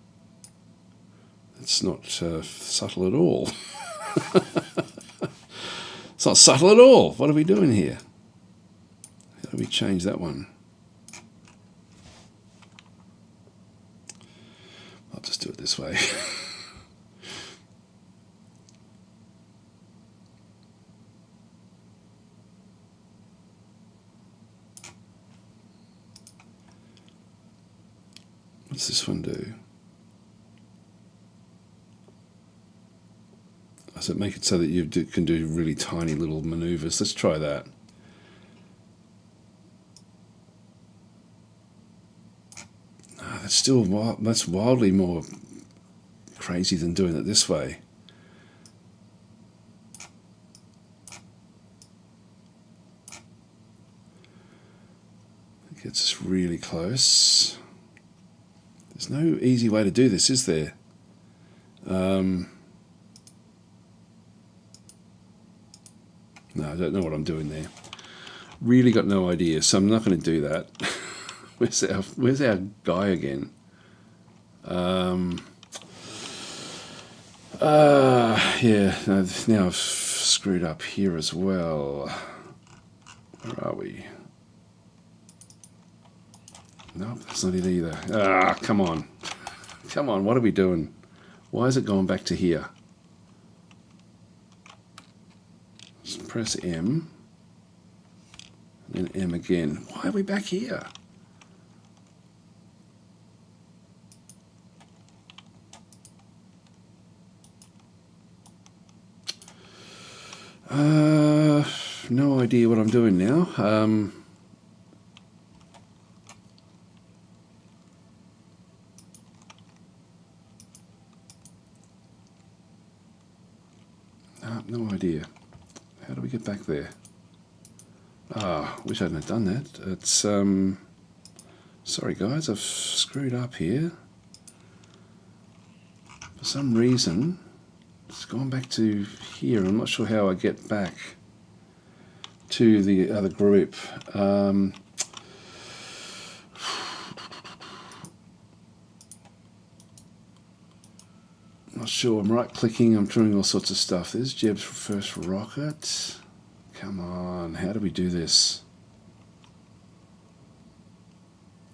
It's not subtle at all. It's not subtle at all. What are we doing here? How do we change that one? I'll just do it this way. What's this one do? Does it make it so that you can do really tiny little maneuvers? Let's try that. That's wildly more crazy than doing it this way. It gets us really close. There's no easy way to do this, is there? No, I don't know what I'm doing there. Really got no idea, so I'm not going to do that. Where's our guy again? Yeah, no, now I've screwed up here as well. Where are we? Nope, that's not it either. Ah, come on. Come on, what are we doing? Why is it going back to here? Just press M. And then M again. Why are we back here? No idea what I'm doing now. No idea. How do we get back there? Ah, wish I hadn't have done that. It's sorry guys, I've screwed up here. For some reason, it's gone back to here. I'm not sure how I get back to the other group. Not sure. I'm right clicking, I'm doing all sorts of stuff. There's Jeb's first rocket. Come on, how do we do this?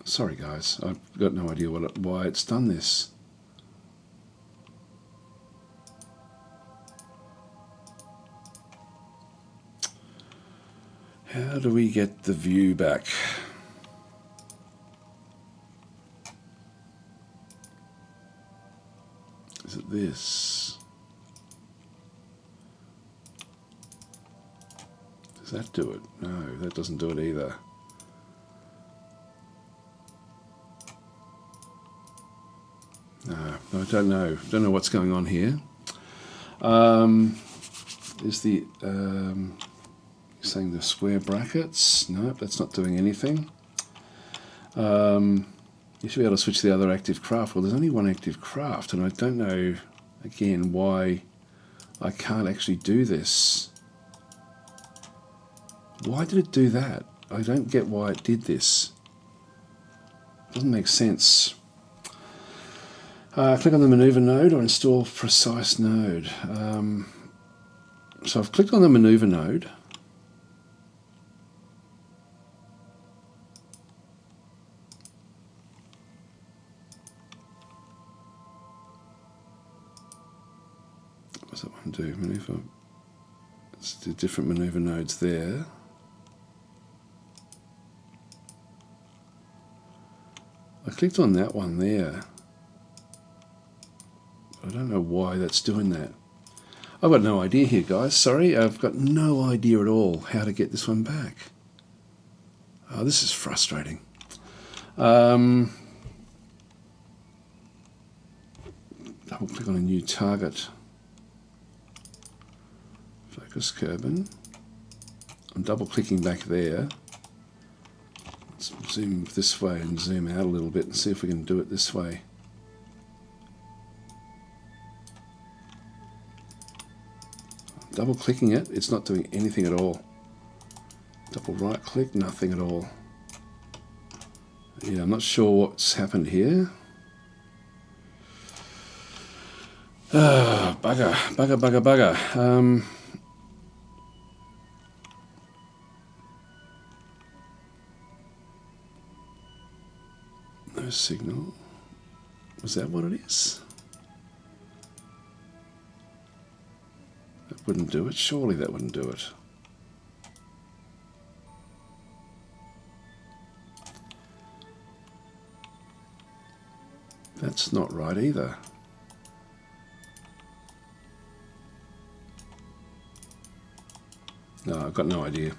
Sorry guys, I've got no idea why it's done this. How do we get the view back? Is it this? Does that do it? No, that doesn't do it either. No, I don't know. Don't know what's going on here. Is the saying the square brackets? Nope, that's not doing anything. You should be able to switch to the other active craft. Well, there's only one active craft, and I don't know, again, why I can't actually do this. Why did it do that? I don't get why it did this. Doesn't make sense. Click on the maneuver node or install precise node. So I've clicked on the maneuver node. What's that one do? Maneuver. Let's do different maneuver nodes there. I clicked on that one there. I don't know why that's doing that. I've got no idea here, guys. Sorry, I've got no idea at all how to get this one back. Oh, this is frustrating. Double click on a new target. Focus Kerbal. I'm double clicking back there. Let's zoom this way and zoom out a little bit and see if we can do it this way. Double clicking it, it's not doing anything at all. Double right click, nothing at all. Yeah, I'm not sure what's happened here. Bugger, bugger, bugger, bugger. No signal. Was that what it is? That wouldn't do it. Surely that wouldn't do it. That's not right either. No, I've got no idea.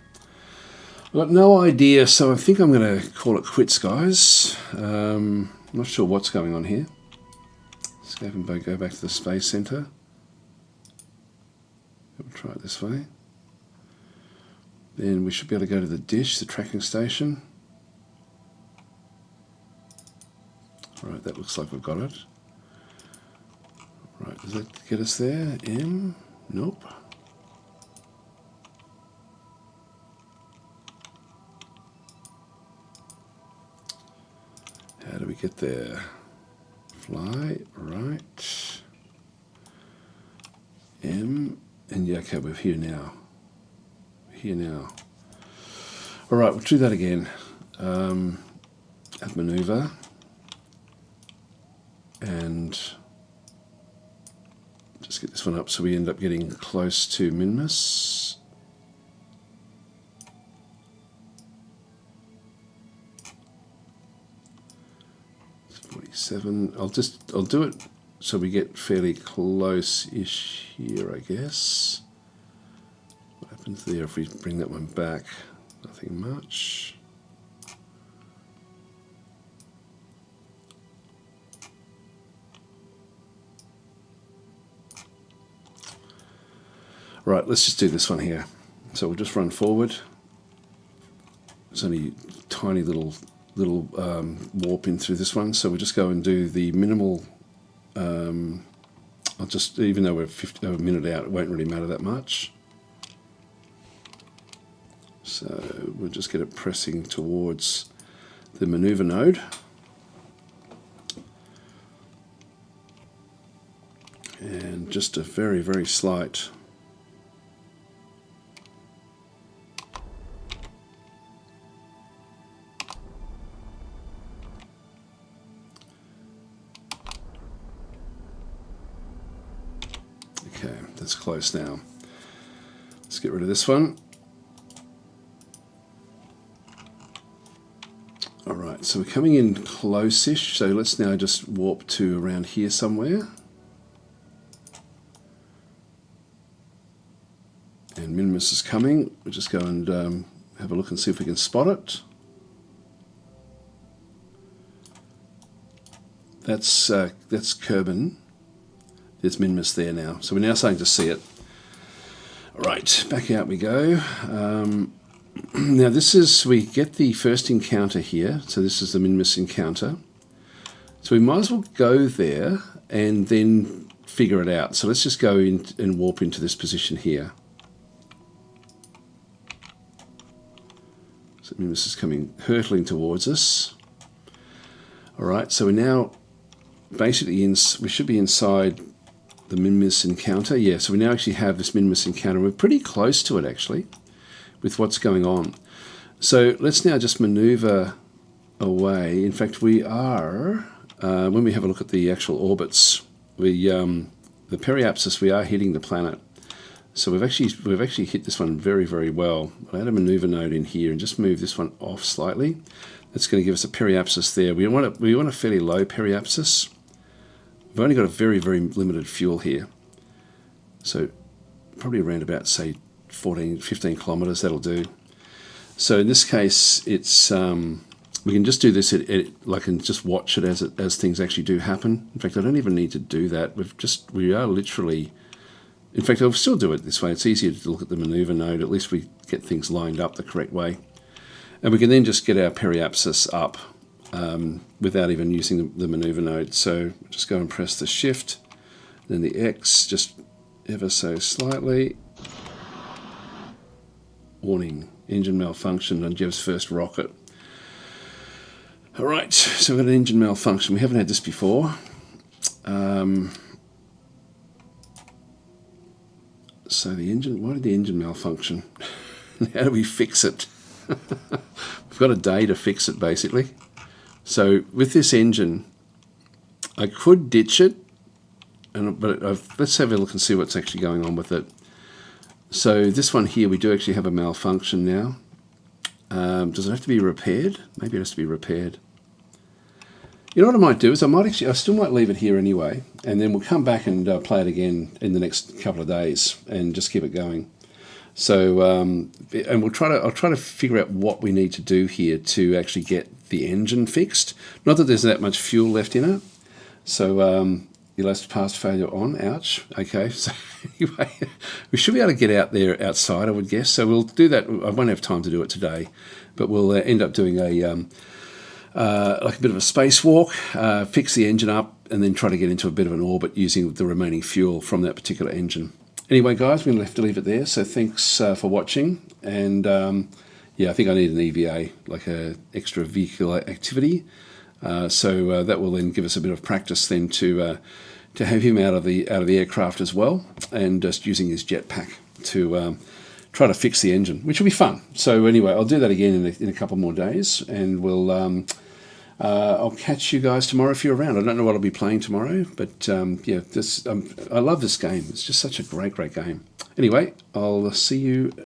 I've got no idea, so I think I'm going to call it quits, guys. I'm not sure what's going on here. Escape and go back to the Space Center. We'll try it this way. Then we should be able to go to the dish, the tracking station. Right, that looks like we've got it. Right, does that get us there? M? Nope. How do we get there? Fly, right. M, and yeah, okay, we're here now. Here now. All right, we'll do that again. Add maneuver. And just get this one up so we end up getting close to Minmus. It's 47. I'll do it so we get fairly close-ish here, I guess. What happens there if we bring that one back? Nothing much. Right, let's just do this one here. So we'll just run forward. There's only tiny little warp in through this one, so we'll just go and do the minimal. I'll just, even though we're a minute out, it won't really matter that much. So we'll just get it pressing towards the maneuver node. And just a very, very slight okay, that's close now. Let's get rid of this one. Alright, so we're coming in close-ish, so let's now just warp to around here somewhere. And Minmus is coming. We'll just go and have a look and see if we can spot it. That's Kerbal. There's Minmus there now. So we're now starting to see it. Right, back out we go. Now this is, we get the first encounter here. So this is the Minmus encounter. So we might as well go there and then figure it out. So let's just go in and warp into this position here. So Minmus is coming, hurtling towards us. All right, so we're now basically we should be inside the Minmus encounter. Yeah, so we now actually have this Minmus encounter. We're pretty close to it actually with what's going on. So let's now just maneuver away. In fact, we are, when we have a look at the actual orbits, the periapsis, we are hitting the planet. So we've actually hit this one very, very well. I'll add a maneuver node in here and just move this one off slightly. That's going to give us a periapsis there. We want a fairly low periapsis. We've only got a very, very limited fuel here. So probably around about, say, 14, 15 kilometers, that'll do. So in this case, it's we can just do this, like, and just watch it as things actually do happen. In fact, I don't even need to do that. We are literally, in fact, I'll still do it this way. It's easier to look at the maneuver node. At least we get things lined up the correct way. And we can then just get our periapsis up without even using the maneuver node. So just go and press the shift, then the X, just ever so slightly. Warning, engine malfunction on Jev's first rocket. All right, so we've got an engine malfunction. We haven't had this before. So the engine, why did the engine malfunction? How do we fix it? We've got a day to fix it, basically. So with this engine, I could ditch it, but let's have a look and see what's actually going on with it. So this one here, we do actually have a malfunction now. Does it have to be repaired? Maybe it has to be repaired. You know what I might do is I still might leave it here anyway, and then we'll come back and play it again in the next couple of days and just keep it going. So, and I'll try to figure out what we need to do here to actually get the engine fixed. Not that there's that much fuel left in it. So, elast pass failure on. Ouch. Okay. So anyway, we should be able to get out there outside, I would guess. So we'll do that. I won't have time to do it today, but we'll end up doing like a bit of a spacewalk, fix the engine up, and then try to get into a bit of an orbit using the remaining fuel from that particular engine. Anyway, guys, we're going to have to leave it there. So thanks for watching. And yeah, I think I need an EVA, like a extra vehicular activity. So that will then give us a bit of practice then to have him out of the aircraft as well, and just using his jetpack to try to fix the engine, which will be fun. So anyway, I'll do that again in a couple more days, and we'll I'll catch you guys tomorrow if you're around. I don't know what I'll be playing tomorrow, but yeah, I love this game. It's just such a great game. Anyway, I'll see you